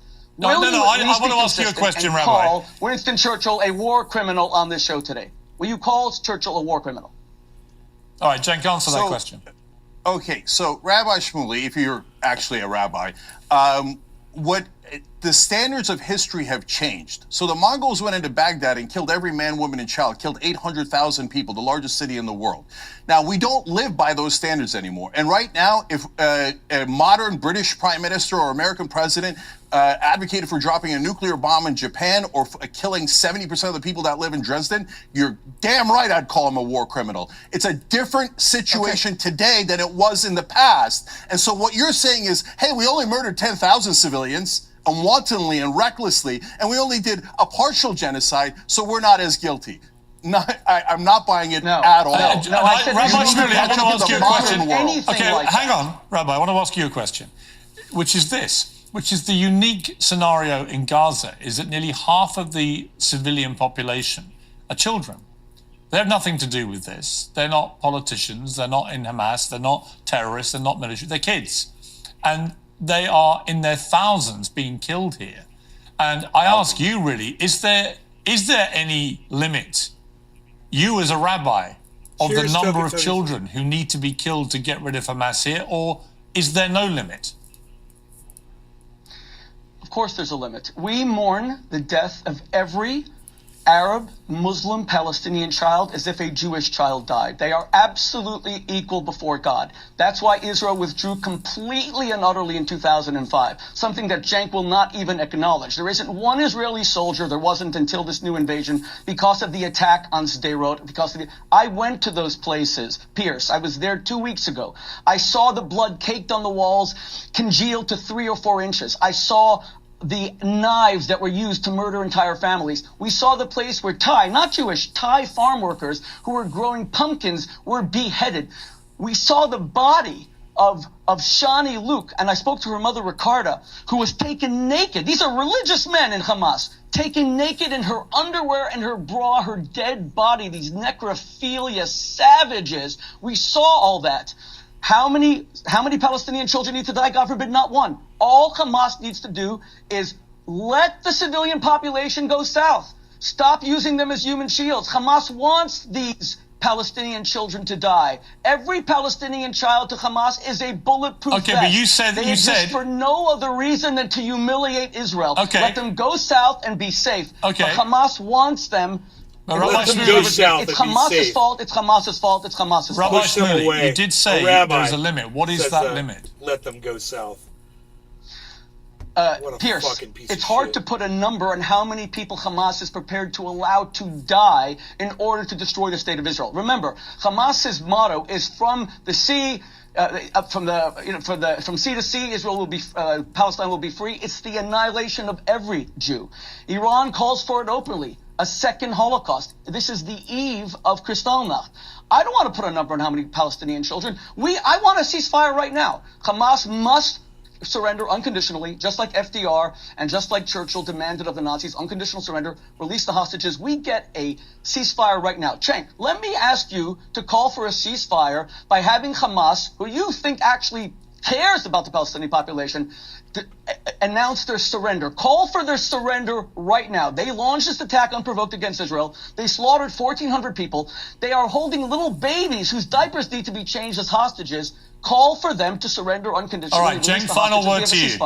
I want to ask you a question, Rabbi. Call Winston Churchill a war criminal on this show today. Will you call Churchill a war criminal? All right, Cenk, answer that question. Okay, so Rabbi Shmuley, if you're actually a rabbi, what the standards of history have changed. So the Mongols went into Baghdad and killed every man, woman, and child, killed 800,000 people, the largest city in the world. Now, we don't live by those standards anymore. And right now, if a modern British prime minister or American president advocated for dropping a nuclear bomb in Japan or killing 70% of the people that live in Dresden, you're damn right I'd call him a war criminal. It's a different situation today than it was in the past. And so what you're saying is, hey, we only murdered 10,000 civilians, and wantonly and recklessly, and we only did a partial genocide, so we're not as guilty. I'm not buying it at all. Rabbi Shmuley, I want to ask you a question. Okay, hang on, Rabbi, I want to ask you a question, which is this, which is the unique scenario in Gaza, is that nearly half of the civilian population are children. They have nothing to do with this. They're not politicians, they're not in Hamas, they're not terrorists, they're not military, they're kids. And they are in their thousands being killed here. And I ask you really, is there any limit, you as a rabbi, of the number of children who need to be killed to get rid of Hamas here, or is there no limit? Of course there's a limit. We mourn the death of every Arab, Muslim, Palestinian child as if a Jewish child died. They are absolutely equal before God. That's why Israel withdrew completely and utterly in 2005, something that Cenk will not even acknowledge. There isn't one Israeli soldier, there wasn't until this new invasion, because of the attack on Sderot, I went to those places, Pierce. I was there 2 weeks ago. I saw the blood caked on the walls, congealed to 3 or 4 inches. I saw the knives that were used to murder entire families. We saw the place where Thai, not Jewish, Thai farm workers who were growing pumpkins were beheaded. We saw the body of Shani Luke, and I spoke to her mother, Ricarda, who was taken naked. These are religious men in Hamas, taken naked in her underwear and her bra, her dead body, these necrophilia savages. We saw all that. How many Palestinian children need to die? God forbid, not one. All Hamas needs to do is let the civilian population go south. Stop using them as human shields. Hamas wants these Palestinian children to die. Every Palestinian child to Hamas is a bulletproof vest. Okay, but you said they exist for no other reason than to humiliate Israel. Okay. Let them go south and be safe. Okay. But Hamas wants them. Let them go south It's and be Hamas's safe. fault. It's Hamas's fault. It's Hamas's fault. Rabbi Push them Shmuley, away. you did say rabbi there's a limit. What is says, that limit? Let them go south. What a Pierce, fucking piece it's of hard shit. to put a number on how many people Hamas is prepared to allow to die in order to destroy the state of Israel. Remember, Hamas's motto is from the sea, from sea to sea, Israel will be, Palestine will be free. It's the annihilation of every Jew. Iran calls for it openly. A second Holocaust. This is the eve of Kristallnacht. I don't want to put a number on how many Palestinian children. I want a ceasefire right now. Hamas must surrender unconditionally, just like FDR and just like Churchill demanded of the Nazis, unconditional surrender, release the hostages. We get a ceasefire right now. Cenk, let me ask you to call for a ceasefire by having Hamas, who you think actually cares about the Palestinian population, to announce their surrender. Call for their surrender right now. They launched this attack unprovoked against Israel. They slaughtered 1,400 people. They are holding little babies whose diapers need to be changed as hostages. Call for them to surrender unconditionally. All right, Cenk, final word to you.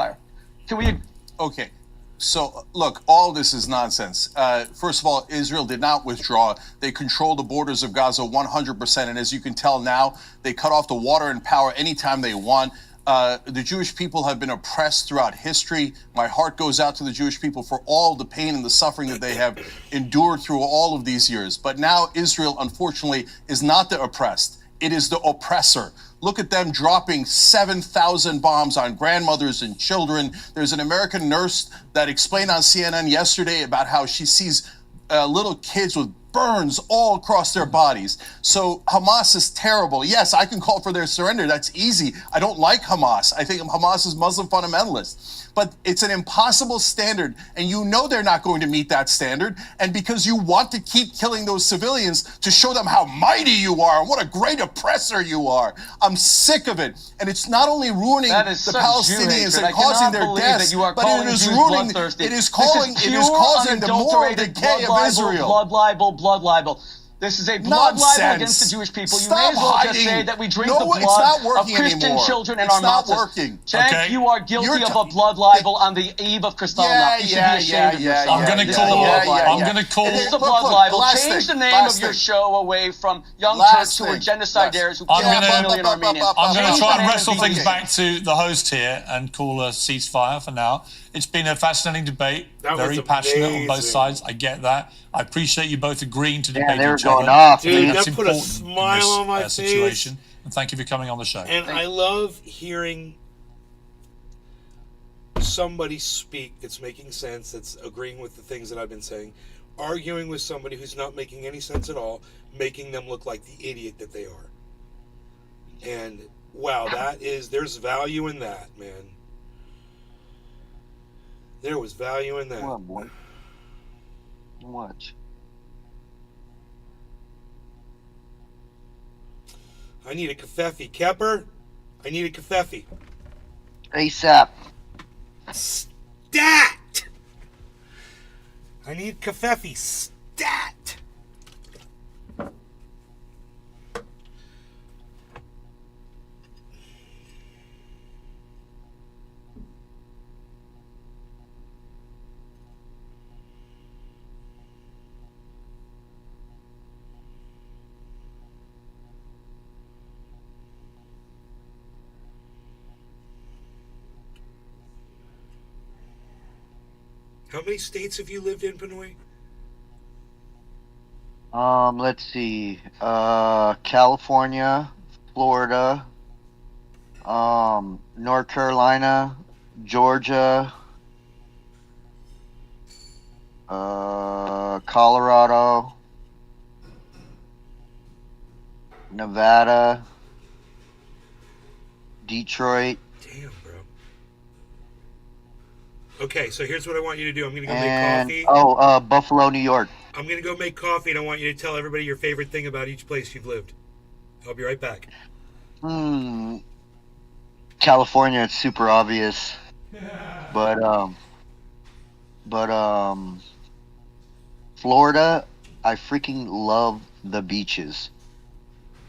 Can we? Okay. So, look, all this is nonsense. First of all, Israel did not withdraw. They control the borders of Gaza 100%. And as you can tell now, they cut off the water and power anytime they want. The Jewish people have been oppressed throughout history. My heart goes out to the Jewish people for all the pain and the suffering that they have endured through all of these years. But now Israel, unfortunately, is not the oppressed. It is the oppressor. Look at them dropping 7,000 bombs on grandmothers and children. There's an American nurse that explained on CNN yesterday about how she sees little kids with burns all across their bodies. So Hamas is terrible. Yes, I can call for their surrender. That's easy. I don't like Hamas. I think Hamas is Muslim fundamentalist. But it's an impossible standard, and you know they're not going to meet that standard. And because you want to keep killing those civilians to show them how mighty you are and what a great oppressor you are, I'm sick of it. And it's not only ruining the Palestinians and causing their deaths, but it is ruining. It is causing the moral decay of Israel. Blood libel. This is a blood libel against the Jewish people. Stop you may as well hiding. just say that we drink No, the it's blood not of Christian anymore. children and it's our not matzahs. working. Cenk, Okay. you are guilty of a blood libel on the eve of Kristallnacht. You should be ashamed of yourself. I'm going to call. This is a blood libel. Change the name of your show away from Young Turks who are genocidaires who killed 1 million Armenians. I'm going to try and wrestle Change things the name. back to the host here and call a ceasefire for now. It's been a fascinating debate, very passionate on both sides. I get that. I appreciate you both agreeing to debate they were each going other. off, Dude, That's that put a important smile in this, on my face. situation. And thank you for coming on the show. And I love hearing somebody speak that's making sense, that's agreeing with the things that I've been saying, arguing with somebody who's not making any sense at all, making them look like the idiot that they are. And wow, there's value in that, man. There was value in that. Come on, boy. Watch. I need a kafefi. Kepper, I need a kafefi. ASAP. Stat! I need kafefi. Stat! How many states have you lived in, Pinoy? Let's see. California, Florida, North Carolina, Georgia, Colorado, Nevada, Detroit. Damn, bro. Okay, so here's what I want you to do. I'm going to go and, make coffee. Buffalo, New York. I'm going to go make coffee, and I want you to tell everybody your favorite thing about each place you've lived. I'll be right back. California, it's super obvious. But Florida, I freaking love the beaches.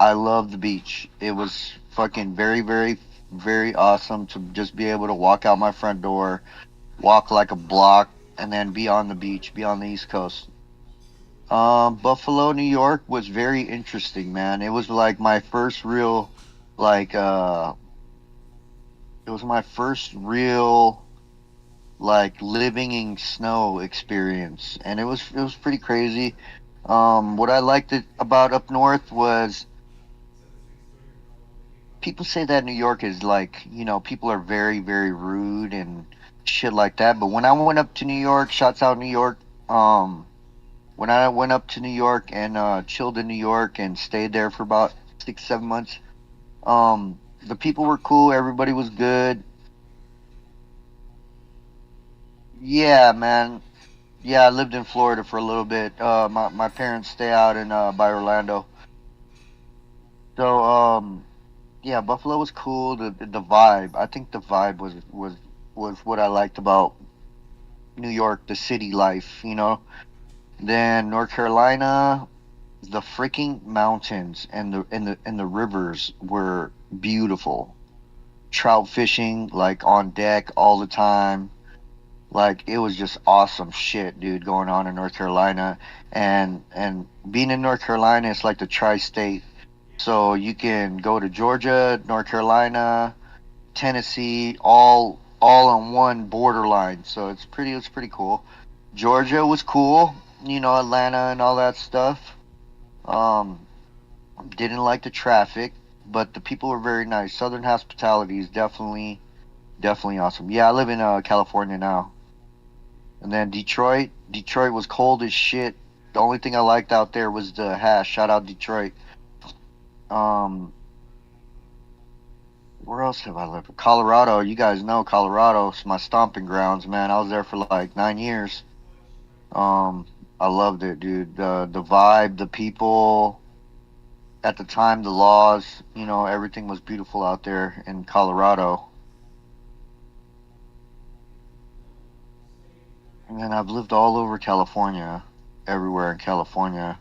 I love the beach. It was fucking very, very, very awesome to just be able to walk out my front door, walk like a block, and then be on the beach, be on the East Coast. Buffalo, New York was very interesting, man. It was like my first real, like, it was my first real, like, living in snow experience, and it was pretty crazy. What I liked about up north was people say that New York is like, people are very, very rude and shit like that. But when I went up to New York, shouts out New York. When I went up to New York and chilled in New York and stayed there for about 6-7 months, the people were cool. Everybody was good. Yeah, man. Yeah, I lived in Florida for a little bit. My parents stay out in by Orlando. So yeah, Buffalo was cool. The vibe. I think the vibe was what I liked about New York, the city life. Then North Carolina, the freaking mountains and the rivers were beautiful. Trout fishing like on deck all the time. Like it was just awesome shit, dude, going on in North Carolina. And being in North Carolina, it's like the tri-state. So you can go to Georgia, North Carolina, Tennessee, all on one borderline. So it's pretty cool. Georgia was cool, Atlanta and all that stuff. Didn't like the traffic, but the people were very nice. Southern hospitality is definitely awesome. Yeah, I live in California now. And then Detroit was cold as shit. The only thing I liked out there was the hash. Shout out Detroit. Where else have I lived? Colorado. You guys know Colorado. It's my stomping grounds, man. I was there for like 9 years. I loved it, dude. The vibe, the people. At the time, the laws. Everything was beautiful out there in Colorado. And then I've lived all over California, everywhere in California.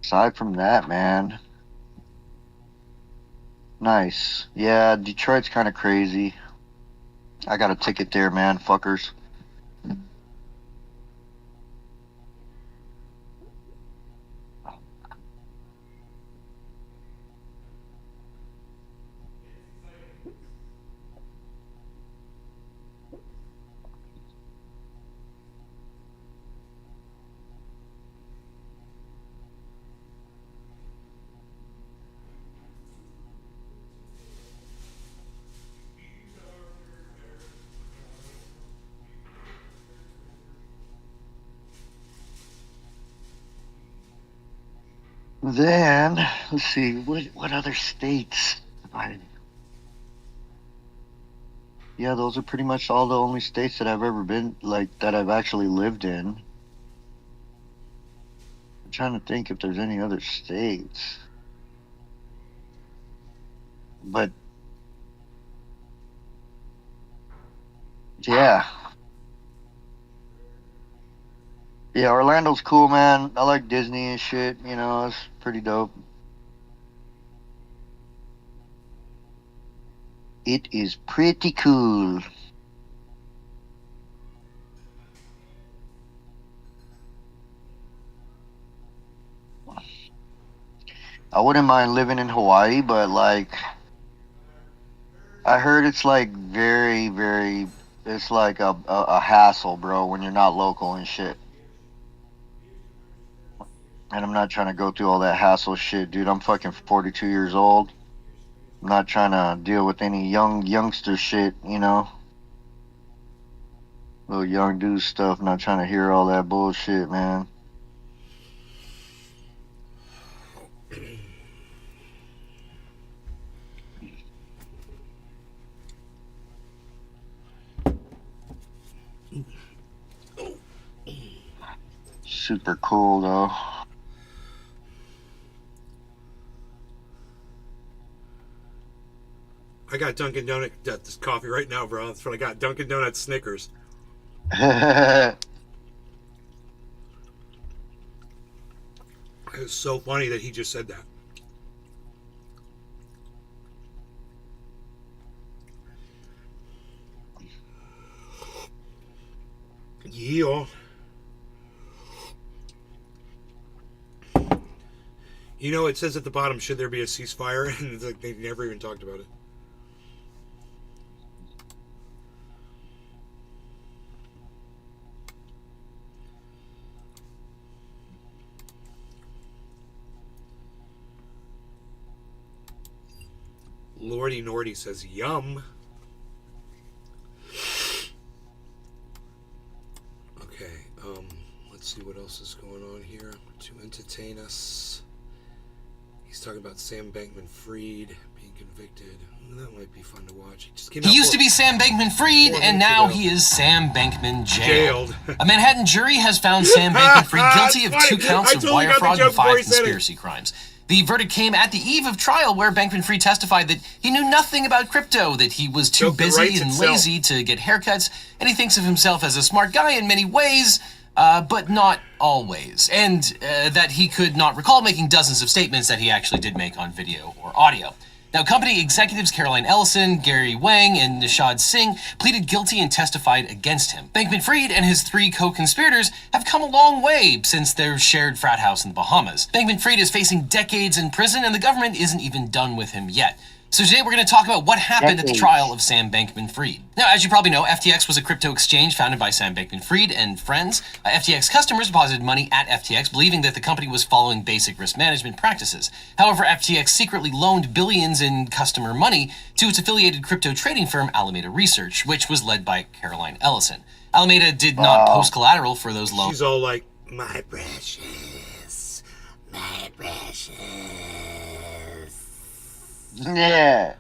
Aside from that, man. Nice. Yeah, Detroit's kind of crazy. I got a ticket there, man. Fuckers. Then let's see what other states. Yeah, those are pretty much all the only states that I've ever been that I've actually lived in. I'm trying to think if there's any other states, but yeah. Yeah, Orlando's cool, man. I like Disney and shit. It's pretty dope. It is pretty cool. I wouldn't mind living in Hawaii, but like, I heard it's like very, very, it's like a hassle, bro, when you're not local and shit. And I'm not trying to go through all that hassle shit, dude. I'm fucking 42 years old. I'm not trying to deal with any youngster shit, you know? Little young dude stuff. Not trying to hear all that bullshit, man. Super cool, though. I got Dunkin' Donut this coffee right now, bro. That's what I got. Dunkin' Donut Snickers. It's so funny that he just said that. Yeah. You know, it says at the bottom, should there be a ceasefire? And it's like they never even talked about it. Lordy Nordy says, yum. Okay, let's see what else is going on here to entertain us. He's talking about Sam Bankman-Fried being convicted. That might be fun to watch. He used to be Sam Bankman-Fried, and now he is Sam Bankman jailed. A Manhattan jury has found Sam Bankman-Fried guilty of 2 counts of wire fraud and 5 conspiracy crimes. The verdict came at the eve of trial, where Bankman-Fried testified that he knew nothing about crypto, that he was too busy and lazy to get haircuts, and he thinks of himself as a smart guy in many ways, but not always, and that he could not recall making dozens of statements that he actually did make on video or audio. Now, company executives Caroline Ellison, Gary Wang, and Nishad Singh pleaded guilty and testified against him. Bankman-Fried and his 3 co-conspirators have come a long way since their shared frat house in the Bahamas. Bankman-Fried is facing decades in prison, and the government isn't even done with him yet. So today we're going to talk about what happened at the trial of Sam Bankman-Fried. Now, as you probably know, FTX was a crypto exchange founded by Sam Bankman-Fried and friends. FTX customers deposited money at FTX, believing that the company was following basic risk management practices. However, FTX secretly loaned billions in customer money to its affiliated crypto trading firm Alameda Research, which was led by Caroline Ellison. Alameda did not post collateral for those loans. She's all like, my precious, my precious. Yeah.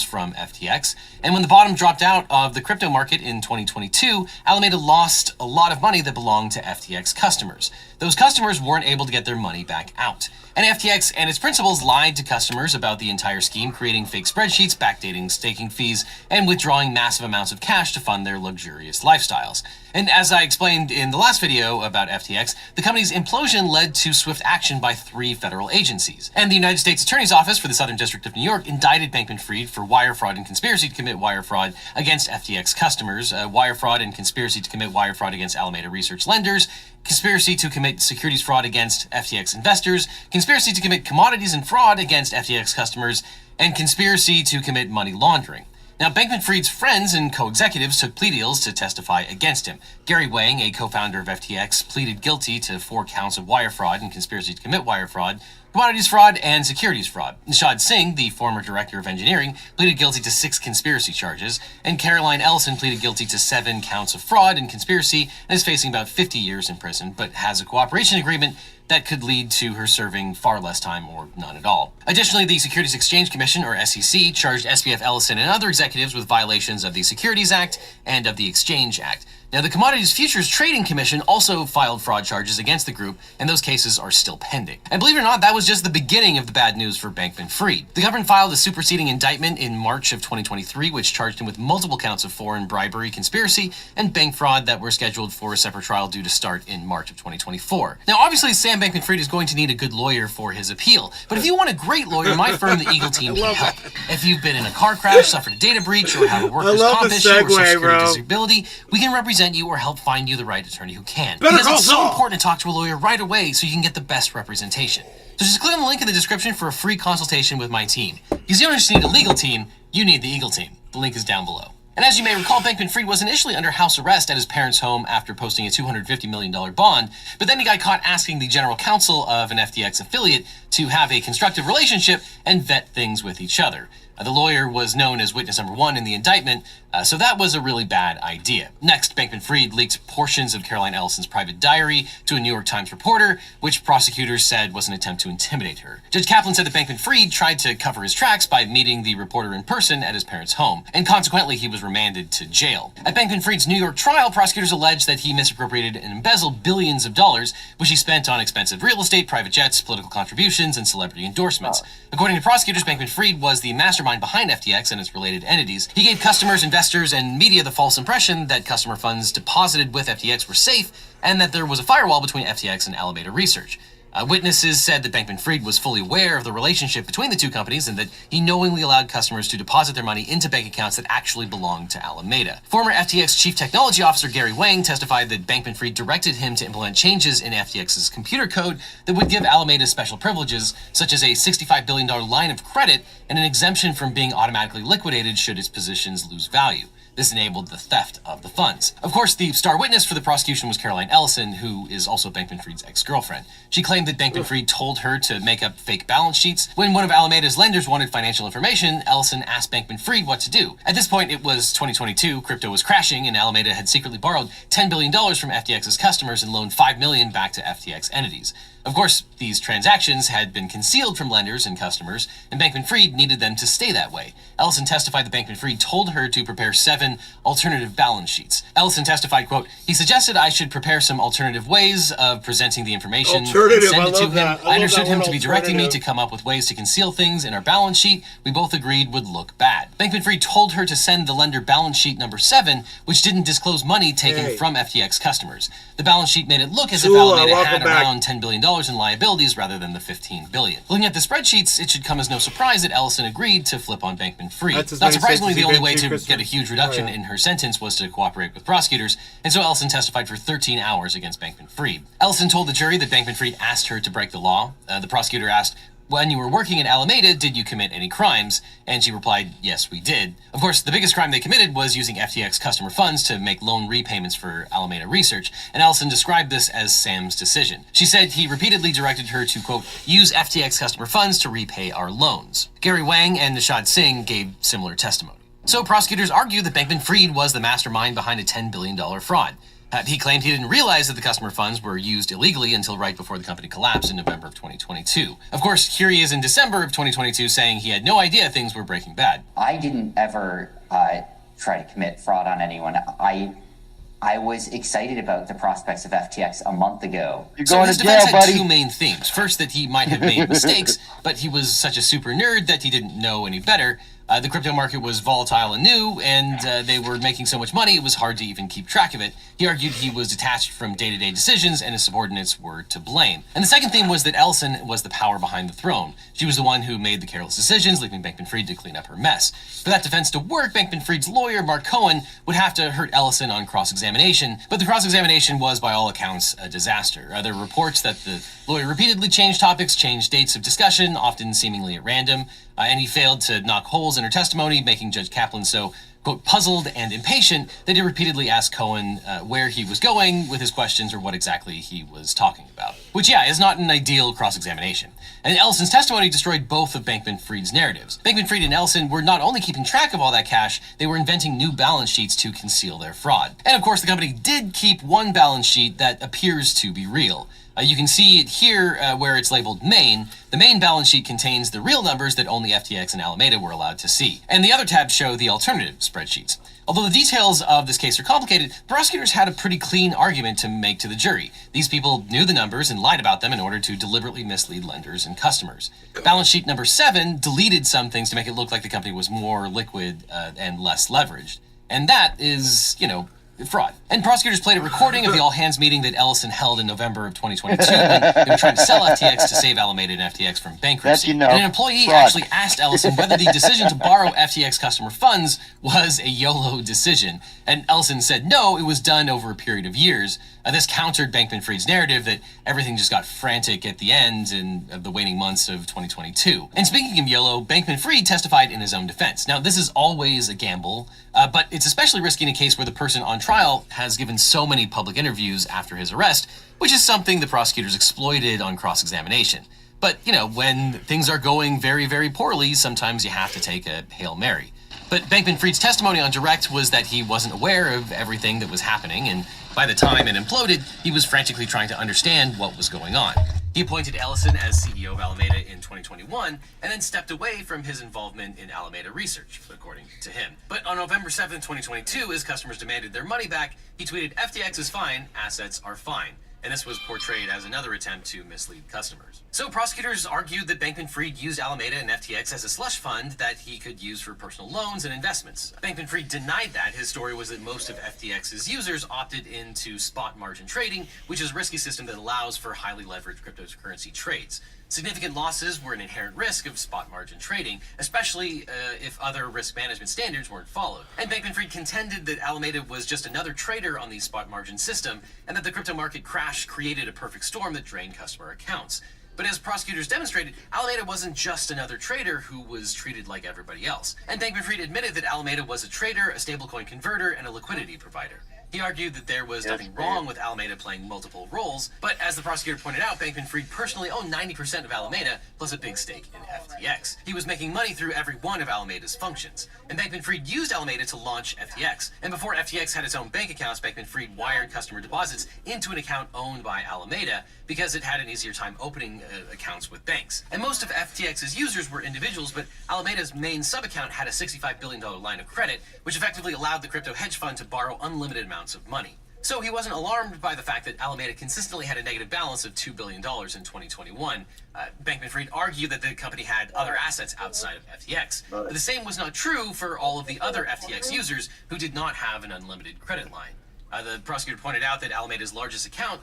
From FTX. And when the bottom dropped out of the crypto market in 2022, Alameda lost a lot of money that belonged to FTX customers. Those customers weren't able to get their money back out. And FTX and its principals lied to customers about the entire scheme, creating fake spreadsheets, backdating staking fees, and withdrawing massive amounts of cash to fund their luxurious lifestyles. And as I explained in the last video about FTX, the company's implosion led to swift action by 3 federal agencies. And the United States Attorney's Office for the Southern District of New York indicted Bankman-Fried for wire fraud and conspiracy to commit wire fraud against FTX customers, wire fraud and conspiracy to commit wire fraud against Alameda Research lenders, conspiracy to commit securities fraud against FTX investors, conspiracy to commit commodities and fraud against FTX customers, and conspiracy to commit money laundering. Now, Bankman-Fried's friends and co-executives took plea deals to testify against him. Gary Wang, a co-founder of FTX, pleaded guilty to 4 counts of wire fraud and conspiracy to commit wire fraud, commodities fraud, and securities fraud. Nishad Singh, the former director of engineering, pleaded guilty to 6 conspiracy charges, and Caroline Ellison pleaded guilty to 7 counts of fraud and conspiracy and is facing about 50 years in prison, but has a cooperation agreement that could lead to her serving far less time or none at all. Additionally, the Securities Exchange Commission, or SEC, charged SBF Ellison and other executives with violations of the Securities Act and of the Exchange Act. Now, the Commodities Futures Trading Commission also filed fraud charges against the group, and those cases are still pending. And believe it or not, that was just the beginning of the bad news for Bankman-Fried. The government filed a superseding indictment in March of 2023, which charged him with multiple counts of foreign bribery, conspiracy, and bank fraud that were scheduled for a separate trial due to start in March of 2024. Now, obviously, Sam Bankman-Fried is going to need a good lawyer for his appeal, but if you want a great lawyer, my firm, the Eagle Team, can help. If you've been in a car crash, suffered a data breach, or have a workers' comp issue or social security disability, we can represent you or help find you the right attorney who can. Because it's so important to talk to a lawyer right away so you can get the best representation. So just click on the link in the description for a free consultation with my team. Because you don't just need a legal team, you need the Eagle team. The link is down below. And as you may recall, Bankman-Fried was initially under house arrest at his parents' home after posting a $250 million bond, but then he got caught asking the general counsel of an FTX affiliate to have a constructive relationship and vet things with each other. The lawyer was known as witness number 1 in the indictment, so that was a really bad idea. Next, Bankman-Fried leaked portions of Caroline Ellison's private diary to a New York Times reporter, which prosecutors said was an attempt to intimidate her. Judge Kaplan said that Bankman-Fried tried to cover his tracks by meeting the reporter in person at his parents' home, and consequently he was remanded to jail. At Bankman-Fried's New York trial, prosecutors alleged that he misappropriated and embezzled billions of dollars, which he spent on expensive real estate, private jets, political contributions, and celebrity endorsements. According to prosecutors, Bankman-Fried was the mastermind behind FTX and its related entities. He gave customers, investors, and media the false impression that customer funds deposited with FTX were safe and that there was a firewall between FTX and Alameda Research. Witnesses said that Bankman-Fried was fully aware of the relationship between the two companies and that he knowingly allowed customers to deposit their money into bank accounts that actually belonged to Alameda. Former FTX Chief Technology Officer Gary Wang testified that Bankman-Fried directed him to implement changes in FTX's computer code that would give Alameda special privileges, such as a $65 billion line of credit and an exemption from being automatically liquidated should its positions lose value. This enabled the theft of the funds. Of course, the star witness for the prosecution was Caroline Ellison, who is also Bankman-Fried's ex-girlfriend. She claimed that Bankman-Fried told her to make up fake balance sheets. When one of Alameda's lenders wanted financial information, Ellison asked Bankman-Fried what to do. At this point, it was 2022, crypto was crashing, and Alameda had secretly borrowed $10 billion from FTX's customers and loaned $5 million back to FTX entities. Of course, these transactions had been concealed from lenders and customers, and Bankman-Fried needed them to stay that way. Ellison testified that Bankman-Fried told her to prepare 7 alternative balance sheets. Ellison testified, quote, "He suggested I should prepare some alternative ways of presenting the information and send it to him. I understood him to be directing me to come up with ways to conceal things in our balance sheet we both agreed would look bad." Bankman-Fried told her to send the lender balance sheet number 7, which didn't disclose money taken from FTX customers. The balance sheet made it look as if Alameda had around $10 billion in liabilities rather than the $15 billion. Looking at the spreadsheets, it should come as no surprise that Ellison agreed to flip on Bankman-Fried. Not surprisingly, the only way to get a huge reduction in her sentence was to cooperate with prosecutors, and so Ellison testified for 13 hours against Bankman-Fried. Ellison told the jury that Bankman-Fried asked her to break the law. The prosecutor asked, "When you were working at Alameda, did you commit any crimes?" And she replied, "Yes, we did." Of course, the biggest crime they committed was using FTX customer funds to make loan repayments for Alameda Research, and Ellison described this as Sam's decision. She said he repeatedly directed her to, quote, "use FTX customer funds to repay our loans." Gary Wang and Nishad Singh gave similar testimony. So prosecutors argue that Bankman-Fried was the mastermind behind a $10 billion fraud. He claimed he didn't realize that the customer funds were used illegally until right before the company collapsed in November of 2022. Of course, here he is in December of 2022 saying he had no idea things were breaking bad. I didn't ever try to commit fraud on anyone. I was excited about the prospects of FTX a month ago. So his defense had 2 main themes. First, that he might have made mistakes, but he was such a super nerd that he didn't know any better. The crypto market was volatile and new, and they were making so much money it was hard to even keep track of it. He argued he was detached from day-to-day decisions and his subordinates were to blame. And the second theme was that Ellison was the power behind the throne. She was the one who made the careless decisions, leaving Bankman-Fried to clean up her mess. For that defense to work, Bankman-Fried's lawyer, Mark Cohen, would have to hurt Ellison on cross-examination, but the cross-examination was, by all accounts, a disaster. There were reports that the lawyer repeatedly changed topics, changed dates of discussion, often seemingly at random, and he failed to knock holes in her testimony, making Judge Kaplan so, quote, puzzled and impatient that he repeatedly asked Cohen where he was going with his questions or what exactly he was talking about. Which, yeah, is not an ideal cross-examination. And Ellison's testimony destroyed both of Bankman-Fried's narratives. Bankman-Fried and Ellison were not only keeping track of all that cash, they were inventing new balance sheets to conceal their fraud. And of course, the company did keep one balance sheet that appears to be real. You can see it here where it's labeled main. The main balance sheet contains the real numbers that only FTX and Alameda were allowed to see. And the other tabs show the alternative spreadsheets. Although the details of this case are complicated, prosecutors had a pretty clean argument to make to the jury. These people knew the numbers and lied about them in order to deliberately mislead lenders and customers. Balance sheet number 7 deleted some things to make it look like the company was more liquid and less leveraged. And that is, you know, fraud. And prosecutors played a recording of the all-hands meeting that Ellison held in November of 2022 when they were trying to sell FTX to save Alameda and FTX from bankruptcy. And an employee actually asked Ellison whether the decision to borrow FTX customer funds was a YOLO decision. And Ellison said no, it was done over a period of years. This countered Bankman-Fried's narrative that everything just got frantic at the end of the waning months of 2022. And speaking of YOLO, Bankman-Fried testified in his own defense. Now, this is always a gamble, but it's especially risky in a case where the person on trial has given so many public interviews after his arrest, which is something the prosecutors exploited on cross-examination. But, when things are going very, very poorly, sometimes you have to take a Hail Mary. But Bankman-Fried's testimony on direct was that he wasn't aware of everything that was happening, and by the time it imploded, he was frantically trying to understand what was going on. He appointed Ellison as CEO of Alameda in 2021, and then stepped away from his involvement in Alameda research, according to him. But on November 7th, 2022, as customers demanded their money back, he tweeted, "FTX is fine, assets are fine." And this was portrayed as another attempt to mislead customers. So prosecutors argued that Bankman-Fried used Alameda and FTX as a slush fund that he could use for personal loans and investments. Bankman-Fried denied that. His story was that most of FTX's users opted into spot margin trading, which is a risky system that allows for highly leveraged cryptocurrency trades. Significant losses were an inherent risk of spot margin trading, especially if other risk management standards weren't followed. And Bankman-Fried contended that Alameda was just another trader on the spot margin system, and that the crypto market crash created a perfect storm that drained customer accounts. But as prosecutors demonstrated, Alameda wasn't just another trader who was treated like everybody else. And Bankman-Fried admitted that Alameda was a trader, a stablecoin converter, and a liquidity provider. He argued that there was nothing wrong with Alameda playing multiple roles, but as the prosecutor pointed out, Bankman-Fried personally owned 90% of Alameda, plus a big stake in FTX. He was making money through every one of Alameda's functions, and Bankman-Fried used Alameda to launch FTX. And before FTX had its own bank accounts, Bankman-Fried wired customer deposits into an account owned by Alameda because it had an easier time opening accounts with banks. And most of FTX's users were individuals, but Alameda's main sub-account had a $65 billion line of credit, which effectively allowed the crypto hedge fund to borrow unlimited amounts of money. So he wasn't alarmed by the fact that Alameda consistently had a negative balance of $2 billion in 2021. Bankman-Fried argued that the company had other assets outside of FTX. But the same was not true for all of the other FTX users who did not have an unlimited credit line. The prosecutor pointed out that Alameda's largest account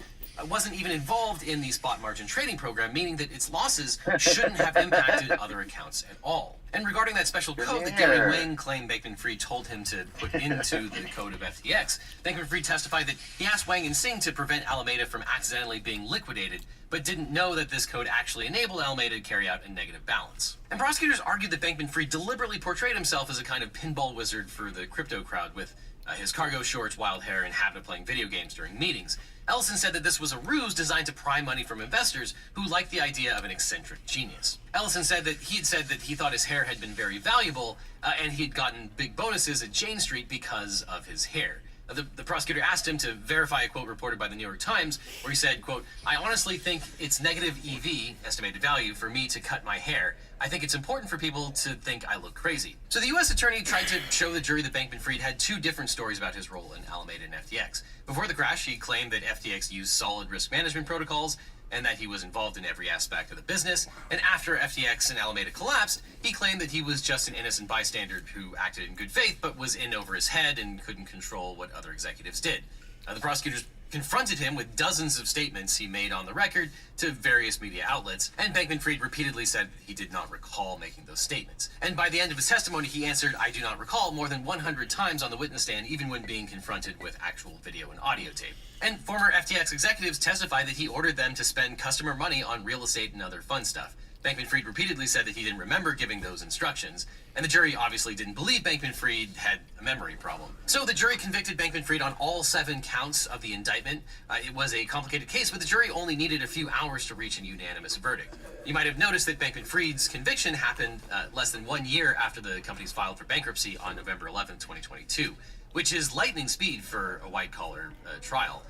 wasn't even involved in the spot margin trading program, meaning that its losses shouldn't have impacted other accounts at all. And regarding that special code that Gary Wang claimed Bankman-Fried told him to put into the code of FTX, Bankman-Fried testified that he asked Wang and Singh to prevent Alameda from accidentally being liquidated, but didn't know that this code actually enabled Alameda to carry out a negative balance. And prosecutors argued that Bankman-Fried deliberately portrayed himself as a kind of pinball wizard for the crypto crowd, with his cargo shorts, wild hair, and habit of playing video games during meetings. Ellison said that this was a ruse designed to pry money from investors who liked the idea of an eccentric genius. Ellison said that he thought his hair had been very valuable, and he had gotten big bonuses at Jane Street because of his hair. The prosecutor asked him to verify a quote reported by the New York Times, where he said, quote, "I honestly think it's negative EV, estimated value, for me to cut my hair. I think it's important for people to think I look crazy." So the U.S. attorney tried to show the jury that Bankman-Fried had two different stories about his role in Alameda and FTX. Before the crash, he claimed that FTX used solid risk management protocols and that he was involved in every aspect of the business. And after FTX and Alameda collapsed, he claimed that he was just an innocent bystander who acted in good faith but was in over his head and couldn't control what other executives did. The prosecutors confronted him with dozens of statements he made on the record to various media outlets, and Bankman-Fried repeatedly said he did not recall making those statements. And by the end of his testimony, he answered, "I do not recall," more than 100 times on the witness stand, even when being confronted with actual video and audio tape. And former FTX executives testified that he ordered them to spend customer money on real estate and other fun stuff. Bankman-Fried repeatedly said that he didn't remember giving those instructions, and the jury obviously didn't believe Bankman-Fried had a memory problem. So the jury convicted Bankman-Fried on all 7 counts of the indictment. It was a complicated case, but the jury only needed a few hours to reach a unanimous verdict. You might have noticed that Bankman-Fried's conviction happened less than 1 year after the companies filed for bankruptcy on November 11, 2022, which is lightning speed for a white-collar trial.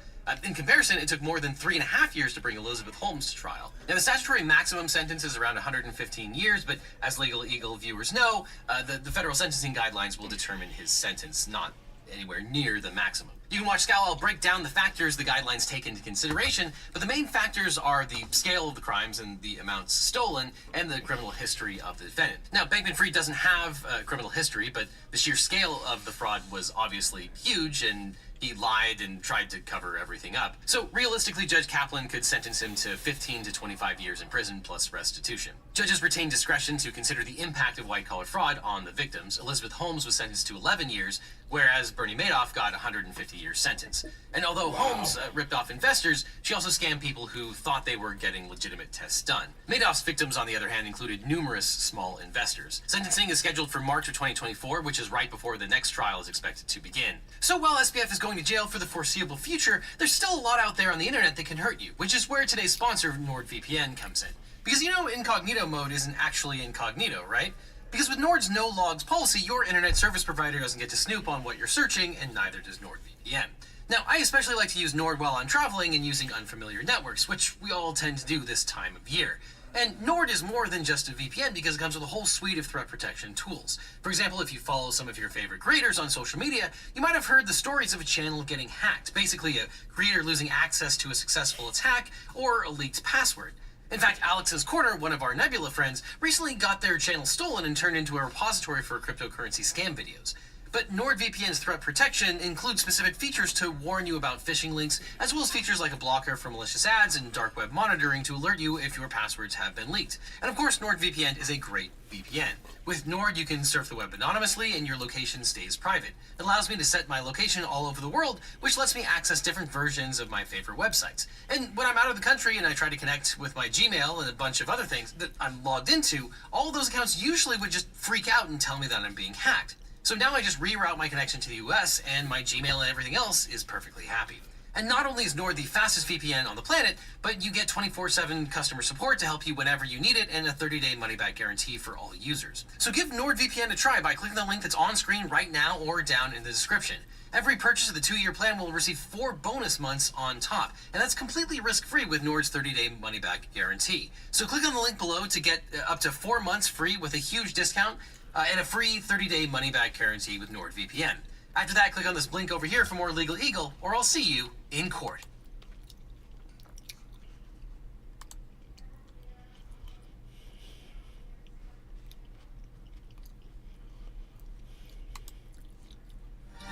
In comparison, it took more than 3.5 years to bring Elizabeth Holmes to trial. Now, the statutory maximum sentence is around 115 years, but as Legal Eagle viewers know, the federal sentencing guidelines will determine his sentence, not anywhere near the maximum. You can watch Scala break down the factors the guidelines take into consideration, but the main factors are the scale of the crimes and the amounts stolen and the criminal history of the defendant. Now, Bankman-Fried doesn't have a criminal history, but the sheer scale of the fraud was obviously huge, and he lied and tried to cover everything up. So realistically, Judge Kaplan could sentence him to 15 to 25 years in prison plus restitution. Judges retain discretion to consider the impact of white-collar fraud on the victims. Elizabeth Holmes was sentenced to 11 years, whereas Bernie Madoff got a 150-year sentence. And although Holmes ripped off investors, she also scammed people who thought they were getting legitimate tests done. Madoff's victims, on the other hand, included numerous small investors. Sentencing is scheduled for March of 2024, which is right before the next trial is expected to begin. So while SBF is going to jail for the foreseeable future, there's still a lot out there on the internet that can hurt you, which is where today's sponsor, NordVPN, comes in. Because you know incognito mode isn't actually incognito, right? Because with Nord's no logs policy, your internet service provider doesn't get to snoop on what you're searching, and neither does NordVPN. Now, I especially like to use Nord while I'm traveling and using unfamiliar networks, which we all tend to do this time of year. And Nord is more than just a VPN because it comes with a whole suite of threat protection tools. For example, if you follow some of your favorite creators on social media, you might have heard the stories of a channel getting hacked, basically a creator losing access to a successful attack or a leaked password. In fact, Alex's Corner, one of our Nebula friends, recently got their channel stolen and turned into a repository for cryptocurrency scam videos. But NordVPN's threat protection includes specific features to warn you about phishing links, as well as features like a blocker for malicious ads and dark web monitoring to alert you if your passwords have been leaked. And of course, NordVPN is a great VPN. With Nord, you can surf the web anonymously and your location stays private. It allows me to set my location all over the world, which lets me access different versions of my favorite websites. And when I'm out of the country and I try to connect with my Gmail and a bunch of other things that I'm logged into, all of those accounts usually would just freak out and tell me that I'm being hacked. So now I just reroute my connection to the US and my Gmail and everything else is perfectly happy. And not only is Nord the fastest VPN on the planet, but you get 24/7 customer support to help you whenever you need it and a 30-day money-back guarantee for all users. So give NordVPN a try by clicking the link that's on screen right now or down in the description. Every purchase of the 2-year plan will receive 4 bonus months on top, and that's completely risk-free with Nord's 30-day money-back guarantee. So click on the link below to get up to 4 months free with a huge discount, and a free 30-day money-back guarantee with NordVPN. After that, click on this link over here for more Legal Eagle, or I'll see you in court.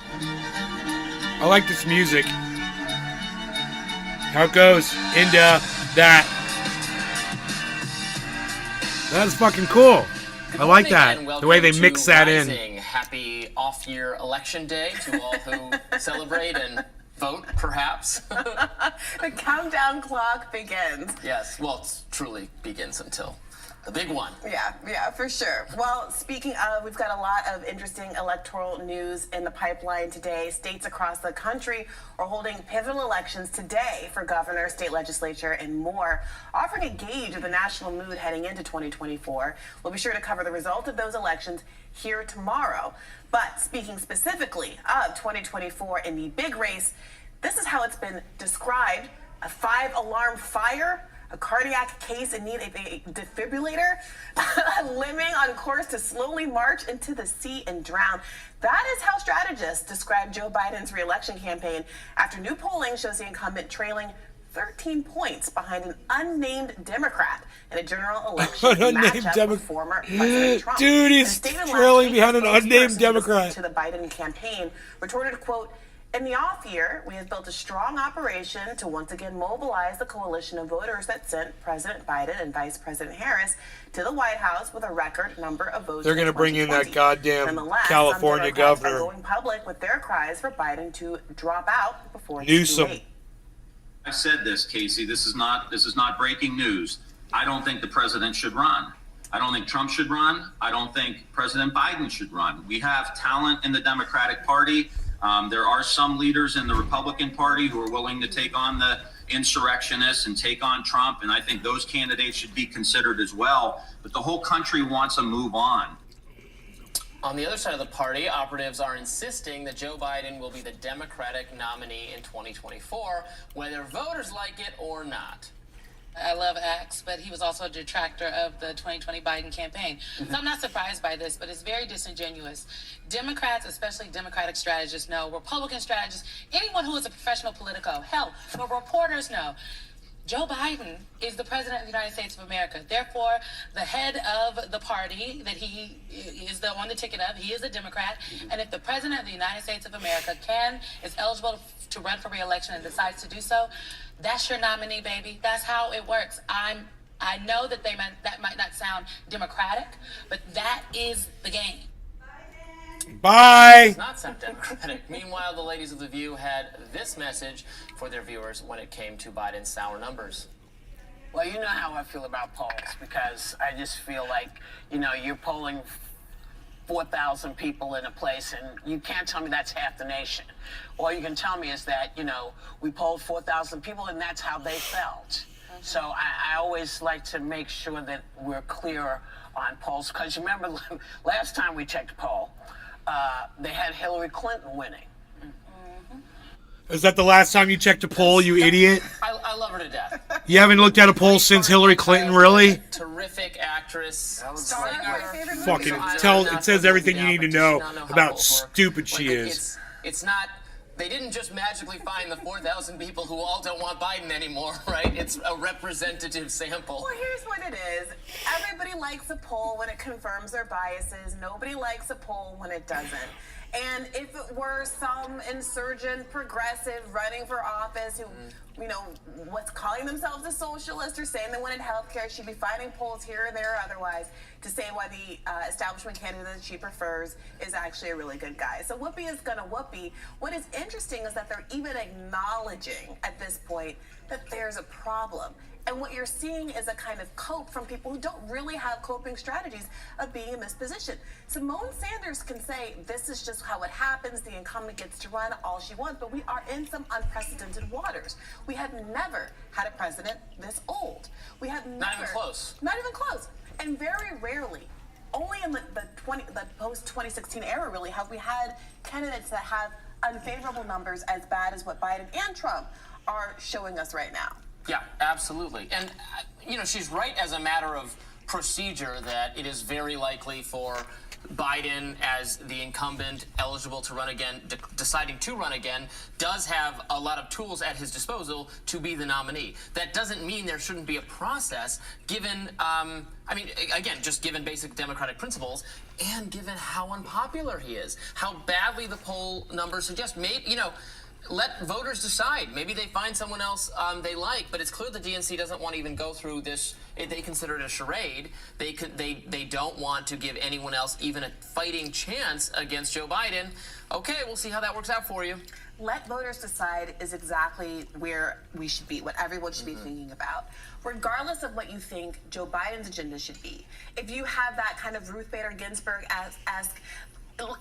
I like this music. How it goes into that. That's fucking cool. I like that. The way they mix that in. Happy off-year election day to all who celebrate and vote, perhaps. The countdown clock begins. Yes, well, it truly begins until the big one. Yeah, for sure. Well, speaking of, we've got a lot of interesting electoral news in the pipeline today. States across the country are holding pivotal elections today for governor, state legislature, and more, offering a gauge of the national mood heading into 2024. We'll be sure to cover the result of those elections here tomorrow. But speaking specifically of 2024 in the big race, this is how it's been described: a 5-alarm fire, a cardiac case in need of a defibrillator, a lemming on course to slowly march into the sea and drown. That is how strategists describe Joe Biden's re-election campaign after new polling shows the incumbent trailing 13 points behind an unnamed Democrat in a general election matchup with former President Trump. Dude, he's trailing behind an unnamed Democrat. To the Biden campaign retorted, quote, "In the off year, we have built a strong operation to once again mobilize the coalition of voters that sent President Biden and Vice President Harris to the White House with a record number of votes." They're going to bring in that goddamn California governor. Are going public with their cries for Biden to drop out before it's Newsom. too late. I've said this, Casey. This is not breaking news. I don't think the president should run. I don't think Trump should run. I don't think President Biden should run. We have talent in the Democratic Party. There are some leaders in the Republican Party who are willing to take on the insurrectionists and take on Trump, and I think those candidates should be considered as well. But the whole country wants a move on. On the other side of the party, operatives are insisting that Joe Biden will be the Democratic nominee in 2024, whether voters like it or not. I love X, but he was also a detractor of the 2020 Biden campaign. So I'm not surprised by this, but it's very disingenuous. Democrats, especially Democratic strategists, know. Republican strategists, anyone who is a professional politico, hell, reporters know. Joe Biden is the president of the United States of America. Therefore, the head of the party that he is on the ticket of, he is a Democrat. And if the president of the United States of America is eligible to run for re-election and decides to do so, that's your nominee, baby. That's how it works. I know that that might not sound democratic, but that is the game. Bye. It's not sent Democratic. Meanwhile, the ladies of The View had this message for their viewers when it came to Biden's sour numbers. Well, you know how I feel about polls, because I just feel like, you're polling 4,000 people in a place, and you can't tell me that's half the nation. All you can tell me is that, we polled 4,000 people, and that's how they felt. So I always like to make sure that we're clear on polls, because remember, last time we checked a poll, they had Hillary Clinton winning. Is that the last time you checked a poll, you idiot? I love her to death. You haven't looked at a poll since Hillary Clinton, really? Terrific actress. Fucking it says everything you need to know about stupid she is. It's not, they didn't just magically find the 4,000 people who all don't want Biden anymore, right? It's a representative sample. Well, here's what it is. Everybody likes a poll when it confirms their biases. Nobody likes a poll when it doesn't. And if it were some insurgent progressive running for office who, was calling themselves a socialist or saying they wanted healthcare, she'd be finding polls here or there or otherwise to say why the establishment candidate that she prefers is actually a really good guy. So whoopee is gonna whoopee. What is interesting is that they're even acknowledging at this point that there's a problem. And what you're seeing is a kind of cope from people who don't really have coping strategies of being in this position. Simone Sanders can say, this is just how it happens, the incumbent gets to run all she wants, but we are in some unprecedented waters. We have never had a president this old. We have never. Not even close. Not even close. And very rarely, only in the post-2016 era really, have we had candidates that have unfavorable numbers as bad as what Biden and Trump are showing us right now. Yeah, absolutely. And, she's right as a matter of procedure that it is very likely for Biden, as the incumbent eligible to run again, deciding to run again, does have a lot of tools at his disposal to be the nominee. That doesn't mean there shouldn't be a process given, just given basic democratic principles and given how unpopular he is, how badly the poll numbers suggest. Maybe, let voters decide. Maybe they find someone else they like, but it's clear the DNC doesn't want to even go through this. They consider it a charade. They don't want to give anyone else even a fighting chance against Joe Biden. Okay, we'll see how that works out for you. Let voters decide is exactly where we should be, what everyone should be thinking about. Regardless of what you think Joe Biden's agenda should be, if you have that kind of Ruth Bader Ginsburg-esque,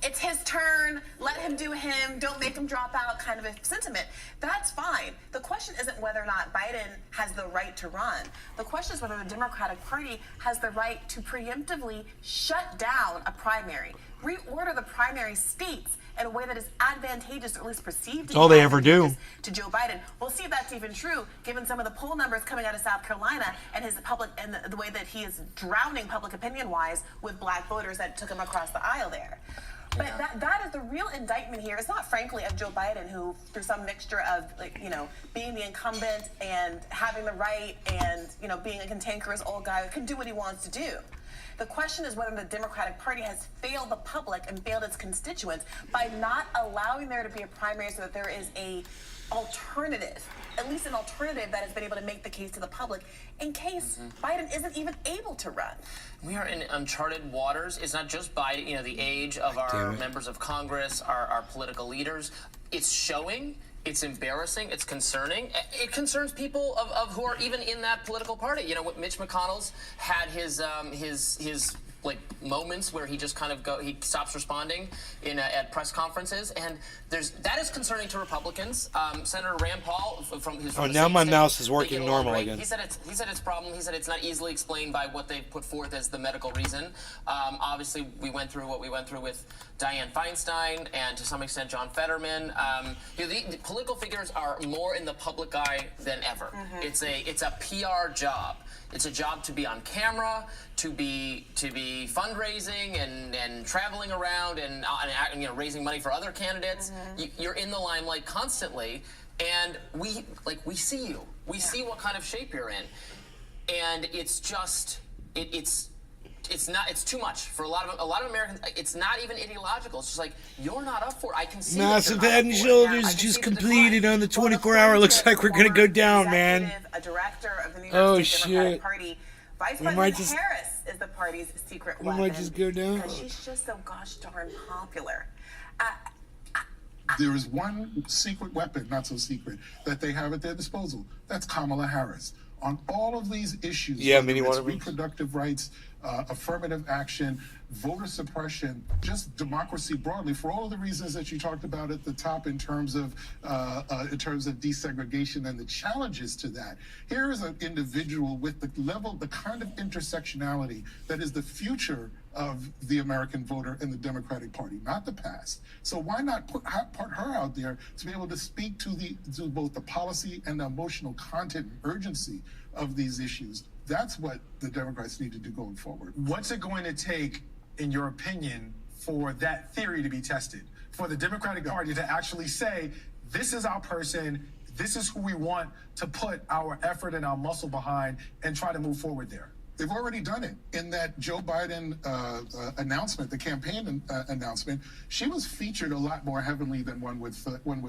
it's his turn, let him do him, don't make him drop out kind of a sentiment, that's fine. The question isn't whether or not Biden has the right to run. The question is whether the Democratic Party has the right to preemptively shut down a primary, reorder the primary states in a way that is advantageous, or at least perceived to be all they ever do to Joe Biden. We'll see if that's even true, given some of the poll numbers coming out of South Carolina and his public and the way that he is drowning public opinion-wise with black voters that took him across the aisle there. But that is the real indictment here. It's not, frankly, of Joe Biden, who, through some mixture of, being the incumbent and having the right and, being a cantankerous old guy, can do what he wants to do. The question is whether the Democratic Party has failed the public and failed its constituents by not allowing there to be a primary so that there is a alternative, at least an alternative that has been able to make the case to the public in case Biden isn't even able to run. We are in uncharted waters. It's not just Biden, the age of our members of Congress, our political leaders. It's showing. It's embarrassing. It's concerning. It concerns people of who are even in that political party. Mitch McConnell's had his moments where he just kind of he stops responding at press conferences, and that is concerning to Republicans. Senator Rand Paul now my mouse is working normal again. He said it's problem. He said it's not easily explained by what they put forth as the medical reason. Obviously, we went through what we went through with Dianne Feinstein and to some extent John Fetterman. The political figures are more in the public eye than ever. It's a PR job. It's a job to be on camera, to be fundraising and traveling around and raising money for other candidates. You're in the limelight constantly, and we see you. We see what kind of shape you're in, and it's just it's too much for a lot of Americans. It's not even ideological. It's just like, you're not up for it. I can see massive head and shoulders just completed on the 24-hour. Looks like we're gonna go down, man. A director of the New York State Democratic Party Vice President Harris is the party's secret weapon. We might just go down. Because she's just so gosh darn popular. There is one secret weapon, not so secret, that they have at their disposal. That's Kamala Harris. On all of these issues, reproductive rights, affirmative action, voter suppression, just democracy broadly, for all of the reasons that you talked about at the top in terms of desegregation and the challenges to that. Here is an individual with the kind of intersectionality that is the future of the American voter and the Democratic Party, not the past. So why not put her out there to be able to speak to both the policy and the emotional content and urgency of these issues? That's what the Democrats need to do going forward. What's it going to take, in your opinion, for that theory to be tested? For the Democratic Party to actually say, this is our person, this is who we want to put our effort and our muscle behind and try to move forward there? They've already done it. In that Joe Biden announcement, the campaign announcement, she was featured a lot more heavily than one would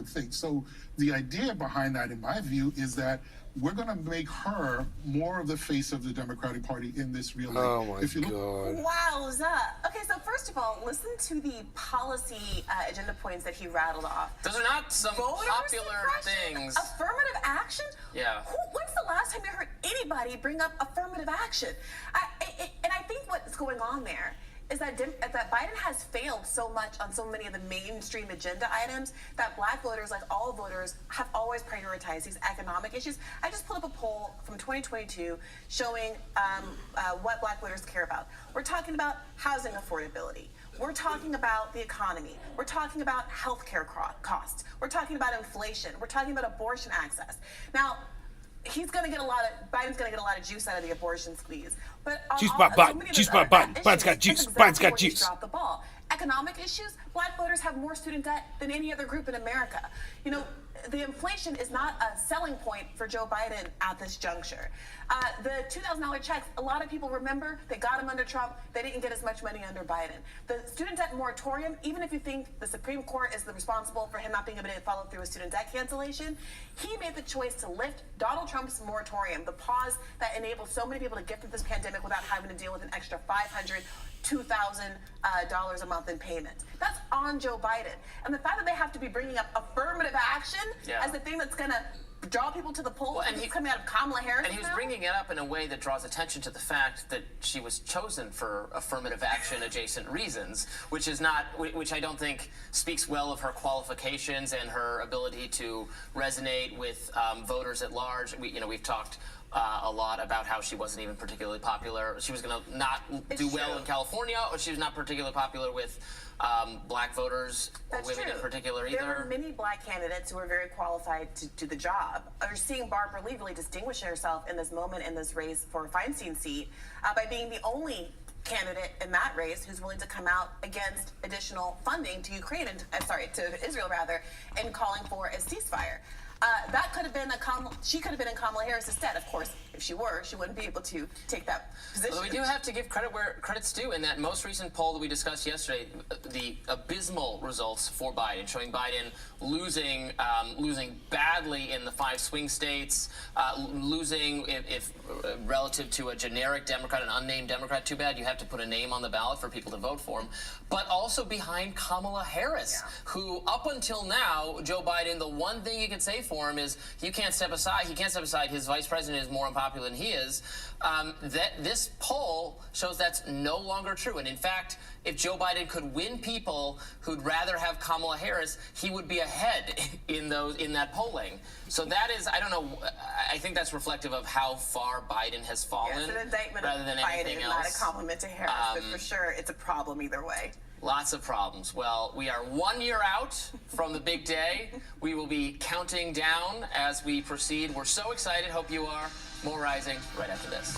think. So the idea behind that, in my view, is that we're going to make her more of the face of the Democratic Party in this real life. Oh, my God. Wowza. Okay, so first of all, listen to the policy agenda points that he rattled off. Those are not some Voter popular suppression, things. Affirmative action? Yeah. When's the last time you heard anybody bring up affirmative action? And I think what's going on there is that Biden has failed so much on so many of the mainstream agenda items that black voters, like all voters, have always prioritized these economic issues. I just pulled up a poll from 2022 showing what black voters care about. We're talking about housing affordability. We're talking about the economy. We're talking about healthcare costs. We're talking about inflation. We're talking about abortion access. Now, Biden's going to get a lot of juice out of the abortion squeeze. But Juice by Biden. Juice by Biden. Biden's got juice. Biden's got juice. Dropped the ball. Economic issues, black voters have more student debt than any other group in America. You know, the inflation is not a selling point for Joe Biden at this juncture. The $2,000 checks, a lot of people remember they got them under Trump. They didn't get as much money under Biden. The student debt moratorium, even if you think the Supreme Court is the responsible for him not being able to follow through with student debt cancellation, he made the choice to lift Donald Trump's moratorium, the pause that enabled so many people to get through this pandemic without having to deal with an extra $500, $2,000 a month in payments. That's on Joe Biden. And the fact that they have to be bringing up affirmative action as the thing that's going to draw people to the polls, and he's coming out of Kamala Harris. And he was bringing it up in a way that draws attention to the fact that she was chosen for affirmative action adjacent reasons, which I don't think speaks well of her qualifications and her ability to resonate with voters at large. We've talked a lot about how she wasn't even particularly popular. She was going to not do well in California, or she was not particularly popular with black voters or women in particular either. There were many black candidates who were very qualified to do the job. We're seeing Barbara Lee really distinguish herself in this moment in this race for a Feinstein seat by being the only candidate in that race who's willing to come out against additional funding to Ukraine to Israel rather, and calling for a ceasefire. That could have been she could have been in Kamala Harris's stead. Of course, if she were, she wouldn't be able to take that position. Although we do have to give credit where credit's due. In that most recent poll that we discussed yesterday, the abysmal results for Biden, showing Biden losing badly in the 5 swing states, losing if relative to a generic Democrat, an unnamed Democrat. Too bad you have to put a name on the ballot for people to vote for him. But also behind Kamala Harris, who up until now, Joe Biden, the one thing you could say for him is he can't step aside. His vice president is more unpopular than he is. That this poll shows that's no longer true. And in fact, if Joe Biden could win people who'd rather have Kamala Harris, he would be ahead in that polling. So that is, I don't know, I think that's reflective of how far Biden has fallen. It's an indictment rather than of anything Biden, else. not a compliment to Harris, but for sure it's a problem either way. Lots of problems. Well, we are 1 year out from the big day. We will be counting down as we proceed. We're so excited. Hope you are. More Rising right after this.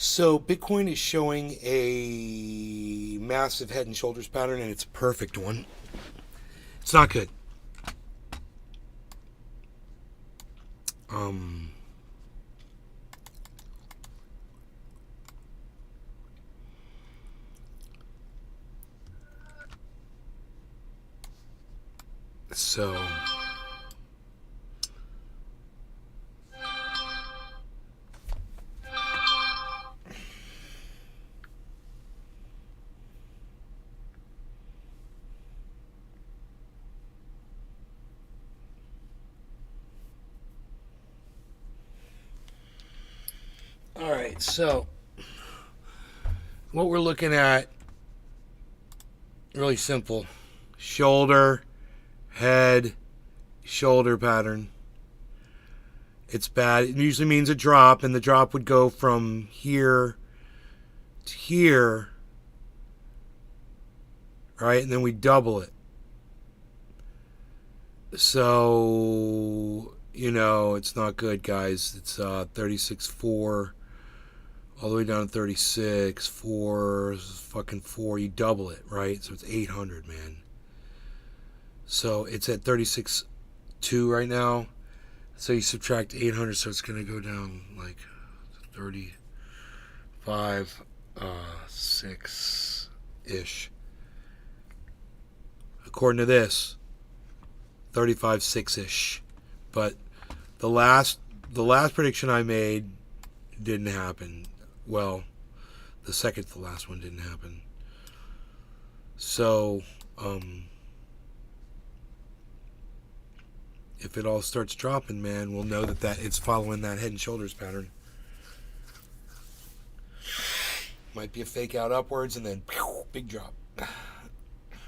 So Bitcoin is showing a massive head and shoulders pattern, and it's a perfect one. It's not good. So all right, so what we're looking at, really simple. Shoulder, head, shoulder pattern. It's bad. It usually means a drop, and the drop would go from here to here, right? And then we double it. So, you know, it's not good, guys. It's 36.4 all the way down to 36, 4, fucking 4. You double it, right? So it's 800, man. So it's at 36.2 right now. So you subtract 800, so it's going to go down like 35, 6-ish. According to this, 35.6-ish. But the last prediction I made didn't happen. Well, the second to the last one didn't happen. So, if it all starts dropping, man, we'll know that it's following that head and shoulders pattern. Might be a fake out upwards and then big drop.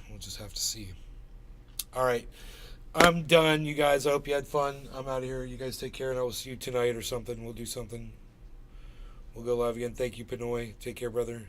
We'll just have to see. All right. I'm done, you guys. I hope you had fun. I'm out of here. You guys take care, and I will see you tonight or something. We'll do something. We'll go live again. Thank you, Pinoy. Take care, brother.